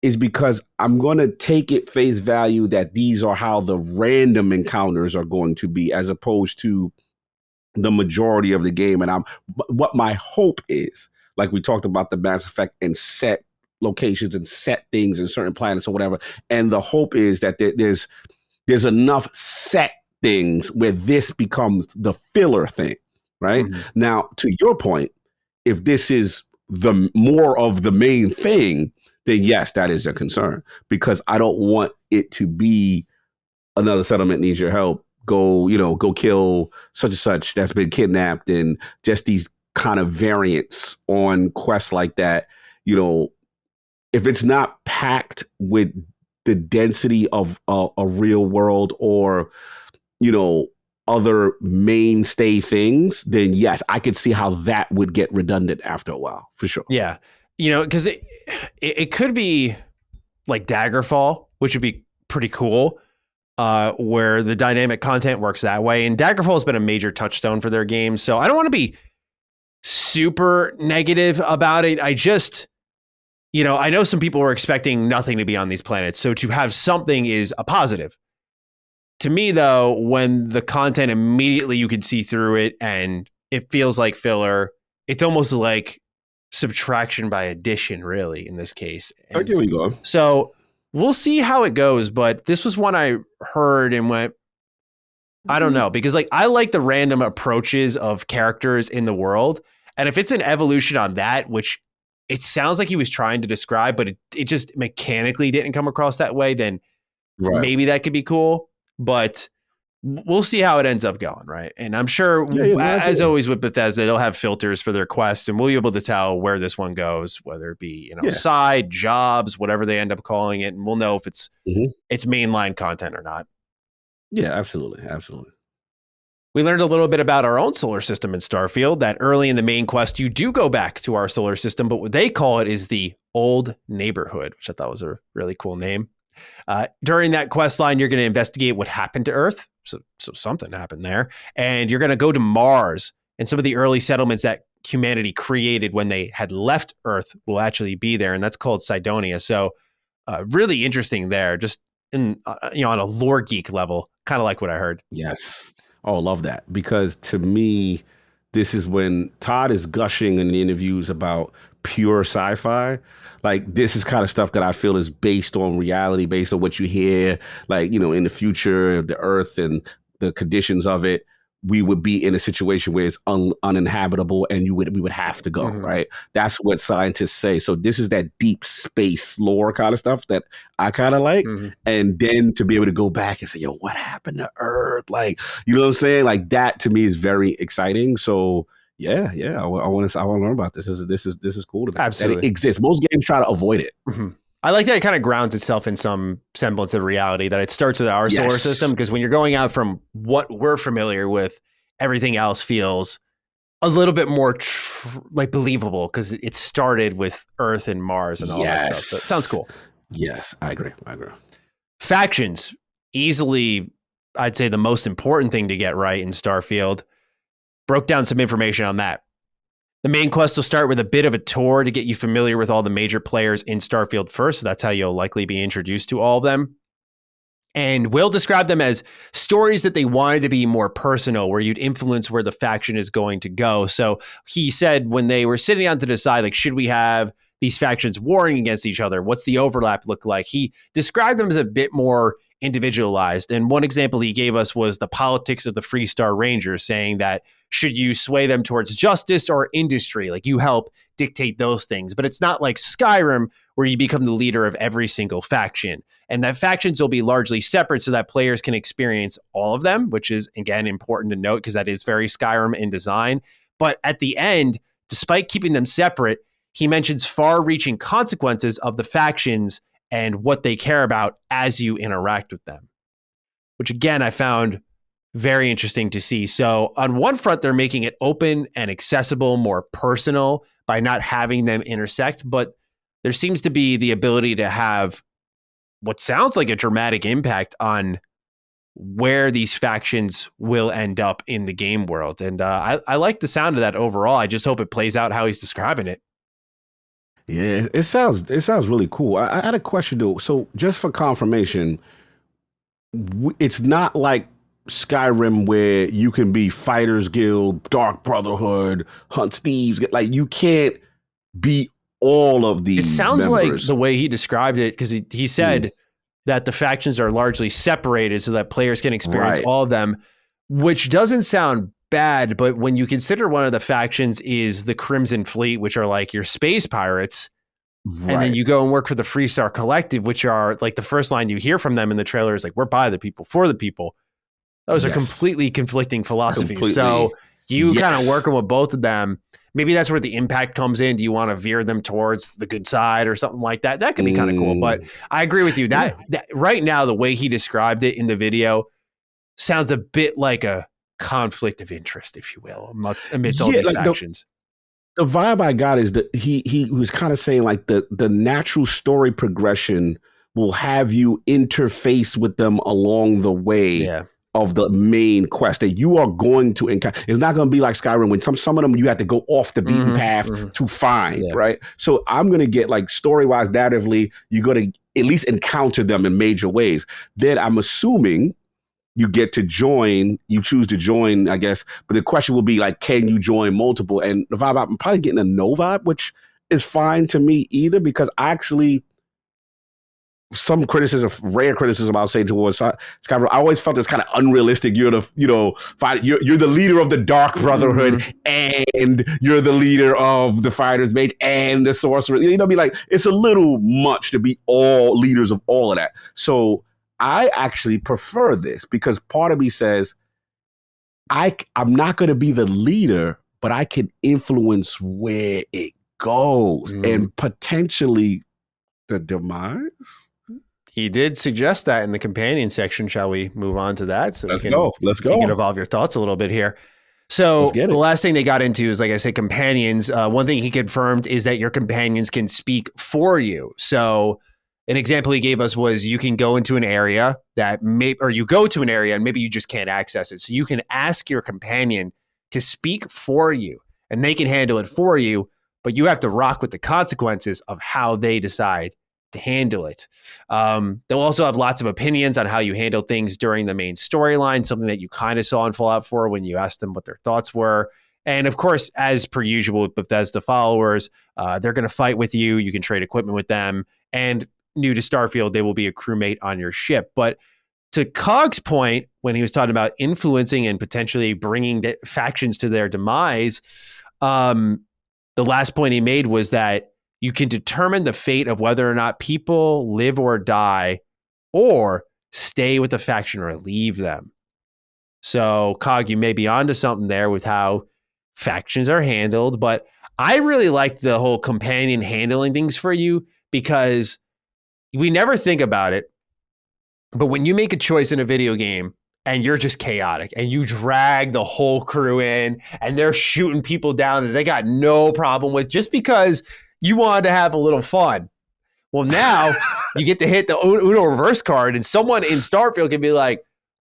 is because I'm going to take it face value that these are how the random encounters are going to be, as opposed to the majority of the game. And what my hope is, like we talked about the Mass Effect and set locations and set things in certain planets or whatever. And the hope is that there's enough set things where this becomes the filler thing, right? Mm-hmm. Now, to your point, if this is the more of the main thing, then yes, that is a concern, because I don't want it to be another settlement needs your help. Go kill such and such that's been kidnapped, and just these kind of variants on quests like that. If it's not packed with the density of a real world or, other mainstay things, then yes, I could see how that would get redundant after a while, for sure. Yeah. Because it could be like Daggerfall, which would be pretty cool. Where the dynamic content works that way. And Daggerfall has been a major touchstone for their games. So I don't want to be super negative about it. I just, I know some people were expecting nothing to be on these planets. So to have something is a positive. To me, though, when the content immediately you could see through it and it feels like filler, it's almost like subtraction by addition, really, in this case. And here we go. So we'll see how it goes, but this was one I heard and went, I don't know, because I like the random approaches of characters in the world. And if it's an evolution on that, which it sounds like he was trying to describe, but it just mechanically didn't come across that way, then maybe that could be cool. But we'll see how it ends up going, right? And I'm sure, as always with Bethesda, they'll have filters for their quest, and we'll be able to tell where this one goes, whether it be side jobs, whatever they end up calling it, and we'll know if it's mainline content or not. Yeah, absolutely. We learned a little bit about our own solar system in Starfield, that early in the main quest, you do go back to our solar system, but what they call it is the Old Neighborhood, which I thought was a really cool name. During that quest line, you're going to investigate what happened to Earth. So something happened there. And you're going to go to Mars, and some of the early settlements that humanity created when they had left Earth will actually be there. And that's called Cydonia. So really interesting there, just in, on a lore geek level, kind of like what I heard. Yes. Oh, love that. Because to me, this is when Todd is gushing in the interviews about pure sci-fi. Like, this is kind of stuff that I feel is based on reality, based on what you hear, like, in the future of the Earth and the conditions of it, we would be in a situation where it's uninhabitable and we would have to go, right? That's what scientists say. So this is that deep space lore kind of stuff that I kind of like. And then to be able to go back and say, yo, what happened to Earth? Like, you know what I'm saying? Like, that to me is very exciting. So yeah, I want to learn about this. This is cool. Absolutely. That it exists. Most games try to avoid it. I like that it kind of grounds itself in some semblance of reality, that it starts with our solar system, because when you're going out from what we're familiar with, everything else feels a little bit more like believable, because it started with Earth and Mars and all that stuff. So it sounds cool. Yes, I agree. Factions, easily, I'd say the most important thing to get right in Starfield. Broke down some information on that. The main quest will start with a bit of a tour to get you familiar with all the major players in Starfield first. So that's how you'll likely be introduced to all of them. And we'll describe them as stories that they wanted to be more personal, where you'd influence where the faction is going to go. So he said when they were sitting down to decide, like, should we have these factions warring against each other? What's the overlap look like? He described them as a bit more individualized. And one example he gave us was the politics of the Freestar Rangers, saying that should you sway them towards justice or industry? Like, you help dictate those things. But it's not like Skyrim, where you become the leader of every single faction. And that factions will be largely separate so that players can experience all of them, which is, again, important to note because that is very Skyrim in design. But at the end, despite keeping them separate, he mentions far-reaching consequences of the factions and what they care about as you interact with them, which, again, I found very interesting to see. So on one front, they're making it open and accessible, more personal by not having them intersect, but there seems to be the ability to have what sounds like a dramatic impact on where these factions will end up in the game world. And I like the sound of that overall. I just hope it plays out how he's describing it. Yeah, it sounds really cool. I had a question though. So just for confirmation, it's not like Skyrim where you can be Fighters Guild, Dark Brotherhood, Hunt Thieves. Like, you can't be all of these. It sounds members. like the way he described it, because he said that the factions are largely separated so that players can experience all of them, which doesn't sound bad. But when you consider one of the factions is the Crimson Fleet, which are like your space pirates, and then you go and work for the Freestar Collective, which are like the first line you hear from them in the trailer is like, we're by the people, for the people. Those are completely conflicting philosophies. So you kind of working with both of them. Maybe that's where the impact comes in. Do you want to veer them towards the good side or something like that? That could be kind of cool. But I agree with you. That right now, the way he described it in the video sounds a bit like a conflict of interest, if you will, amidst all these factions. The vibe I got is that he was kind of saying like the natural story progression will have you interface with them along the way of the main quest that you are going to encounter. It's not going to be like Skyrim when some of them you have to go off the beaten path to find, right? So I'm going to get like story-wise, narratively, you're going to at least encounter them in major ways. Then I'm assuming you get to join, you choose to join, I guess. But the question will be like, can you join multiple? And the vibe, I'm probably getting a no vibe, which is fine to me either, because I actually, some criticism, rare criticism, I'll say towards Skyrim, I always felt it's kind of unrealistic. You're the, you're the leader of the Dark Brotherhood, and you're the leader of the Fighters Mage and the Sorcerer. Be like, it's a little much to be all leaders of all of that. So I actually prefer this because part of me says, I'm not going to be the leader, but I can influence where it goes and potentially the demise. He did suggest that in the companion section. Shall we move on to that? So Let's go. You can evolve your thoughts a little bit here. So the last thing they got into is, like I said, companions. One thing he confirmed is that your companions can speak for you. So an example he gave us was you can go into an area you go to an area and maybe you just can't access it. So you can ask your companion to speak for you and they can handle it for you, but you have to rock with the consequences of how they decide to handle it. They'll also have lots of opinions on how you handle things during the main storyline, something that you kind of saw in Fallout 4 when you asked them what their thoughts were. And of course, as per usual with Bethesda followers, they're going to fight with you. You can trade equipment with them. And new to Starfield, they will be a crewmate on your ship. But to Cog's point, when he was talking about influencing and potentially bringing factions to their demise, the last point he made was that you can determine the fate of whether or not people live or die or stay with the faction or leave them. So, Cog, you may be onto something there with how factions are handled, but I really like the whole companion handling things for you because we never think about it. But when you make a choice in a video game and you're just chaotic and you drag the whole crew in and they're shooting people down that they got no problem with just because you wanted to have a little fun. Well, now you get to hit the Uno reverse card and someone in Starfield can be like,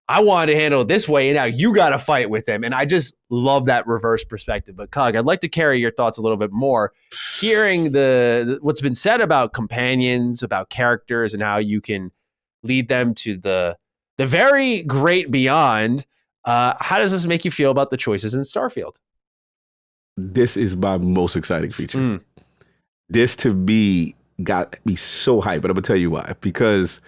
I wanted to handle it this way, and now you got to fight with them. And I just love that reverse perspective. But Cog, I'd like to carry your thoughts a little bit more. Hearing what's been said about companions, about characters, and how you can lead them to the very great beyond. How does this make you feel about the choices in Starfield? This is my most exciting feature. This to me got me so hyped, but I'm gonna tell you why. Because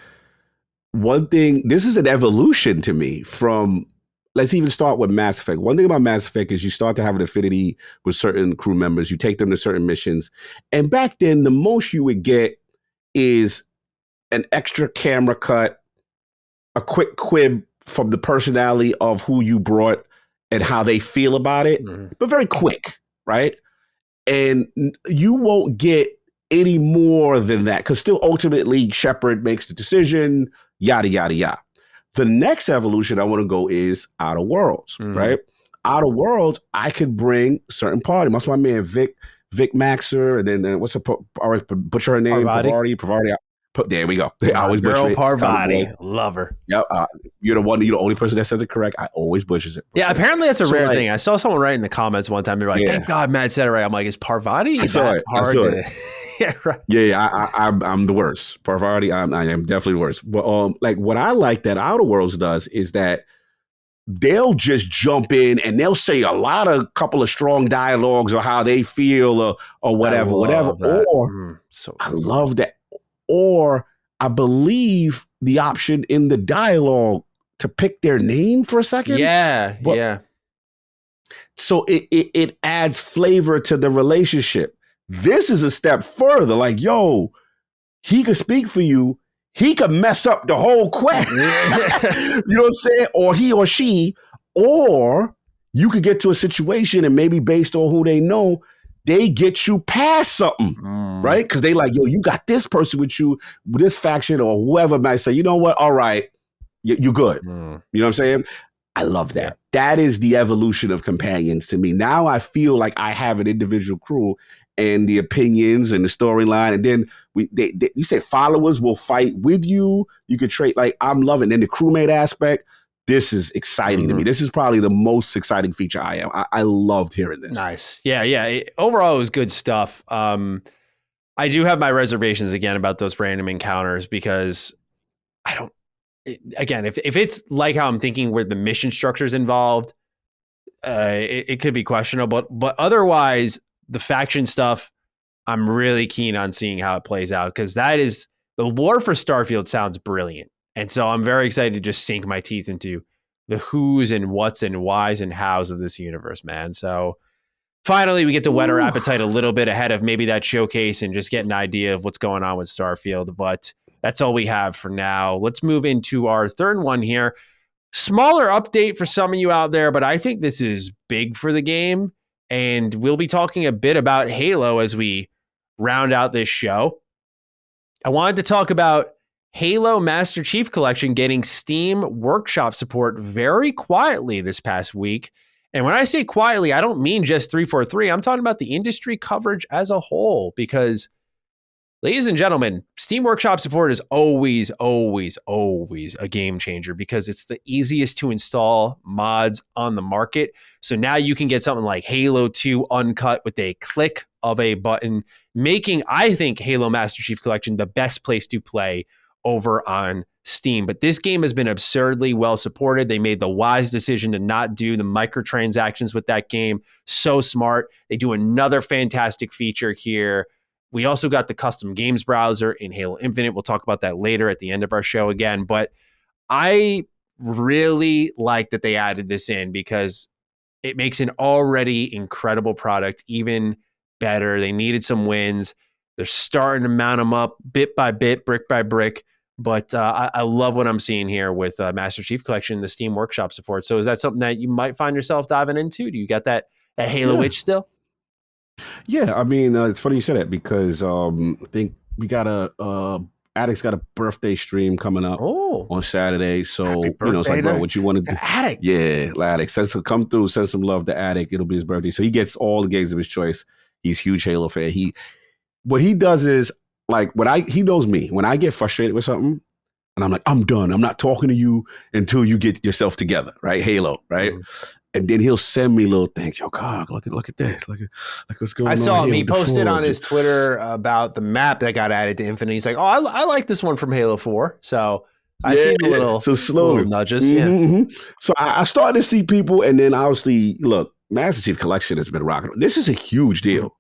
one thing, this is an evolution to me from, let's even start with Mass Effect. One thing about Mass Effect is you start to have an affinity with certain crew members. You take them to certain missions. And back then, the most you would get is an extra camera cut, a quick quib from the personality of who you brought and how they feel about it, but very quick, right? And you won't get any more than that because still ultimately Shepard makes the decision, yada, yada, yada. The next evolution I want to go is Outer Worlds, right? Outer Worlds, I could bring certain party. That's my man Vic Maxer, and then what's I always butcher her name? Parvati. There we go. I always butcher it. Parvati, love her. Yeah, you're the only person that says it correct. I always butchers it. Yeah, apparently that's a rare thing. I saw someone write in the comments one time. They're like, "Thank God Matt said it right." I'm like, "Is Parvati?" I saw it. Yeah, right. Yeah. I'm the worst. Parvati. I am definitely the worst. But like what I like that Outer Worlds does is that they'll just jump in and they'll say a couple of strong dialogues or how they feel or whatever. Or I love that. Or I believe the option in the dialogue to pick their name for a second. Yeah. So it adds flavor to the relationship. This is a step further. Like, yo, he could speak for you. He could mess up the whole quest. You know what I'm saying? Or he or she, or you could get to a situation and maybe based on who they know, they get you past something, right? Because they like, yo, you got this person with you, with this faction or whoever might say, you know what? All right, you good. You know what I'm saying? I love that. Yeah. That is the evolution of companions to me. Now I feel like I have an individual crew and the opinions and the storyline. And then you said followers will fight with you. You could trade, like, I'm loving. And the crewmate aspect, this is exciting to me. This is probably the most exciting feature I am. I loved hearing this. Nice. Yeah. Overall, it was good stuff. I do have my reservations again about those random encounters because if it's like how I'm thinking where the mission structure is involved, it could be questionable. But otherwise, the faction stuff, I'm really keen on seeing how it plays out because that is the lore for Starfield sounds brilliant. And so I'm very excited to just sink my teeth into the who's and what's and why's and how's of this universe, man. So finally, we get to whet our appetite a little bit ahead of maybe that showcase and just get an idea of what's going on with Starfield. But That's all we have for now. Let's move into our third one here. Smaller update for some of you out there, but I think this is big for the game. And we'll be talking a bit about Halo as we round out this show. I wanted to talk about Halo Master Chief Collection getting Steam Workshop support very quietly this past week. And when I say quietly, I don't mean just 343. I'm talking about the industry coverage as a whole, because, ladies and gentlemen, Steam Workshop support is always, always, always a game changer because it's the easiest to install mods on the market. So now you can get something like Halo 2 Uncut with a click of a button, making, I think, Halo Master Chief Collection the best place to play over on Steam. But this game has been absurdly well supported. They made the wise decision to not do the microtransactions with that game. So smart. They do another fantastic feature here. We also got the custom games browser in Halo Infinite. We'll talk about that later at the end of our show again. But I really like that they added this in because it makes an already incredible product even better. They needed some wins. They're starting to mount them up bit by bit, brick by brick. But I love what I'm seeing here with Master Chief Collection, the Steam Workshop support. So is that something that you might find yourself diving into? Do you got that Halo itch still? Yeah, I mean, it's funny you said that because I think we got Addict's got a birthday stream coming up on Saturday. So, it's like, bro, what you want to do? Addict. Yeah, Addict. Come through, send some love to Addict. It'll be his birthday. So he gets all the games of his choice. He's a huge Halo fan. What he does is, like, he knows me. When I get frustrated with something, and I'm like, I'm done. I'm not talking to you until you get yourself together, right? Halo, right? And then he'll send me little things. Yo, God, look at this. Look what's going on. I saw him. He posted Forge on his Twitter about the map that got added to Infinite. He's like, oh, I like this one from Halo 4. So I see the little nudges. Mm-hmm. So I started to see people, and then obviously, look, Master Chief Collection has been rocking. This is a huge deal.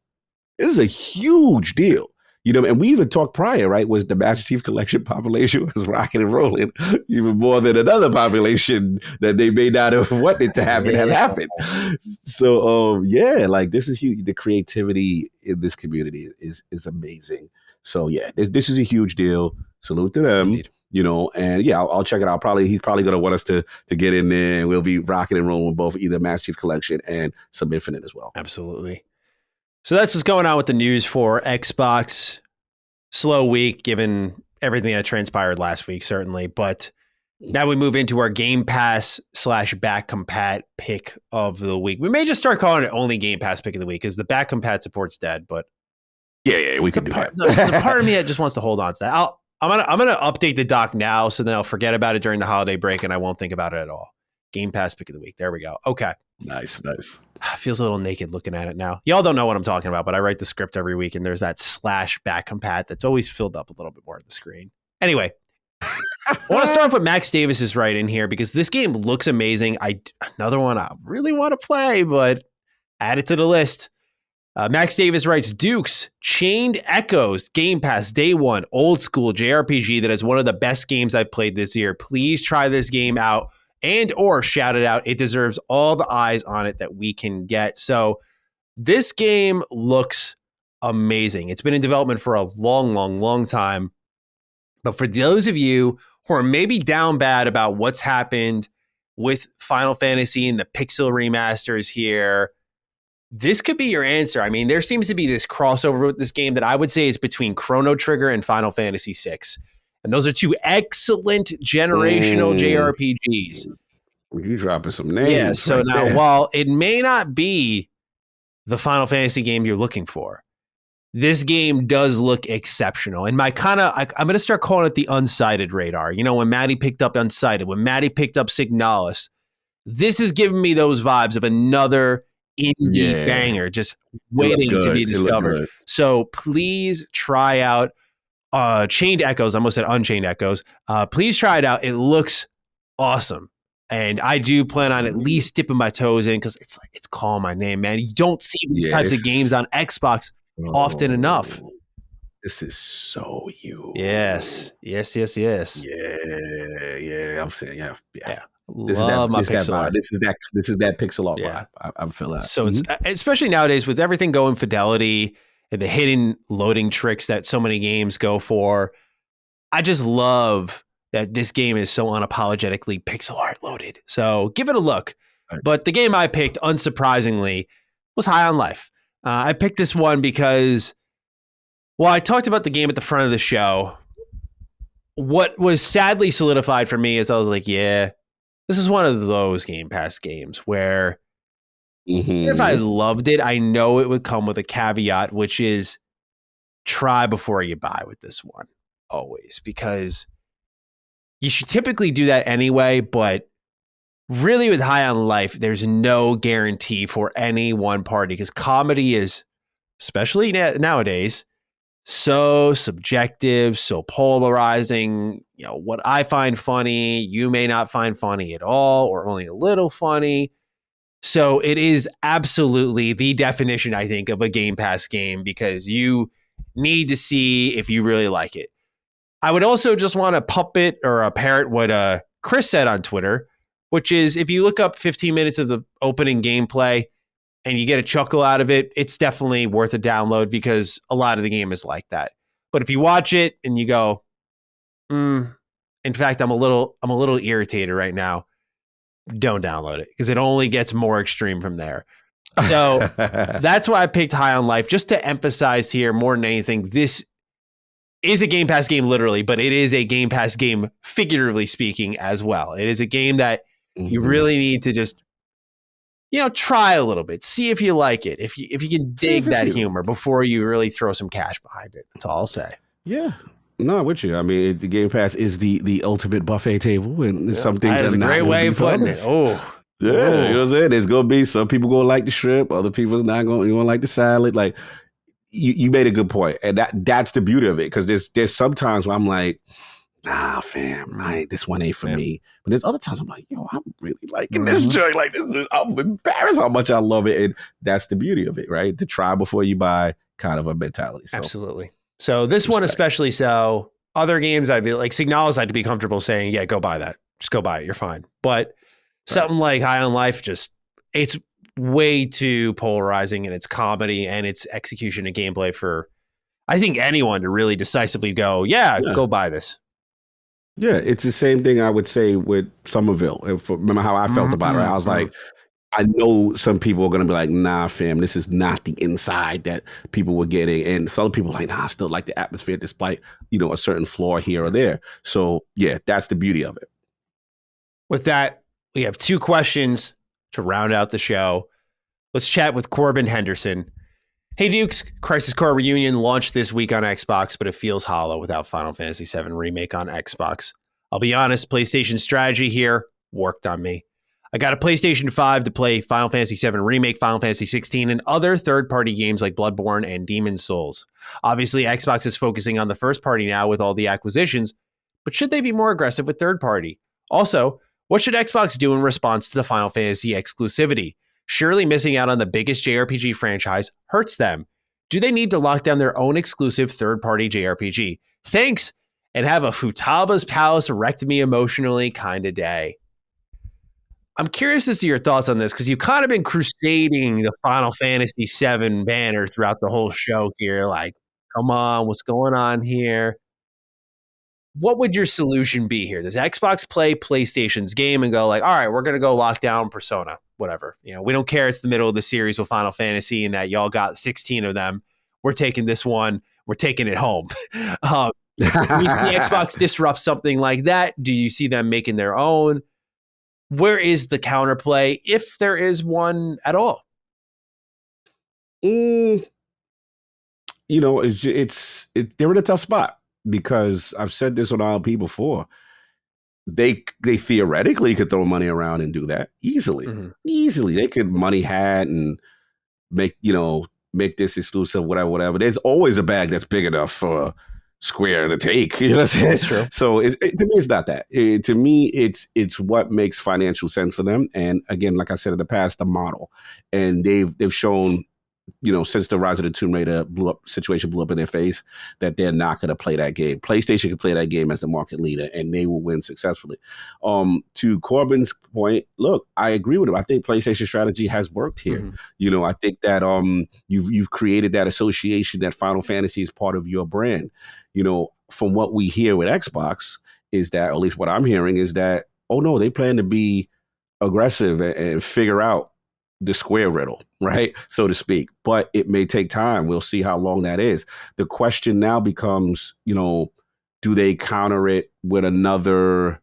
This is a huge deal. And we even talked prior, right? Was the Master Chief Collection population was rocking and rolling even more than another population that they may not have wanted to happen has happened. So, like, this is huge. The creativity in this community is amazing. So, yeah, this is a huge deal. Salute to them. Indeed. And yeah, I'll check it out. He's probably going to want us to get in there, and we'll be rocking and rolling with both either Master Chief Collection and some Infinite as well. Absolutely. So that's what's going on with the news for Xbox. Slow week, given everything that transpired last week, certainly. But now we move into our Game Pass / back compat pick of the week. We may just start calling it only Game Pass pick of the week because the back compat support's dead. But yeah, we can do that. There's a part of me that just wants to hold on to that. I'm gonna update the doc now, so then I'll forget about it during the holiday break, and I won't think about it at all. Game Pass pick of the week. There we go. Okay. Nice. Feels a little naked looking at it now. Y'all don't know what I'm talking about, but I write the script every week, and there's that / back compat that's always filled up a little bit more on the screen. Anyway, I want to start off with Max Davis's right in here because this game looks amazing. Another one I really want to play, but add it to the list. Max Davis writes, Dukes, Chained Echoes, Game Pass, day one, old school JRPG that is one of the best games I've played this year. Please try this game out. And or shout it out. It deserves all the eyes on it that we can get. So this game looks amazing. It's been in development for a long, long, long time. But for those of you who are maybe down bad about what's happened with Final Fantasy and the Pixel remasters here, this could be your answer. I mean, there seems to be this crossover with this game that I would say is between Chrono Trigger and Final Fantasy VI. And those are two excellent generational JRPGs. You dropping some names. Yeah, so now, there. While it may not be the Final Fantasy game you're looking for, this game does look exceptional. And I'm going to start calling it the unsighted radar. When Maddie picked up Unsighted, when Maddie picked up Signalis, this is giving me those vibes of another indie banger just waiting to be discovered. So please try out Chained Echoes. I almost said Unchained Echoes. Please try it out. It looks awesome. And I do plan on at least dipping my toes in because it's calling my name, man. You don't see these types of games on Xbox often enough. This is so you. Yes. Yeah. I'm saying, yeah. Love my pixel art. This is that pixel art vibe. I feel that. So it's especially nowadays with everything going fidelity and the hidden loading tricks that so many games go for. I just love that this game is so unapologetically pixel art loaded. So give it a look. Right. But the game I picked, unsurprisingly, was High on Life. I picked this one because, well, I talked about the game at the front of the show. What was sadly solidified for me is I was like, yeah, this is one of those Game Pass games where if I loved it, I know it would come with a caveat, which is try before you buy with this one, always, because you should typically do that anyway, but really with High on Life, there's no guarantee for any one party because comedy is, especially nowadays, so subjective, so polarizing. You know, what I find funny, you may not find funny at all or only a little funny. So it is absolutely the definition, I think, of a Game Pass game because you need to see if you really like it. I would also just want to puppet or parrot what Chris said on Twitter, which is if you look up 15 minutes of the opening gameplay and you get a chuckle out of it, it's definitely worth a download because a lot of the game is like that. But if you watch it and you go, in fact, I'm a little irritated right now, don't download it because it only gets more extreme from there. So that's why I picked High on Life, just to emphasize here more than anything, this is a Game Pass game literally, but it is a Game Pass game figuratively speaking as well. It is a game that you really need to just, try a little bit, see if you like it, if you can dig that humor before you really throw some cash behind it. That's all I'll say. Yeah. No, with you. I mean, the Game Pass is the ultimate buffet table, and some things that is are a not great way of putting it. Oh, yeah, you know what I'm saying? There's gonna be some people gonna like the shrimp, other people's not gonna like the salad. Like you made a good point, and that's the beauty of it. Because there's sometimes where I'm like, nah, fam, this one ain't for me. But there's other times I'm like, yo, I'm really liking this joint. Like I'm embarrassed how much I love it, and that's the beauty of it, right? To try before you buy, kind of a mentality. So. Absolutely. So this one especially so. Other games, I'd be like, Signalis, I'd be comfortable saying, yeah, go buy that. Just go buy it. You're fine. But something like High on Life, it's way too polarizing in its comedy and its execution and gameplay for, I think, anyone to really decisively go, go buy this. Yeah, it's the same thing I would say with Somerville. Remember how I felt about it, right? I was like, I know some people are going to be like, nah, fam, this is not the inside that people were getting. And some people are like, nah, I still like the atmosphere despite, a certain flaw here or there. So, yeah, that's the beauty of it. With that, we have 2 questions to round out the show. Let's chat with Corbin Henderson. Hey, Dukes, Crisis Core Reunion launched this week on Xbox, but it feels hollow without Final Fantasy VII Remake on Xbox. I'll be honest, PlayStation's strategy here worked on me. I got a PlayStation 5 to play Final Fantasy VII Remake, Final Fantasy 16, and other third-party games like Bloodborne and Demon's Souls. Obviously, Xbox is focusing on the first party now with all the acquisitions, but should they be more aggressive with third-party? Also, what should Xbox do in response to the Final Fantasy exclusivity? Surely missing out on the biggest JRPG franchise hurts them. Do they need to lock down their own exclusive third-party JRPG? Thanks, and have a Futaba's Palace wrecked me emotionally kind of day. I'm curious as to your thoughts on this because you've kind of been crusading the Final Fantasy VII banner throughout the whole show here. Like, come on, what's going on here? What would your solution be here? Does Xbox play PlayStation's game and go like, all right, we're going to go lock down Persona, whatever. We don't care. It's the middle of the series with Final Fantasy and that y'all got 16 of them. We're taking this one. We're taking it home. Do you see Xbox disrupt something like that? Do you see them making their own? Where is the counterplay, if there is one at all? They're in a tough spot because I've said this on RLP before. They theoretically could throw money around and do that easily. Easily, they could money hat and make this exclusive, whatever. There's always a bag that's big enough for Square to take. You know what I'm saying? That's true. So to me, it's not that. To me, it's what makes financial sense for them. And again, like I said in the past, the model, and they've shown since the Rise of the Tomb Raider blew up in their face, that they're not going to play that game. PlayStation can play that game as the market leader, and they will win successfully. To Corbin's point, look, I agree with him. I think PlayStation strategy has worked here. Mm-hmm. I think that you've created that association that Final Fantasy is part of your brand. From what we hear with Xbox is that, or at least what I'm hearing is that, oh no, they plan to be aggressive and figure out the Square riddle, right? So to speak. But it may take time. We'll see how long that is. The question now becomes, do they counter it with another,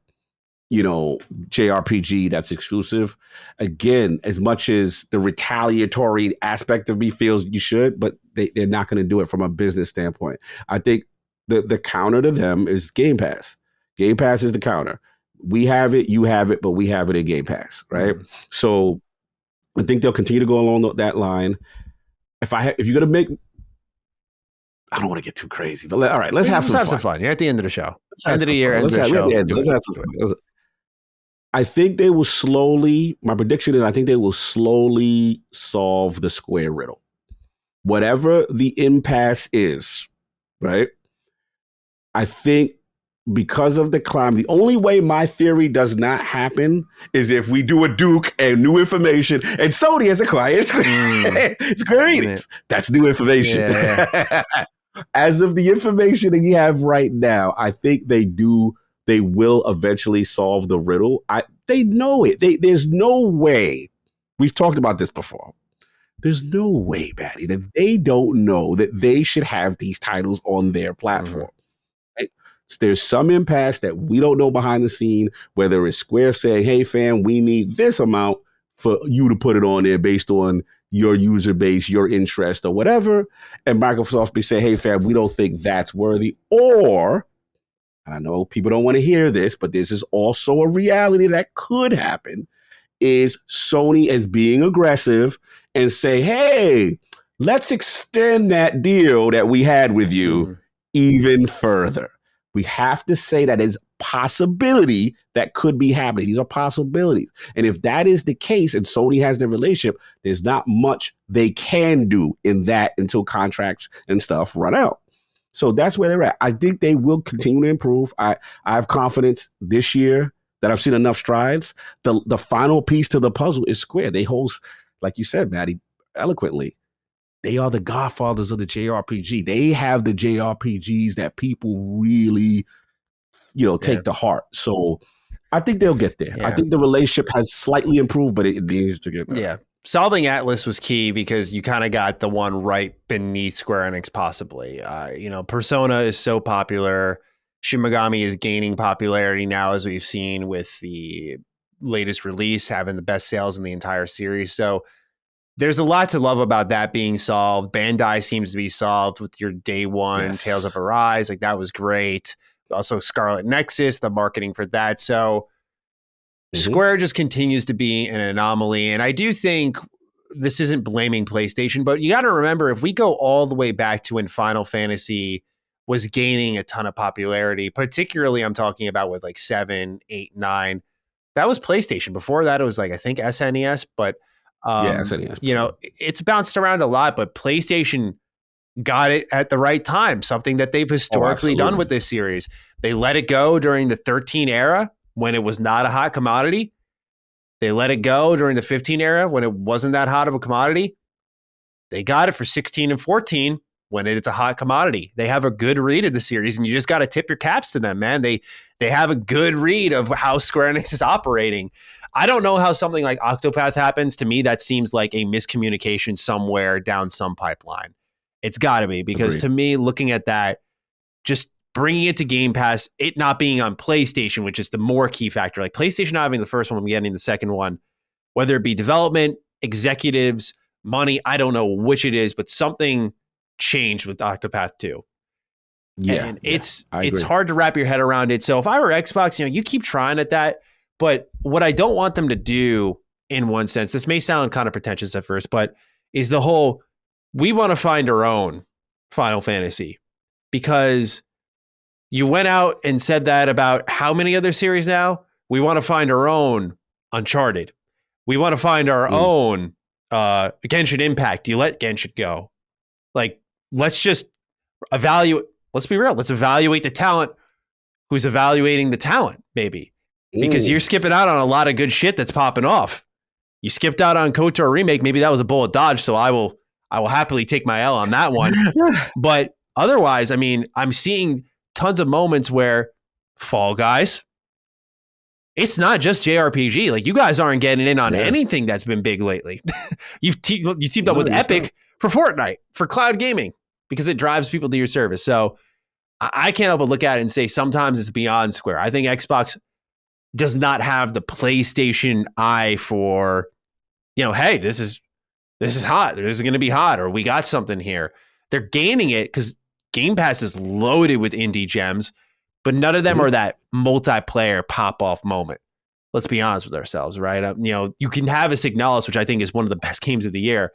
JRPG that's exclusive? Again, as much as the retaliatory aspect of me feels you should, but they're not going to do it from a business standpoint. I think the counter to them is Game Pass. Game Pass is the counter. We have it, you have it, but we have it in Game Pass, right? Mm-hmm. So I think they'll continue to go along that line. If you're gonna make, I don't want to get too crazy, but all right, let's have some fun. You're at the end of the show. End of the year. Let's have some fun. I think they will slowly. My prediction is, I think they will slowly solve the Square riddle, whatever the impasse is. Right. I think. Because of the climb, the only way my theory does not happen is if we do a Duke and new information, and Sony has acquired Square Enix. That's new information. Yeah. As of the information that you have right now, I think they will eventually solve the riddle. They know it. There's no way. We've talked about this before. There's no way, Batty, that they don't know that they should have these titles on their platform. Mm-hmm. There's some impasse that we don't know behind the scene, whether it's Square saying, hey, fam, we need this amount for you to put it on there based on your user base, your interest, or whatever. And Microsoft be saying, hey, fam, we don't think that's worthy. Or, I know people don't want to hear this, but this is also a reality that could happen, is Sony as being aggressive and say, hey, let's extend that deal that we had with you even further. We have to say that is possibility that could be happening. These are possibilities. And if that is the case and Sony has the relationship, there's not much they can do in that until contracts and stuff run out. So that's where they're at. I think they will continue to improve. I have confidence this year that I've seen enough strides. The final piece to the puzzle is Square. They host, like you said, Maddie, eloquently, they are the godfathers of the JRPG. They have the JRPGs that people really, take to heart. So I think they'll get there. Yeah. I think the relationship has slightly improved, but it needs to get better. Yeah. Solving Atlas was key because you kind of got the one right beneath Square Enix, possibly. Persona is so popular. Shin Megami is gaining popularity now, as we've seen with the latest release, having the best sales in the entire series. So there's a lot to love about that being solved. Bandai seems to be solved with your day one, yes. Tales of Arise. Like, that was great. Also, Scarlet Nexus, the marketing for that. So Square just continues to be an anomaly. And I do think this isn't blaming PlayStation, but you got to remember, if we go all the way back to when Final Fantasy was gaining a ton of popularity, particularly I'm talking about with like 7, 8, 9, that was PlayStation. Before that, it was like, I think SNES, but SNES. It's bounced around a lot, but PlayStation got it at the right time, something that they've historically done with this series. They let it go during the 13 era when it was not a hot commodity. They let it go during the 15 era when it wasn't that hot of a commodity. They got it for 16 and 14 when it's a hot commodity. They have a good read of the series, and you just got to tip your caps to them, man. They have a good read of how Square Enix is operating. I don't know how something like Octopath happens. To me, that seems like a miscommunication somewhere down some pipeline. It's got to be, because to me, looking at that, just bringing it to Game Pass, it not being on PlayStation, which is the more key factor. Like, PlayStation not having the first one, getting the second one, whether it be development, executives, money, I don't know which it is, but something changed with Octopath 2. Yeah, and it's hard to wrap your head around it. So if I were Xbox, you keep trying at that. But what I don't want them to do, in one sense, this may sound kind of pretentious at first, but is the whole, we want to find our own Final Fantasy. Because you went out and said that about how many other series now? We want to find our own Uncharted. We want to find our own Genshin Impact, do you let Genshin go? Like, let's just evaluate. Let's be real. Let's evaluate the talent who's evaluating the talent, maybe. Because you're skipping out on a lot of good shit that's popping off. You skipped out on KOTOR Remake. Maybe that was a bullet dodge, so I will happily take my L on that one. But otherwise, I mean, I'm seeing tons of moments where Fall Guys, it's not just JRPG. Like, you guys aren't getting in on anything that's been big lately. you teamed up with Epic for Fortnite, for cloud gaming, because it drives people to your service. So I can't help but look at it and say sometimes it's beyond Square. I think Xbox does not have the PlayStation eye for, hey, this is hot. This is going to be hot, or we got something here. They're gaining it because Game Pass is loaded with indie gems, but none of them are that multiplayer pop-off moment. Let's be honest with ourselves, right? You can have a Signalis, which I think is one of the best games of the year,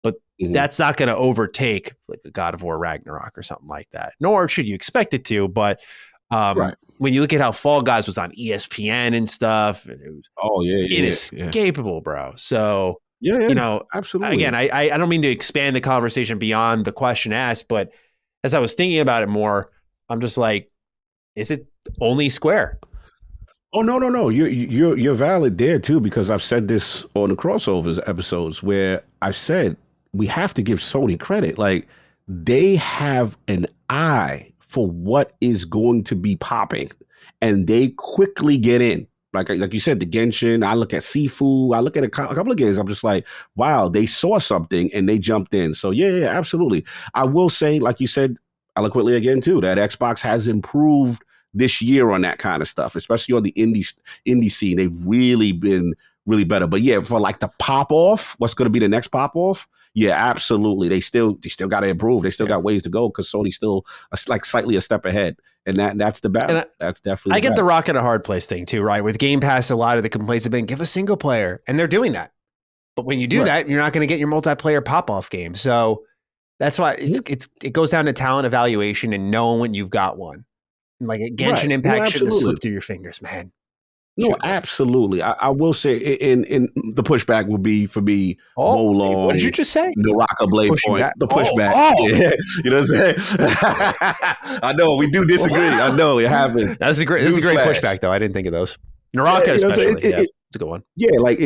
but that's not going to overtake like a God of War Ragnarok or something like that. Nor should you expect it to, but when you look at how Fall Guys was on ESPN and stuff, it was inescapable, bro. So, absolutely. Again, I don't mean to expand the conversation beyond the question asked, but as I was thinking about it more, I'm just like, is it only Square? Oh, no. You're valid there too, because I've said this on the crossovers episodes where I've said we have to give Sony credit. Like, they have an eye for what is going to be popping, and they quickly get in. Like you said, the Genshin, I look at Sifu, I look at a couple of games, I'm just like, wow, they saw something and they jumped in. So yeah, absolutely. I will say, like you said eloquently again too, that Xbox has improved this year on that kind of stuff, especially on the indie scene. They've really been really better. But yeah, for like the pop off, what's going to be the next pop off? Yeah, absolutely. They still got to improve. They still got ways to go because Sony's still like slightly a step ahead, and that's the battle. That's definitely. I get the rock and a hard place thing too, right? With Game Pass, a lot of the complaints have been give a single player, and they're doing that. But when you do that, you're not going to get your multiplayer pop off game. So that's why it goes down to talent evaluation and knowing when you've got one. Like Genshin Impact shouldn't have slipped through your fingers, man. No, absolutely. I will say, in the pushback will be for me. Wolong, what did you just say? Naraka Blade Point. The pushback. Yeah. You know what I'm saying? I know we do disagree. I know it happens. That's a great pushback, though. I didn't think of those. Naraka, especially. It's a good one. Yeah, like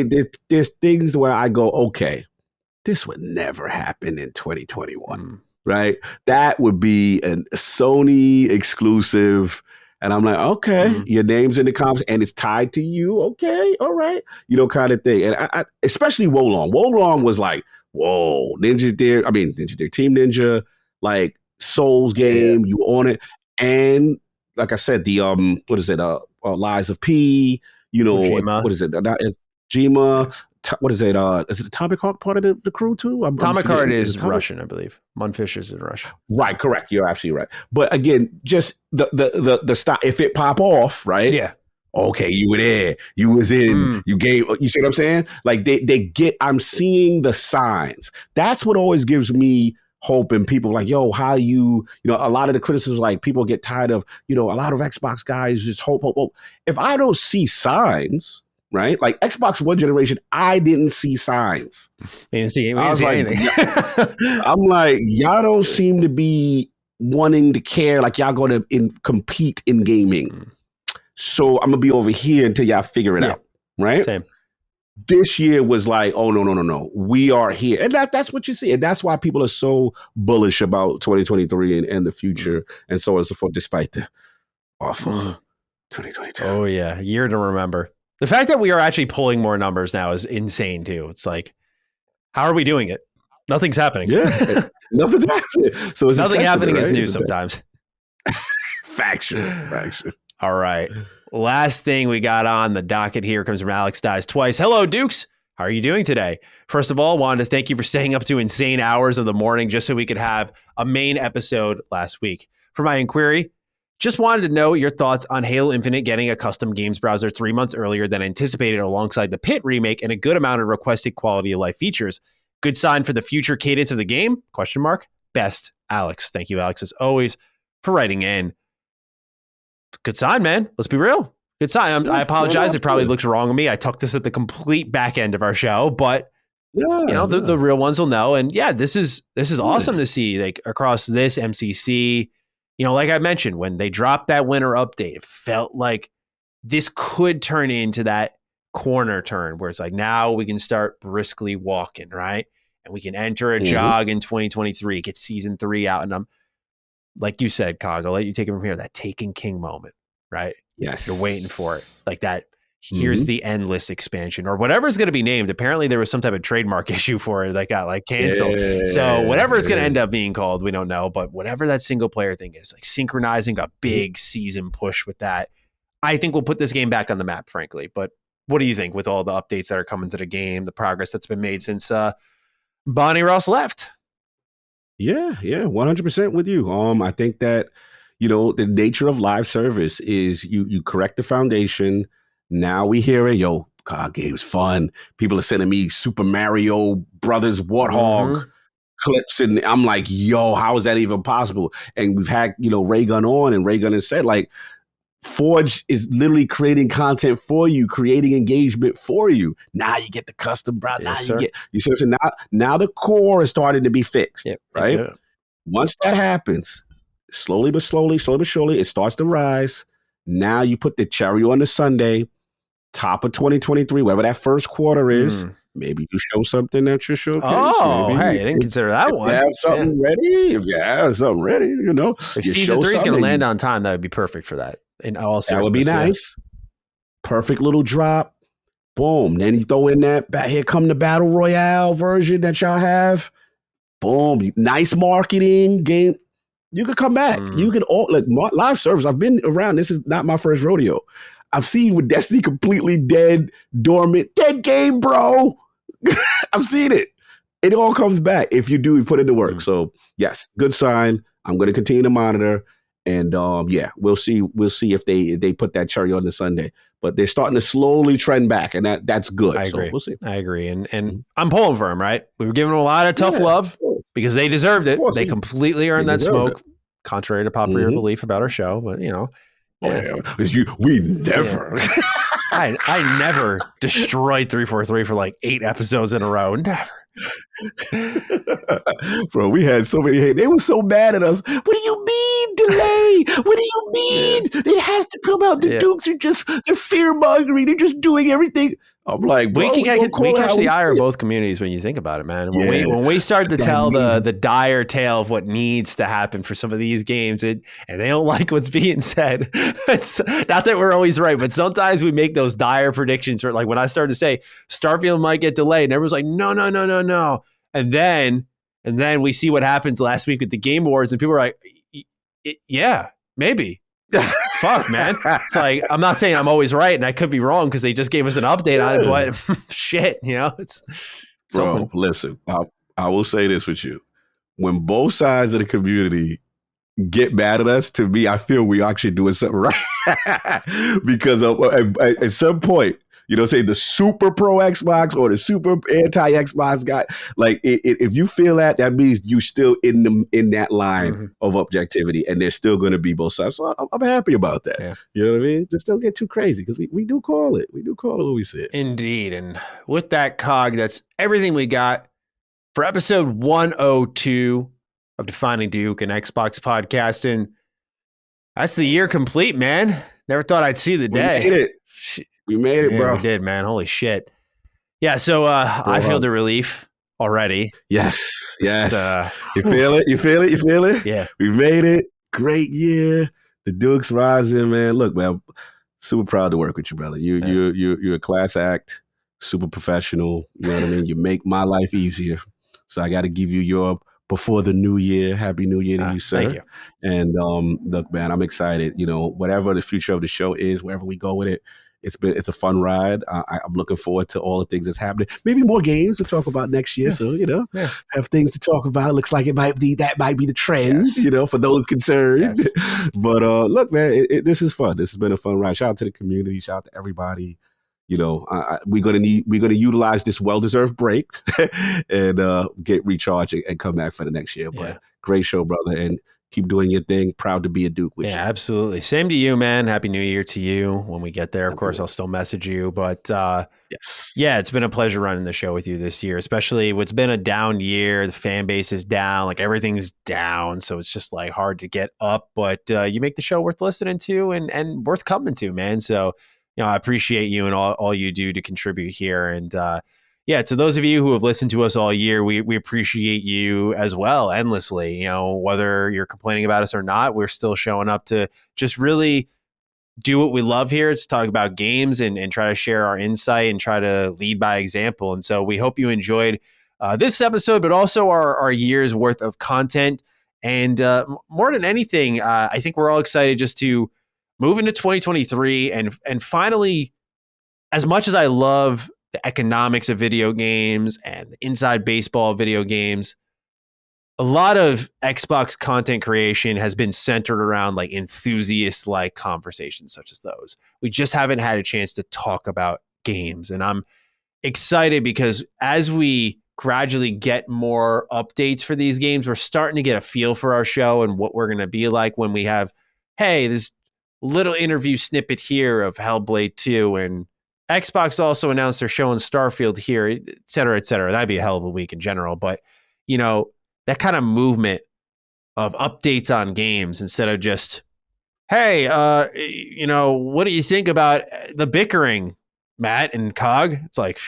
there's things where I go, okay, this would never happen in 2021, right? That would be a Sony exclusive. And I'm like, okay, your name's in the comments and it's tied to you. Okay, all right. Kind of thing. And I especially Wolong. Wolong was like, whoa, Team Ninja, like Souls game, you own it. And like I said, the what is it? Lies of P, Kojima. What is it? It's Jima. What is it? Is it Atomic Heart part of the crew too? Atomic Heart is Russian, I believe. Munfish is in Russia. Right, correct. You're absolutely right. But again, just the style. If it pop off, right? Yeah. Okay, you were there. You was in. You gave. You see what I'm saying? Like they get. I'm seeing the signs. That's what always gives me hope. And people like, yo, how you? A lot of the criticisms, like people get tired of. A lot of Xbox guys just hope. If I don't see signs. Right? Like Xbox One generation, I didn't see signs. You didn't see anything. I'm like, y'all don't seem to be wanting to care like y'all going to compete in gaming. So I'm going to be over here until y'all figure it out. Right? Same. This year was like, oh, no. We are here. And that's what you see. And that's why people are so bullish about 2023 and the future and so on and so forth, despite the awful 2022. Oh, yeah. Year to remember. The fact that we are actually pulling more numbers now is insane too. It's like, how are we doing it? Nothing's happening. Yeah, nothing's happening. So it's nothing happening is news sometimes. Factual. All right. Last thing we got on the docket here comes from Alex Dies Twice. Hello, Dukes. How are you doing today? First of all, wanted to thank you for staying up to insane hours of the morning just so we could have a main episode last week. For my inquiry, just wanted to know your thoughts on Halo Infinite getting a custom games browser 3 months earlier than anticipated alongside the Pit remake and a good amount of requested quality of life features. Good sign for the future cadence of the game? ? Best, Alex. Thank you, Alex, as always, for writing in. Good sign, man. Let's be real. Good sign. I apologize. It probably looks wrong on me. I took this at the complete back end of our show, but Yeah, the real ones will know. And yeah, this is awesome to see, like, across this MCC. Like I mentioned, when they dropped that winter update, it felt like this could turn into that corner turn where it's like, now we can start briskly walking, right? And we can enter a jog in 2023, get season 3 out. And I'm, like you said, Cog, I'll let you take it from here, that Taken King moment, right? Yes. You're waiting for it. Like that, here's the endless expansion or whatever it's going to be named. Apparently there was some type of trademark issue for it that got like canceled. So whatever it's going to end up being called, we don't know. But whatever that single player thing is, like synchronizing a big season push with that, I think we'll put this game back on the map, frankly. But what do you think with all the updates that are coming to the game, the progress that's been made since Bonnie Ross left? Yeah, 100% with you. I think that, the nature of live service is you correct the foundation. Now we hear it, God, game's fun. People are sending me Super Mario Brothers Warthog clips, and I'm like, how is that even possible? And we've had, Raygun on, and Raygun has said, like, Forge is literally creating content for you, creating engagement for you. Now you get the custom, bro. Yes, you see what I'm saying? Now the core is starting to be fixed, right? Yeah. Once that happens, slowly but surely, it starts to rise. Now you put the cherry on the sundae, top of 2023, whatever that first quarter is. Maybe you show something that you showcase. Oh, maybe hey, I didn't consider that one. If you have something ready, if season 3 is going to land on time, that would be perfect for that. In all seriousness, that would be nice. Perfect little drop. Boom. Then you throw in that, here come the Battle Royale version that y'all have. Boom. Nice marketing game. You could come back. You could live service. I've been around. This is not my first rodeo. I've seen with Destiny completely dead, dormant, dead game, bro. I've seen it. It all comes back if you put in the work. So yes, good sign. I'm going to continue to monitor. And we'll see if they put that cherry on the sundae. But they're starting to slowly trend back, and that's good. I agree. So we'll see. I agree. And I'm pulling for them, right? We were giving them a lot of tough love because they deserved it. They completely earned that smoke, contrary to popular belief about our show. But we never. I never destroyed 343 for like 8 episodes in a row. Never. Bro, we had so many hate. They were so mad at us. What do you mean delay? What do you mean? It has to come out. The Dukes are they're fear-mongering. They're just doing everything. I'm like, bro, we catch the ire of both communities when you think about it, man. When we start to tell the dire tale of what needs to happen for some of these games, and they don't like what's being said. It's not that we're always right, but sometimes we make those dire predictions. Where, like when I started to say Starfield might get delayed, and everyone's like, no, and then we see what happens last week with the Game Awards, and people are like, yeah, maybe. Fuck, man. It's like, I'm not saying I'm always right, and I could be wrong because they just gave us an update on it, but shit, it's something. Bro, listen, I will say this with you. When both sides of the community get mad at us, to me, I feel we actually doing something right. Because at some point, say the super pro Xbox or the super anti Xbox guy, like if you feel that means you still in that line of objectivity, and there's still going to be both sides. So I'm happy about that. Yeah. You know what I mean? Just don't get too crazy because we do call it. We do call it when we see it. Indeed. And with that, Cog, that's everything we got for episode 102 of Defining Duke and Xbox Podcasting. That's the year complete, man. Never thought I'd see the day. We made it. We made it, bro. We did, man. Holy shit. Yeah, so I feel the relief already. Yes. You feel it? Yeah. We made it. Great year. The Duke's rising, man. Look, man, super proud to work with you, brother. You're a class act, super professional. You know what I mean? You make my life easier. So I got to give you your before the new year. Happy New Year to you, sir. Thank you. And look, man, I'm excited. Whatever the future of the show is, wherever we go with it, it's a fun ride. I'm looking forward to all the things that's happening. Maybe more games to talk about next year. So, have things to talk about. It looks like that might be the trend, for those concerned. Yes. But look, man, this is fun. This has been a fun ride. Shout out to the community. Shout out to everybody. We're gonna utilize this well-deserved break and get recharged and come back for the next year. But great show, brother. And Keep doing your thing. Proud to be a Duke with you. Yeah, absolutely. Same to you, man. Happy New Year to you. When we get there, of course, I'll still message you. But Yes. yeah, it's been a pleasure running the show with you this year, especially what's been a down year. The fan base is down, like everything's down. So it's just like hard to get up. But you make the show worth listening to and worth coming to, man. So, I appreciate you and all you do to contribute here. And yeah, to those of you who have listened to us all year, we appreciate you as well endlessly. Whether you're complaining about us or not, we're still showing up to just really do what we love here. It's talk about games and try to share our insight and try to lead by example. And so we hope you enjoyed this episode, but also our year's worth of content. And more than anything, I think we're all excited just to move into 2023 and finally, as much as I love the economics of video games and the inside baseball of video games, a lot of Xbox content creation has been centered around like enthusiast like conversations such as those. We just haven't had a chance to talk about games. And I'm excited because as we gradually get more updates for these games, we're starting to get a feel for our show and what we're going to be like when we have, hey, this little interview snippet here of Hellblade 2, and Xbox also announced they're showing Starfield here, et cetera, et cetera. That'd be a hell of a week in general. But, that kind of movement of updates on games instead of just, hey, what do you think about the bickering, Matt and Cog? It's like,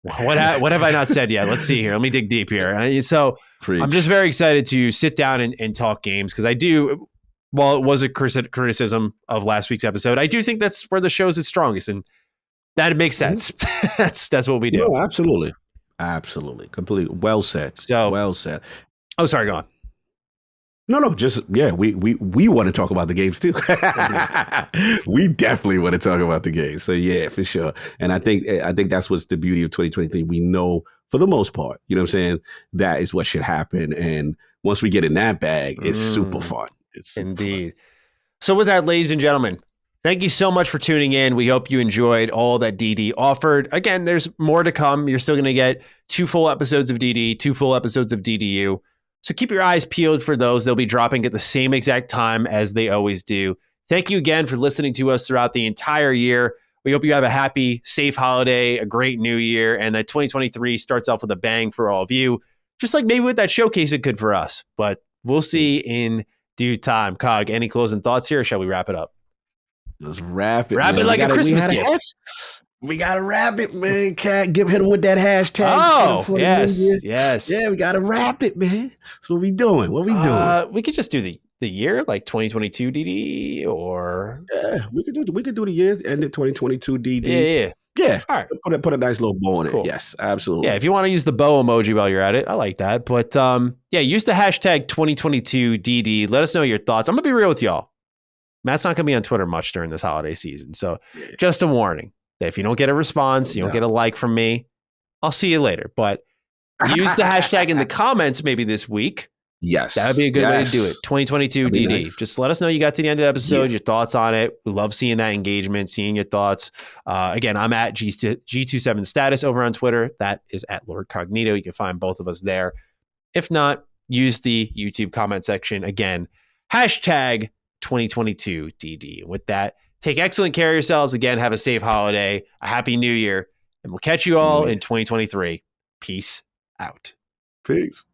what have I not said yet? Let's see here. Let me dig deep here. So I'm just very excited to sit down and talk games because I do, while it was a criticism of last week's episode, I do think that's where the show's its strongest, and that makes sense. That's what we do. No, absolutely. Absolutely. Completely. Well said. Well said. Oh, sorry, go on. No, just, yeah, we want to talk about the games too. We definitely want to talk about the games. So yeah, for sure. And I think that's what's the beauty of 2023. We know for the most part, you know what I'm saying, that is what should happen. And once we get in that bag, it's super fun. It's super indeed. Fun. So with that, ladies and gentlemen, thank you so much for tuning in. We hope you enjoyed all that DD offered. Again, there's more to come. You're still going to get 2 full episodes of DD, 2 full episodes of DDU. So keep your eyes peeled for those. They'll be dropping at the same exact time as they always do. Thank you again for listening to us throughout the entire year. We hope you have a happy, safe holiday, a great new year, and that 2023 starts off with a bang for all of you, just like maybe with that showcase it could for us. But we'll see in due time. Cog, any closing thoughts here, or shall we wrap it up? Let's wrap it. Wrap it like a Christmas gift. We gotta wrap it, man. Can't hit him with that hashtag. Oh, yes. Yeah, we gotta wrap it, man. So what we doing? We could just do the year, like 2022 DD, or we could do the year ended 2022 DD. Yeah. All right. Put a nice little bow on it. Yes, absolutely. Yeah, if you want to use the bow emoji while you're at it, I like that. But use the hashtag 2022 DD. Let us know your thoughts. I'm gonna be real with y'all. Matt's not going to be on Twitter much during this holiday season. So just a warning that if you don't get a response, you don't get a like from me, I'll see you later. But use the hashtag in the comments maybe this week. Yes. That would be a good way to do it. 2022 DD. Nice. Just let us know you got to the end of the episode, your thoughts on it. We love seeing that engagement, seeing your thoughts. Again, I'm at G27 Status over on Twitter. That is at Lord Cognito. You can find both of us there. If not, use the YouTube comment section. Again, hashtag 2022 DD. With that, take excellent care of yourselves. Again, have a safe holiday, a happy new year, and we'll catch you all in 2023. Peace out. Peace.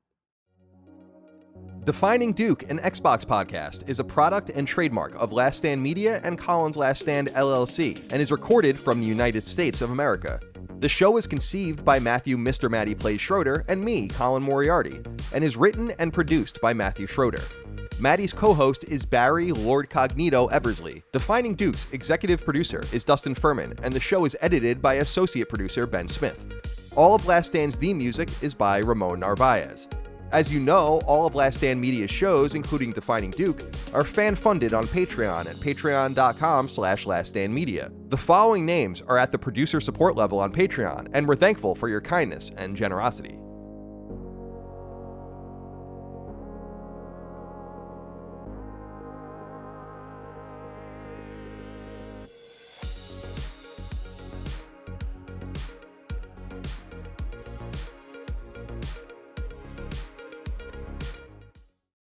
Defining Duke, an Xbox podcast, is a product and trademark of Last Stand Media and Colin's Last Stand LLC, and is recorded from the United States of America. The show is conceived by Matthew Mr. Matty Plays Schroeder and me, Colin Moriarty, and is written and produced by Matthew Schroeder. Maddie's co-host is Barry Lord Cognito Eversley. Defining Duke's executive producer is Dustin Furman, and the show is edited by associate producer Ben Smith. All of Last Stand's theme music is by Ramon Narvaez. As you know, all of Last Stand Media's shows, including Defining Duke, are fan-funded on Patreon at patreon.com/laststandmedia. The following names are at the producer support level on Patreon, and we're thankful for your kindness and generosity.